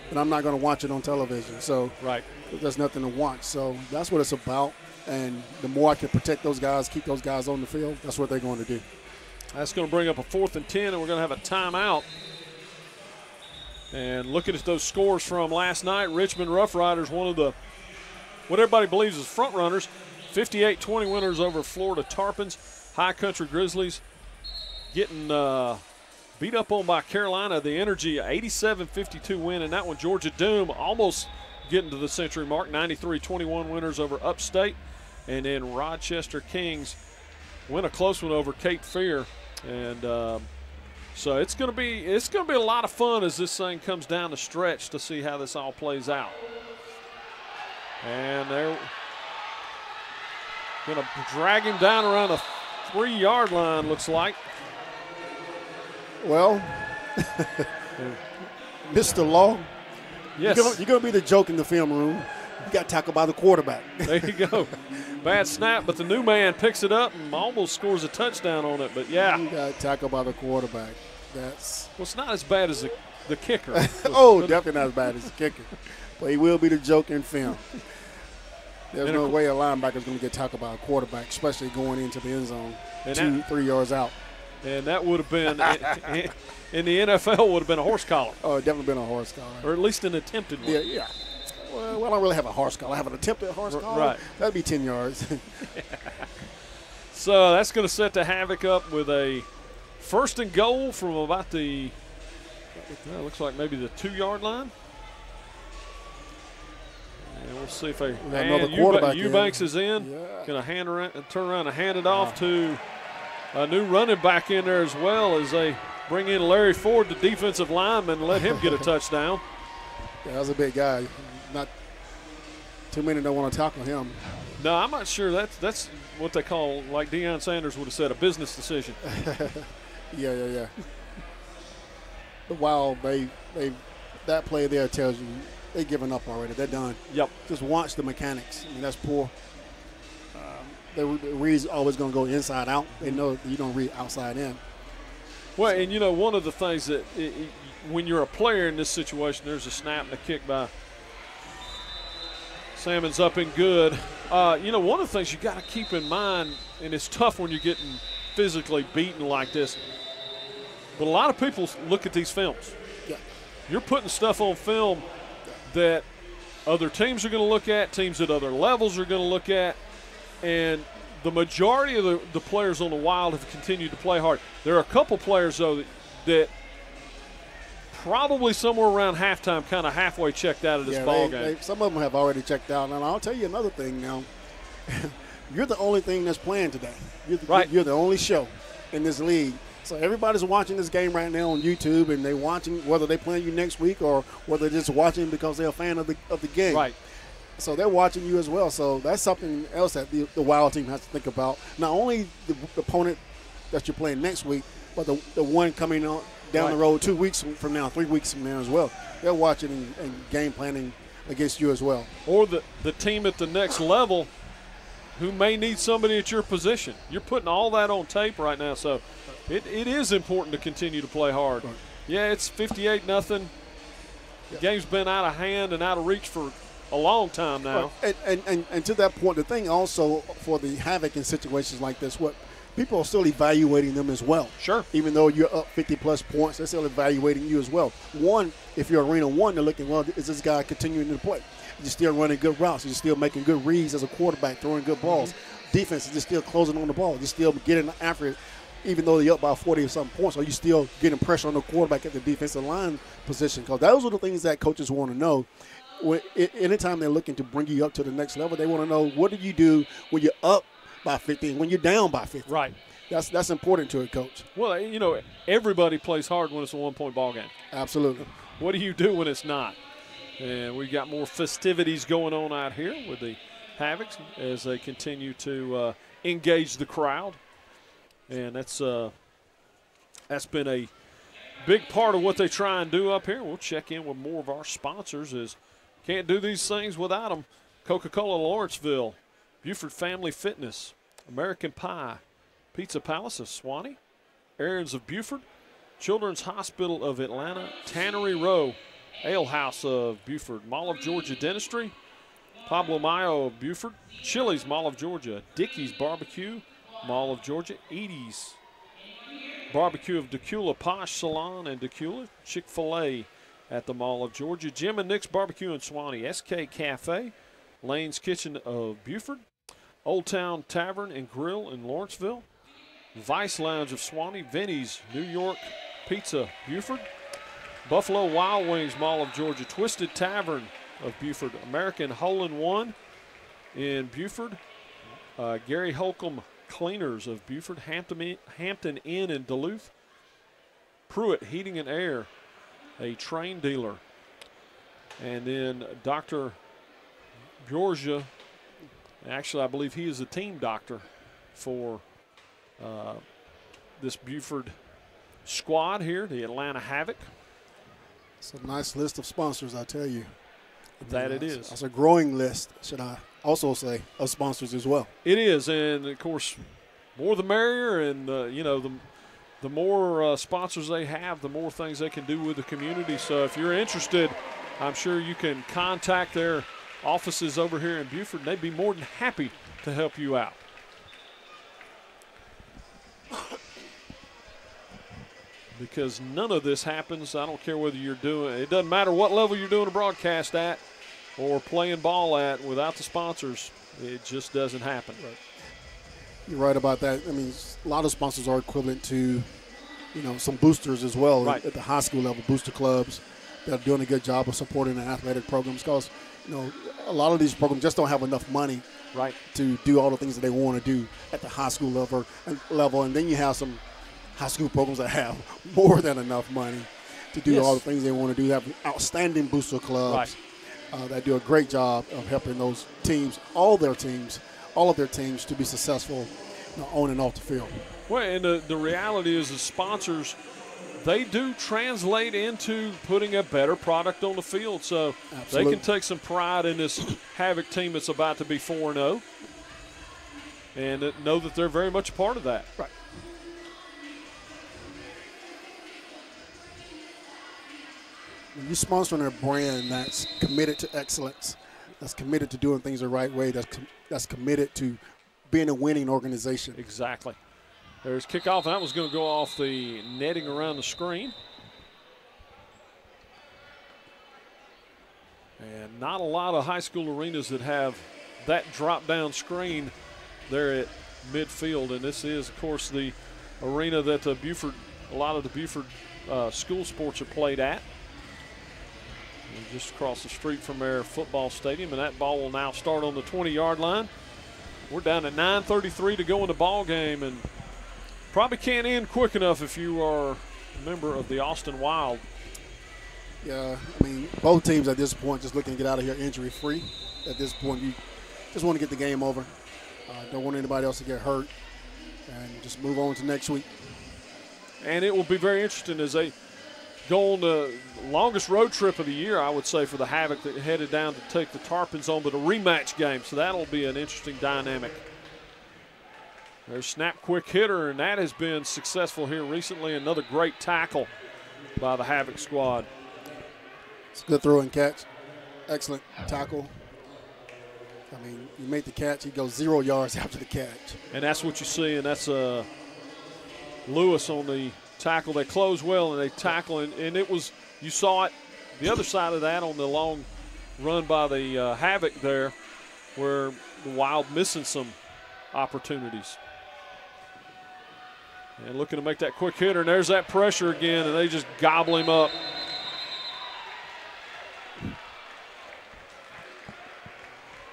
Speaker 2: then I'm not going to watch it on television. So there's nothing to watch. So that's what it's about. And the more I can protect those guys, keep those guys on the field, that's what they're going to do.
Speaker 1: That's going to bring up a 4th and 10, and we're going to have a timeout. And looking at those scores from last night, Richmond Rough Riders, one of what everybody believes is front runners, 58-20 winners over Florida Tarpons. High Country Grizzlies getting beat up on by Carolina. The Energy, 87-52 win in that one. Georgia Doom almost getting to the century mark, 93-21 winners over Upstate. And then Rochester Kings win a close one over Cape Fear. And so it's going to be a lot of fun as this thing comes down the stretch to see how this all plays out. And they're going to drag him down around the 3-yard line, looks like.
Speaker 2: Well, Mr. Law,
Speaker 1: yes,
Speaker 2: you're going to be the joke in the film room. You got tackled by the quarterback.
Speaker 1: There you go. Bad snap, but the new man picks it up and almost scores a touchdown on it. But, yeah.
Speaker 2: You got tackled by the quarterback. Well,
Speaker 1: it's not as bad as the kicker.
Speaker 2: Definitely not as bad as the kicker. But he will be the joke in film. There's no way a linebacker's going to get tackled by a quarterback, especially going into the end zone 2-3 yards out.
Speaker 1: And that would have been, in the NFL, would have been a horse collar.
Speaker 2: Oh, it definitely been a horse collar.
Speaker 1: Or at least an attempted one.
Speaker 2: Yeah. Well, I don't really have a horse collar. I have an attempted horse collar.
Speaker 1: Right.
Speaker 2: That'd be 10 yards.
Speaker 1: So that's going to set the Havoc up with a 1st and goal from about looks like maybe the 2-yard line. And we'll see if Eubanks is in.
Speaker 2: Yeah.
Speaker 1: Going to turn around and hand it off to a new running back in there as well as they bring in Larry Ford, the defensive lineman, and let him get a touchdown.
Speaker 2: Yeah, that was a big guy. Not too many don't want to tackle him.
Speaker 1: No, I'm not sure. That's what they call, like Deion Sanders would have said, a business decision.
Speaker 2: Yeah. The Wild, that play there tells you they're giving up already. They're done.
Speaker 1: Yep.
Speaker 2: Just watch the mechanics. I mean, that's poor. The read's always going to go inside out. They know you don't read outside in.
Speaker 1: Well, and, you know, one of the things that when you're a player in this situation, there's a snap and a kick by Salmon's up and good. You know, one of the things you got to keep in mind, and it's tough when you're getting physically beaten like this, but a lot of people look at these films.
Speaker 2: Yeah.
Speaker 1: You're putting stuff on film that other teams are going to look at, teams at other levels are going to look at, and the majority of the players on the Wild have continued to play hard. There are a couple players, though, that probably somewhere around halftime kind of halfway checked out of this ball game.
Speaker 2: Some of them have already checked out. And I'll tell you another thing now. You're the only thing that's playing today. You're the only show in this league. So everybody's watching this game right now on YouTube, and they're watching whether they're playing you next week or whether they're just watching because they're a fan of the game.
Speaker 1: Right.
Speaker 2: So they're watching you as well. So that's something else that the Wild team has to think about. Not only the opponent that you're playing next week, but the one coming on down the road 2 weeks from now, 3 weeks from now as well. They're watching and game planning against you as well.
Speaker 1: Or the team at the next level who may need somebody at your position. You're putting all that on tape right now, so it is important to continue to play hard.
Speaker 2: Right.
Speaker 1: Yeah, it's 58-0. The game's been out of hand and out of reach for a long time now.
Speaker 2: Right. And to that point, the thing also for the Havoc in situations like this, what people are still evaluating them as well.
Speaker 1: Sure.
Speaker 2: Even though you're up 50-plus points, they're still evaluating you as well. One, if you're Arena 1, they're looking, well, is this guy continuing to play? You're still running good routes. You're still making good reads as a quarterback, throwing good balls. Defense is just still closing on the ball. You're still getting after it, even though you're up by 40-something points. Are you still getting pressure on the quarterback at the defensive line position? Because those are the things that coaches want to know. Anytime they're looking to bring you up to the next level, they want to know, what do you do when you're up by 50, when you're down by 50?
Speaker 1: Right.
Speaker 2: That's important to a coach.
Speaker 1: Well, you know, everybody plays hard when it's a one-point ball game.
Speaker 2: Absolutely.
Speaker 1: What do you do when it's not? And we got more festivities going on out here with the Havocs as they continue to engage the crowd. And that's been a big part of what they try and do up here. We'll check in with more of our sponsors, as can't do these things without them. Coca-Cola Lawrenceville, Buford Family Fitness, American Pie, Pizza Palace of Swanee, Aaron's of Buford, Children's Hospital of Atlanta, Tannery Row, Ale House of Buford, Mall of Georgia Dentistry, Pablo Mayo of Buford, Chili's Mall of Georgia, Dickey's Barbecue, Mall of Georgia, Edie's Barbecue of Decula, Posh Salon and Decula, Chick-fil-A at the Mall of Georgia, Jim and Nick's Barbecue in Swanee, SK Cafe, Lane's Kitchen of Buford, Old Town Tavern and Grill in Lawrenceville, Vice Lounge of Swanee, Vinny's New York Pizza, Buford, Buffalo Wild Wings Mall of Georgia, Twisted Tavern of Buford, American Hole-in-One in Buford, Gary Holcomb Cleaners of Buford, Hampton Inn in Duluth, Pruitt Heating and Air, a train dealer, and then Dr. Georgia. Actually, I believe he is a team doctor for this Buford squad here, the Atlanta Havoc.
Speaker 2: It's a nice list of sponsors, I tell you.
Speaker 1: That it is.
Speaker 2: It's a growing list, should I also say, of sponsors as well.
Speaker 1: It is, and of course, more the merrier, and you know, the more sponsors they have, the more things they can do with the community. So if you're interested, I'm sure you can contact their offices over here in Buford, and they'd be more than happy to help you out. Because none of this happens, I don't care whether you're doing, it doesn't matter what level you're doing a broadcast at or playing ball at, without the sponsors, it just doesn't happen.
Speaker 2: Right. You're right about that. I mean, a lot of sponsors are equivalent to, you know, some boosters as well,
Speaker 1: right,
Speaker 2: at the high school level, booster clubs that are doing a good job of supporting the athletic programs, because, you know, a lot of these programs just don't have enough money,
Speaker 1: right,
Speaker 2: to do all the things that they want to do at the high school level. And then you have some high school programs that have more than enough money to do
Speaker 1: yes,
Speaker 2: all the things they want to do. They have outstanding booster clubs.
Speaker 1: Right.
Speaker 2: that do a great job of helping those teams, all of their teams, to be successful on and off the field.
Speaker 1: Well, and the reality is the sponsors, they do translate into putting a better product on the field. So
Speaker 2: Absolutely.
Speaker 1: They can take some pride in this Havoc team that's about to be 4-0 and know that they're very much a part of that.
Speaker 2: Right. When you're sponsoring a brand that's committed to excellence, that's committed to doing things the right way, that's committed to being a winning organization.
Speaker 1: Exactly. There's kickoff, and that was going to go off the netting around the screen. And not a lot of high school arenas that have that drop-down screen there at midfield. And this is, of course, the arena that a lot of the Buford school sports are played at. And just across the street from their football stadium, and that ball will now start on the 20-yard line. We're down to 9:33 to go in the ball game, and probably can't end quick enough if you are a member of the Austin Wild.
Speaker 2: Yeah, I mean, both teams at this point just looking to get out of here injury-free. At this point, you just want to get the game over. Don't want anybody else to get hurt, and just move on to next week.
Speaker 1: And it will be very interesting as they go on the longest road trip of the year, I would say, for the Havoc, that headed down to take the Tarpons on, but a rematch game. So that'll be an interesting dynamic. There's snap quick hitter, and that has been successful here recently. Another great tackle by the Havoc squad.
Speaker 2: It's a good throw and catch. Excellent tackle. I mean, you make the catch, he goes 0 yards after the catch.
Speaker 1: And that's what you see, and that's Lewis on the tackle. They close well, and they tackle, and it was, you saw it the other side of that on the long run by the Havoc there, where the Wild missing some opportunities. And looking to make that quick hitter, and there's that pressure again, and they just gobble him up.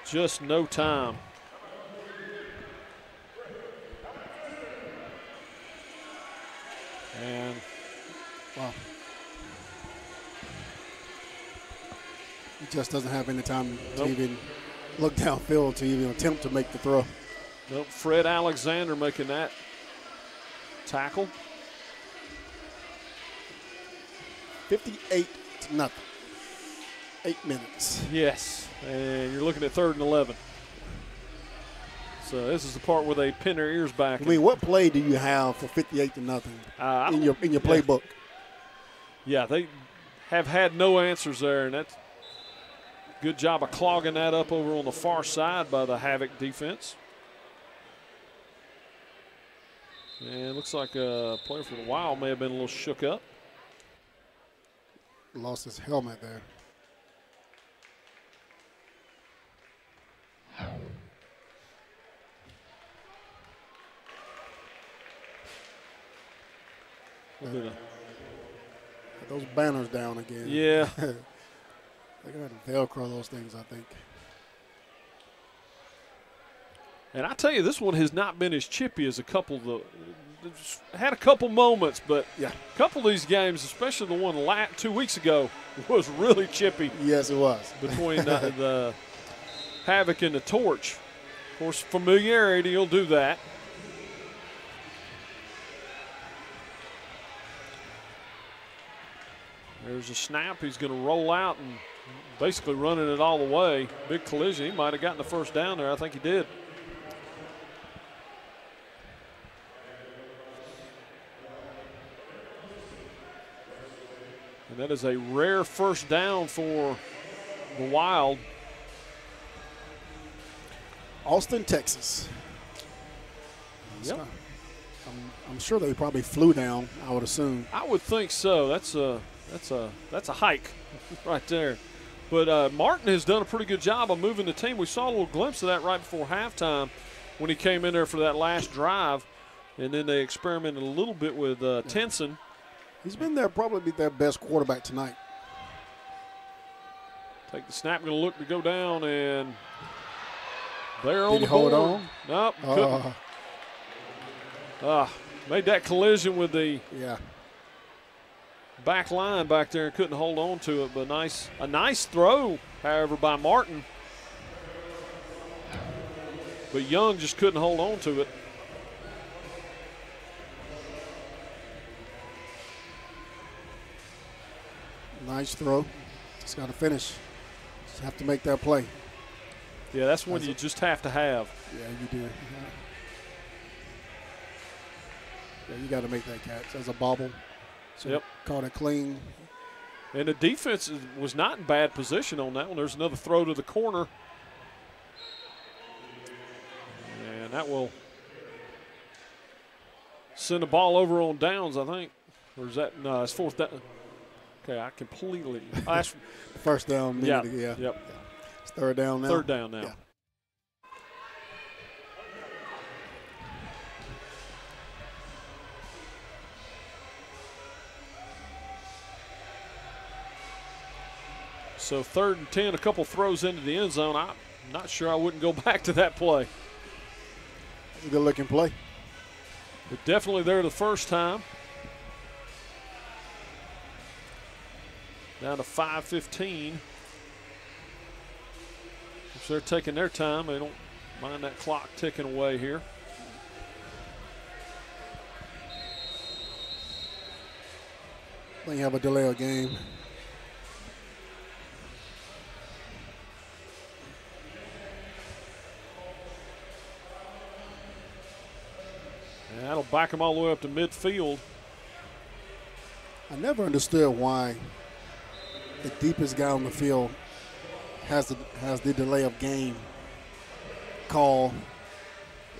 Speaker 1: Just no time. And
Speaker 2: wow, he just doesn't have any time to even look downfield to even attempt to make the throw.
Speaker 1: Nope, Fred Alexander making that tackle.
Speaker 2: 58-0. 8 minutes.
Speaker 1: Yes, and you're looking at 3rd and 11. So this is the part where they pin their ears back.
Speaker 2: I mean, what play do you have for 58-0 in your playbook?
Speaker 1: Yeah, they have had no answers there, and that's good job of clogging that up over on the far side by the Havoc defense. And it looks like a player for the Wild may have been a little shook up.
Speaker 2: Lost his helmet there. Those banners down again.
Speaker 1: Yeah.
Speaker 2: They're going to Velcro those things, I think.
Speaker 1: And I tell you, this one has not been as chippy as a couple of the had a couple moments, but
Speaker 2: yeah,
Speaker 1: a couple of these games, especially the one 2 weeks ago, was really chippy.
Speaker 2: Yes, it was.
Speaker 1: Between the Havoc and the Torch. Of course, familiarity will do that. There's a snap. He's going to roll out and basically running it all the way. Big collision. He might have gotten the first down there. I think he did. And that is a rare first down for the Wild.
Speaker 2: Austin, Texas.
Speaker 1: Yep.
Speaker 2: I'm sure they probably flew down, I would assume.
Speaker 1: I would think so. That's a hike right there. But Martin has done a pretty good job of moving the team. We saw a little glimpse of that right before halftime when he came in there for that last drive. And then they experimented a little bit with Tenson.
Speaker 2: He's been there, probably their best quarterback tonight.
Speaker 1: Take the snap, going to look to go down, and there on
Speaker 2: Did
Speaker 1: the
Speaker 2: he hold
Speaker 1: board.
Speaker 2: on?
Speaker 1: Nope, couldn't. Made that collision with the back line back there and couldn't hold on to it. But a nice throw, however, by Martin. But Young just couldn't hold on to it.
Speaker 2: Nice throw. Just got to finish. Just have to make that play.
Speaker 1: Yeah, that's one you just have to have.
Speaker 2: Yeah, you do. Yeah, you got to make that catch. As a bobble. So
Speaker 1: yep.
Speaker 2: Caught it clean.
Speaker 1: And the defense was not in bad position on that one. There's another throw to the corner. And that will send the ball over on downs, I think. Or is that? No, it's fourth down. Okay, I completely.
Speaker 2: First down.
Speaker 1: Yeah.
Speaker 2: Yep. It's third down now.
Speaker 1: Third down now.
Speaker 2: Yeah.
Speaker 1: So 3rd and 10, a couple throws into the end zone. I'm not sure I wouldn't go back to that play.
Speaker 2: That's a good-looking play.
Speaker 1: But definitely there the first time. Down to 5:15. If they're taking their time, they don't mind that clock ticking away here.
Speaker 2: They have a delay of game.
Speaker 1: And that'll back them all the way up to midfield.
Speaker 2: I never understood why the deepest guy on the field has the delay of game call.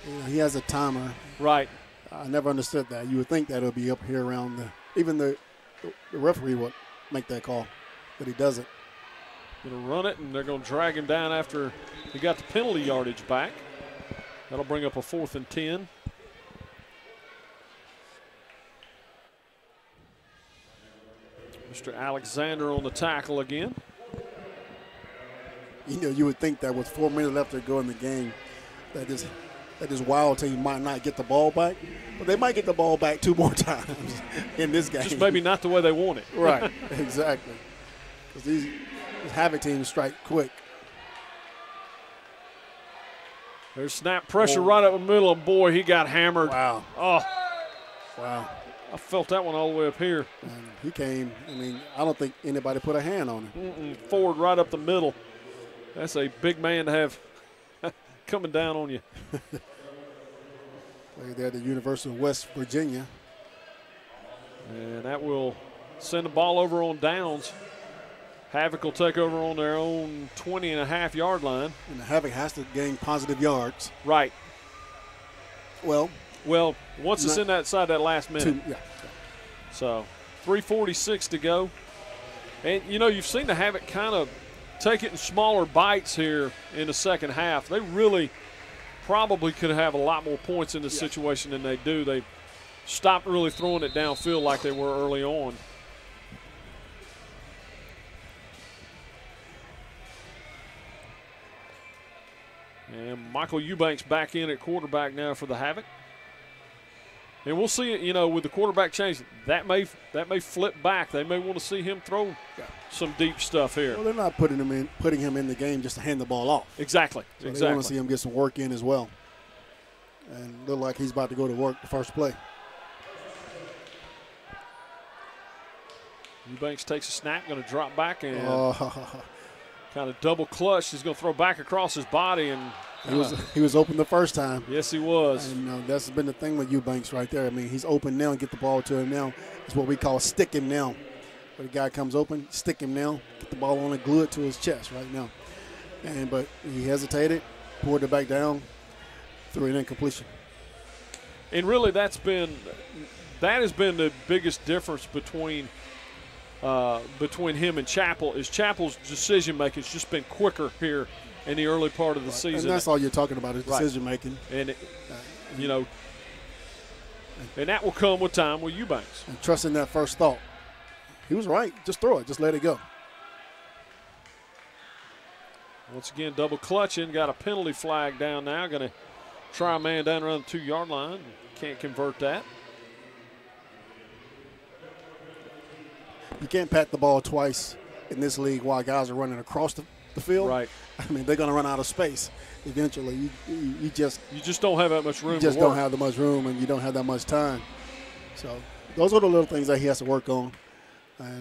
Speaker 2: You know, he has a timer.
Speaker 1: Right.
Speaker 2: I never understood that. You would think that it would be up here around even the referee would make that call, but he doesn't.
Speaker 1: Going to run it, and they're going to drag him down after he got the penalty yardage back. That'll bring up a 4th and 10. Mr. Alexander on the tackle again.
Speaker 2: You know, you would think that with 4 minutes left to go in the game, that this Wild team might not get the ball back, but they might get the ball back 2 more times in this game.
Speaker 1: Just maybe not the way they want it.
Speaker 2: Right, exactly. Because these Havoc teams strike quick.
Speaker 1: There's snap pressure right up the middle, and boy, he got hammered.
Speaker 2: Wow.
Speaker 1: Oh.
Speaker 2: Wow.
Speaker 1: I felt that one all the way up here.
Speaker 2: And he came, I mean, I don't think anybody put a hand on him.
Speaker 1: Forward right up the middle. That's a big man to have coming down on you.
Speaker 2: Played there at the University of West Virginia.
Speaker 1: And that will send the ball over on downs. Havoc will take over on their own 20.5-yard line.
Speaker 2: And the Havoc has to gain positive yards.
Speaker 1: Right.
Speaker 2: Well,
Speaker 1: once it's inside that last minute.
Speaker 2: Yeah.
Speaker 1: So 3:46 to go. And, you know, you've seen the Havoc kind of take it in smaller bites here in the second half. They really probably could have a lot more points in this situation than they do. They stopped really throwing it downfield like they were early on. And Michael Eubanks back in at quarterback now for the Havoc. And we'll see, you know, with the quarterback change, that may flip back. They may want to see him throw some deep stuff here.
Speaker 2: Well, they're not putting him in the game just to hand the ball off.
Speaker 1: Exactly.
Speaker 2: So
Speaker 1: exactly.
Speaker 2: They want to see him get some work in as well. And look like he's about to go to work the first play.
Speaker 1: Eubanks takes a snap, going to drop back and kind of double clutch. He's going to throw back across his body. And
Speaker 2: he was open the first time.
Speaker 1: Yes, he was.
Speaker 2: And that's been the thing with Eubanks right there. I mean, he's open now and get the ball to him now. It's what we call stick him now. When the guy comes open, stick him now, get the ball on and glue it to his chest right now. But he hesitated, pulled it back down, threw it in completion.
Speaker 1: And really that has been the biggest difference between him and Chappell is Chappell's decision making has just been quicker here in the early part of the season.
Speaker 2: And that's all you're talking about is decision making.
Speaker 1: And and that will come with time with Eubanks.
Speaker 2: And trusting that first thought. He was right. Just throw it. Just let it go.
Speaker 1: Once again, double clutching. Got a penalty flag down now. Going to try a man down around the 2-yard line. Can't convert that.
Speaker 2: You can't pat the ball twice in this league while guys are running across the field.
Speaker 1: Right.
Speaker 2: I mean, they're going to run out of space eventually. You just
Speaker 1: don't have that much room.
Speaker 2: You just don't have that much room, and you don't have that much time. So those are the little things that he has to work on.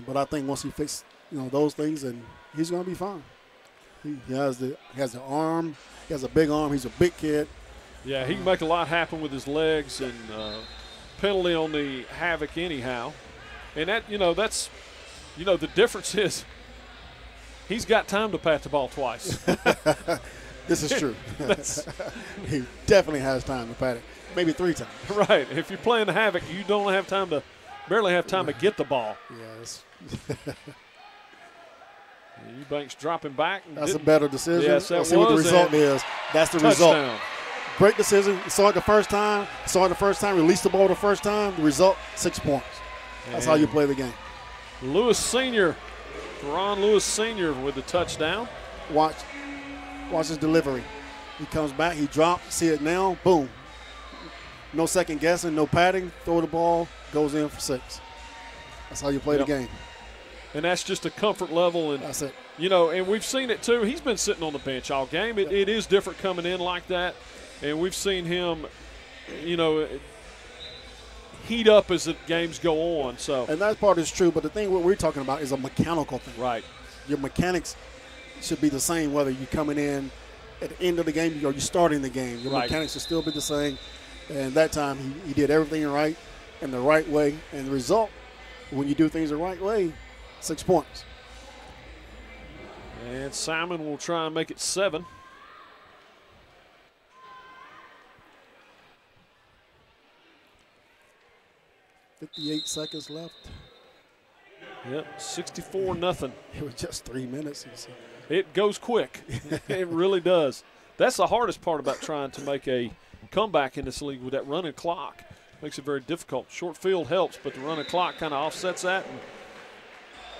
Speaker 2: But I think once he fixes those things, and he's going to be fine. He has the arm. He has a big arm. He's a big kid.
Speaker 1: Yeah, he can make a lot happen with his legs, and penalty on the Havoc anyhow. And that that's the difference is he's got time to pat the ball twice.
Speaker 2: This is true. He definitely has time to pat it, maybe 3 times.
Speaker 1: Right. If you're playing the Havoc, you don't have time to barely have time to get the ball.
Speaker 2: Yes.
Speaker 1: Eubanks dropping back.
Speaker 2: That's a better decision.
Speaker 1: Yes,
Speaker 2: Let's see what the result is. That's the
Speaker 1: touchdown.
Speaker 2: Result. Great decision. Saw it the first time. Released the ball the first time. The result, 6 points. That's how you play the game.
Speaker 1: Lewis Sr., Ron Lewis Sr. with the touchdown.
Speaker 2: Watch his delivery. He comes back. He drops. See it now. Boom. No second guessing. No padding. Throw the ball. Goes in for 6. That's how you play the game.
Speaker 1: And that's just a comfort level. And
Speaker 2: that's it.
Speaker 1: And we've seen it too. He's been sitting on the bench all game. It is different coming in like that. And we've seen him, heat up as the games go on.
Speaker 2: And that part is true. But the thing what we're talking about is a mechanical thing.
Speaker 1: Right.
Speaker 2: Your mechanics should be the same whether you're coming in at the end of the game or you're starting the game. Your mechanics should still be the same. And that time he did everything right in the right way. And the result, when you do things the right way, 6 points.
Speaker 1: And Simon will try and make it 7.
Speaker 2: .58 seconds left.
Speaker 1: Yep, 64-0.
Speaker 2: It was just 3 minutes.
Speaker 1: It goes quick. It really does. That's the hardest part about trying to make a comeback in this league with that running clock. Makes it very difficult. Short field helps, but the running clock kind of offsets that. And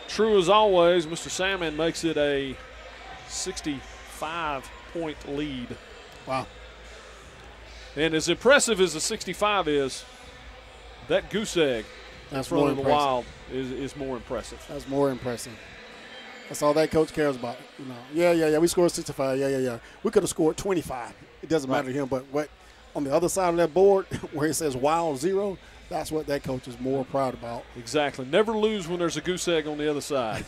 Speaker 1: true as always, Mr. Salmon makes it a 65-point lead.
Speaker 2: Wow.
Speaker 1: And as impressive as the 65 is, that goose egg in front of the Wild is more impressive.
Speaker 2: That's more impressive. That's all that coach cares about. Yeah. We scored 65. Yeah. We could have scored 25. It doesn't matter to him. But what on the other side of that board where it says Wild 0, that's what that coach is more proud about.
Speaker 1: Exactly. Never lose when there's a goose egg on the other side.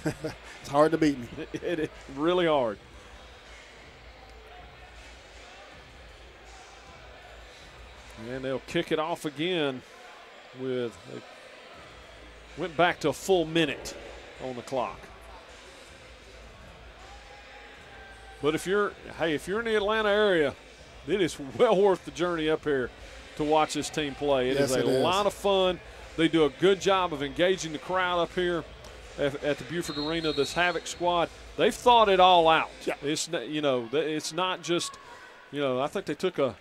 Speaker 2: It's hard to beat me.
Speaker 1: It's really hard. And they'll kick it off again they went back to a full minute on the clock. But if you're in the Atlanta area, it is well worth the journey up here to watch this team play. It is a lot of fun. They do a good job of engaging the crowd up here at the Buford Arena. This Havoc squad, they've thought it all out.
Speaker 2: Yeah.
Speaker 1: It's not just, I think they took a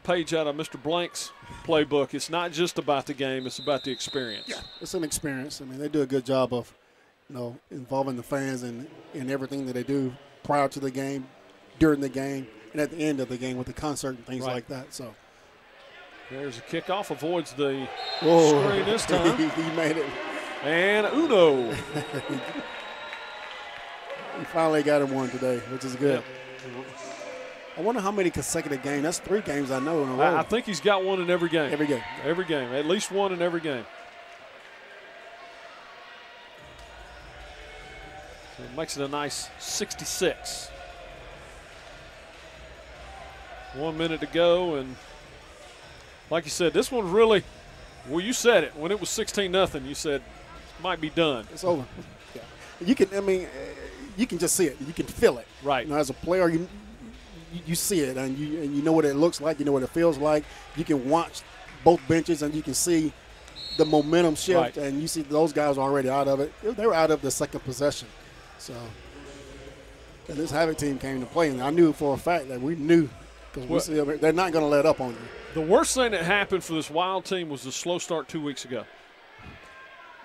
Speaker 1: page out of Mr. Blank's playbook. It's not just about the game; it's about the experience.
Speaker 2: Yeah, it's an experience. I mean, they do a good job of, involving the fans in everything that they do prior to the game, during the game, and at the end of the game with the concert and things like that. So
Speaker 1: there's a kickoff, avoids the screen this time.
Speaker 2: He made it.
Speaker 1: And Uno.
Speaker 2: He finally got him one today, which is good.
Speaker 1: Yep.
Speaker 2: I wonder how many consecutive games. That's 3 games I know in a row.
Speaker 1: I think he's got one in every game.
Speaker 2: Every game.
Speaker 1: Every game. At least one in every game. So it makes it a nice 66. 1 minute to go, and like you said, this one really, you said it. When it was 16-0, you said it might be done.
Speaker 2: It's over. Yeah. You can just see it. You can feel it.
Speaker 1: Right.
Speaker 2: As a player, you see it, and you know what it looks like. You know what it feels like. You can watch both benches, and you can see the momentum shift, and you see those guys are already out of it. They were out of the second possession. So, and this Havoc team came to play, and I knew for a fact that we knew because they're not going to let up on you.
Speaker 1: The worst thing that happened for this Wild team was the slow start 2 weeks ago.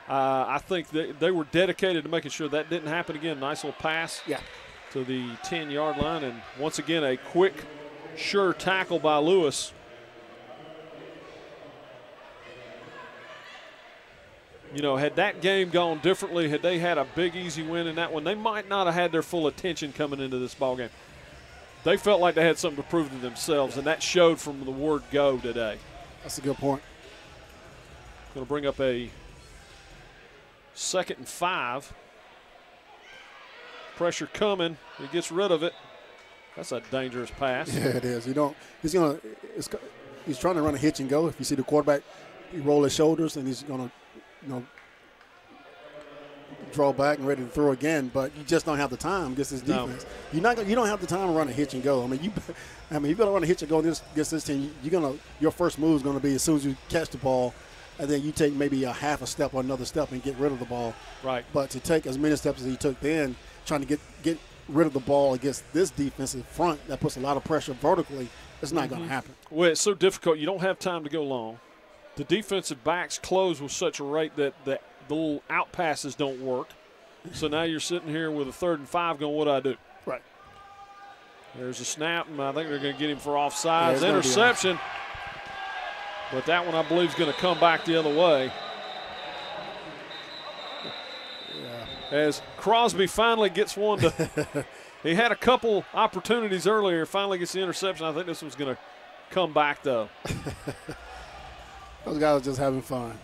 Speaker 1: I think they were dedicated to making sure that didn't happen again. Nice little pass to the 10-yard line, and once again a quick, sure tackle by Lewis. you know, had that game gone differently, had they had a big, easy win in that one, they might not have had their full attention coming into this ball game. They felt like they had something to prove to themselves, and that showed from the word go today.
Speaker 2: That's a good point.
Speaker 1: Going to bring up a 2nd and 5. Pressure coming. He gets rid of it. That's a dangerous pass.
Speaker 2: Yeah, it is. He's trying to run a hitch and go. If you see the quarterback, he roll his shoulders and he's going to, draw back and ready to throw again. But you just don't have the time against this defense. No. You don't have the time to run a hitch and go. I mean, you better run a hitch and go against this team. Your first move is going to be as soon as you catch the ball, and then you take maybe a half a step or another step and get rid of the ball.
Speaker 1: Right.
Speaker 2: But to take as many steps as he took then, trying to get rid of the ball against this defensive front that puts a lot of pressure vertically, it's not going to happen.
Speaker 1: Well, it's so difficult. You don't have time to go long. The defensive backs close with such a rate that the little out passes don't work. So now you're sitting here with a 3rd and 5 going, what do I do?
Speaker 2: Right.
Speaker 1: There's a snap, and I think they're going to get him for offsides. Interception. But that one, I believe, is going to come back the other way. Yeah. As Crosby finally gets one to – he had a couple opportunities earlier, finally gets the interception. I think this one's going to come back, though.
Speaker 2: Those guys are just having fun.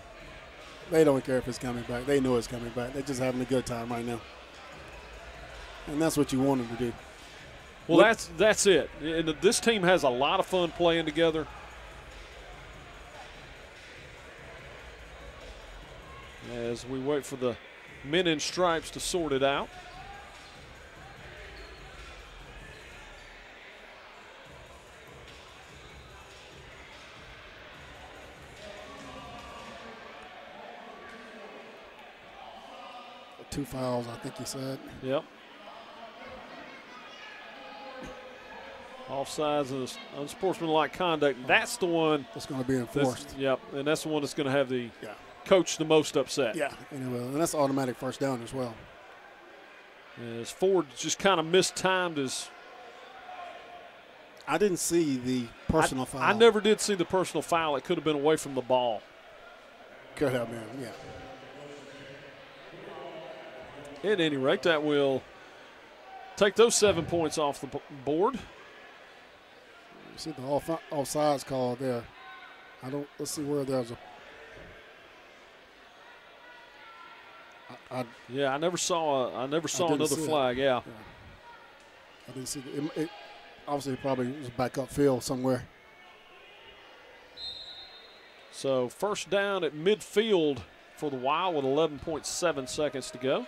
Speaker 2: They don't care if it's coming back. They know it's coming back. They're just having a good time right now. And that's what you want them to do.
Speaker 1: Well, that's it. And this team has a lot of fun playing together. As we wait for the men in stripes to sort it out.
Speaker 2: Two fouls, I think he said.
Speaker 1: Yep. Offsides and unsportsmanlike conduct. That's the one
Speaker 2: that's going to be enforced.
Speaker 1: Yep, and that's the one that's going to have the coach the most upset.
Speaker 2: Yeah, and that's automatic first down as well.
Speaker 1: As Ford just kind of mistimed his.
Speaker 2: I didn't see the personal foul.
Speaker 1: I never did see the personal foul. It could have been away from the ball.
Speaker 2: Could have been, yeah.
Speaker 1: At any rate, that will take those 7 points off the board.
Speaker 2: You see the offsides call there. Let's see where there's a.
Speaker 1: I never saw another flag. Yeah.
Speaker 2: I didn't see it. Obviously, it probably was back upfield somewhere.
Speaker 1: So first down at midfield for the Wild with 11.7 seconds to go.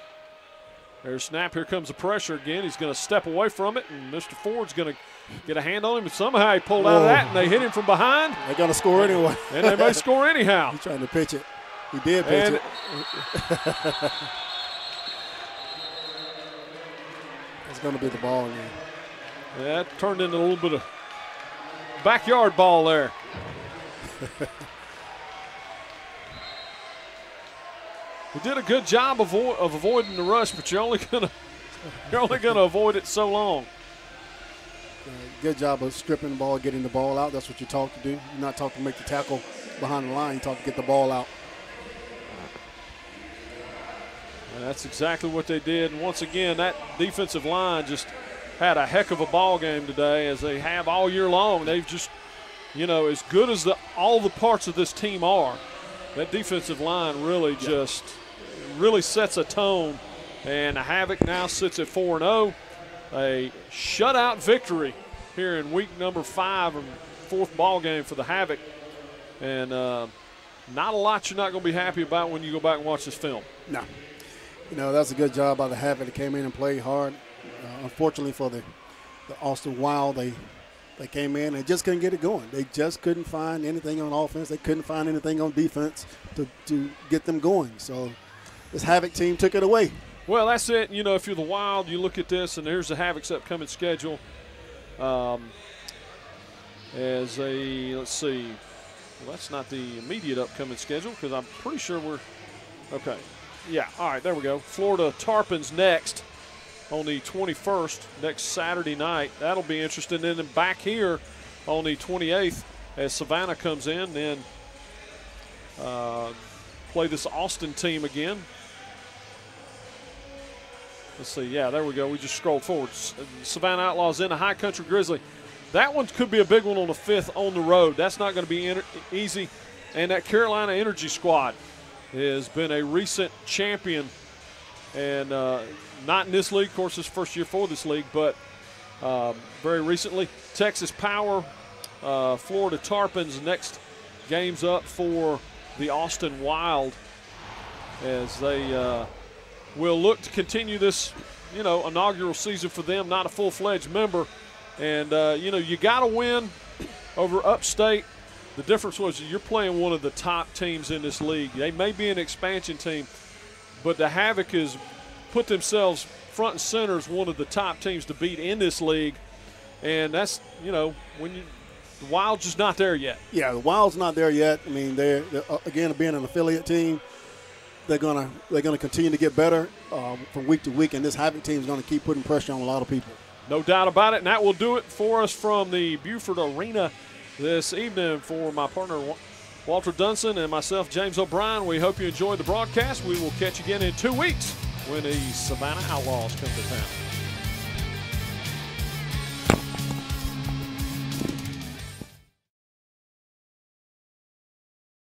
Speaker 1: There's snap. Here comes the pressure again. He's going to step away from it, and Mr. Ford's going to get a hand on him. And somehow he pulled out of that, and they hit him from behind.
Speaker 2: They're going to score anyway.
Speaker 1: And they may score anyhow.
Speaker 2: He's trying to pitch it. He did pitch it. It's going to be the ball again.
Speaker 1: Yeah, it turned into a little bit of backyard ball there. He did a good job of avoiding the rush, but you're only gonna avoid it so long.
Speaker 2: Good job of stripping the ball, getting the ball out. That's what you're taught to do. You're not taught to make the tackle behind the line. You're taught to get the ball out.
Speaker 1: And that's exactly what they did. And once again, that defensive line just had a heck of a ball game today, as they have all year long. They've just, as good as all the parts of this team are, that defensive line really just really sets a tone. And the Havoc now sits at 4-0. A shutout victory here in week number 5 and 4th ball game for the Havoc. And not a lot you're not going to be happy about when you go back and watch this film.
Speaker 2: No. That's a good job by the Havoc. They came in and played hard. Unfortunately for the Austin Wild, they came in and just couldn't get it going. They just couldn't find anything on offense. They couldn't find anything on defense to get them going. So this Havoc team took it away.
Speaker 1: Well, that's it. If you're the Wild, you look at this, and there's the Havoc's upcoming schedule. Let's see. Well, that's not the immediate upcoming schedule, because I'm pretty sure we're – okay. Yeah, all right, there we go. Florida Tarpons next on the 21st, next Saturday night. That'll be interesting. And then back here on the 28th as Savannah comes in. Then play this Austin team again. Let's see. Yeah, there we go. We just scrolled forward. Savannah Outlaws in a High Country Grizzly. That one could be a big one on the 5th on the road. That's not going to be easy. And that Carolina Energy squad has been a recent champion. And not in this league. Of course, it's first year for this league, but very recently. Texas Power, Florida Tarpons, next games up for the Austin Wild as they will look to continue this, inaugural season for them, not a full-fledged member. And, you got to win over Upstate. The difference was you're playing one of the top teams in this league. They may be an expansion team, but the Havoc has put themselves front and center as one of the top teams to beat in this league. And that's, when the Wild's just not there yet.
Speaker 2: Yeah, the Wild's not there yet. I mean, they're again, being an affiliate team, they're gonna continue to get better from week to week, and this Havoc team is going to keep putting pressure on a lot of people.
Speaker 1: No doubt about it, and that will do it for us from the Buford Arena this evening. For my partner Walter Dunson and myself, James O'Brien, we hope you enjoyed the broadcast. We will catch you again in 2 weeks when the Savannah Outlaws come to town.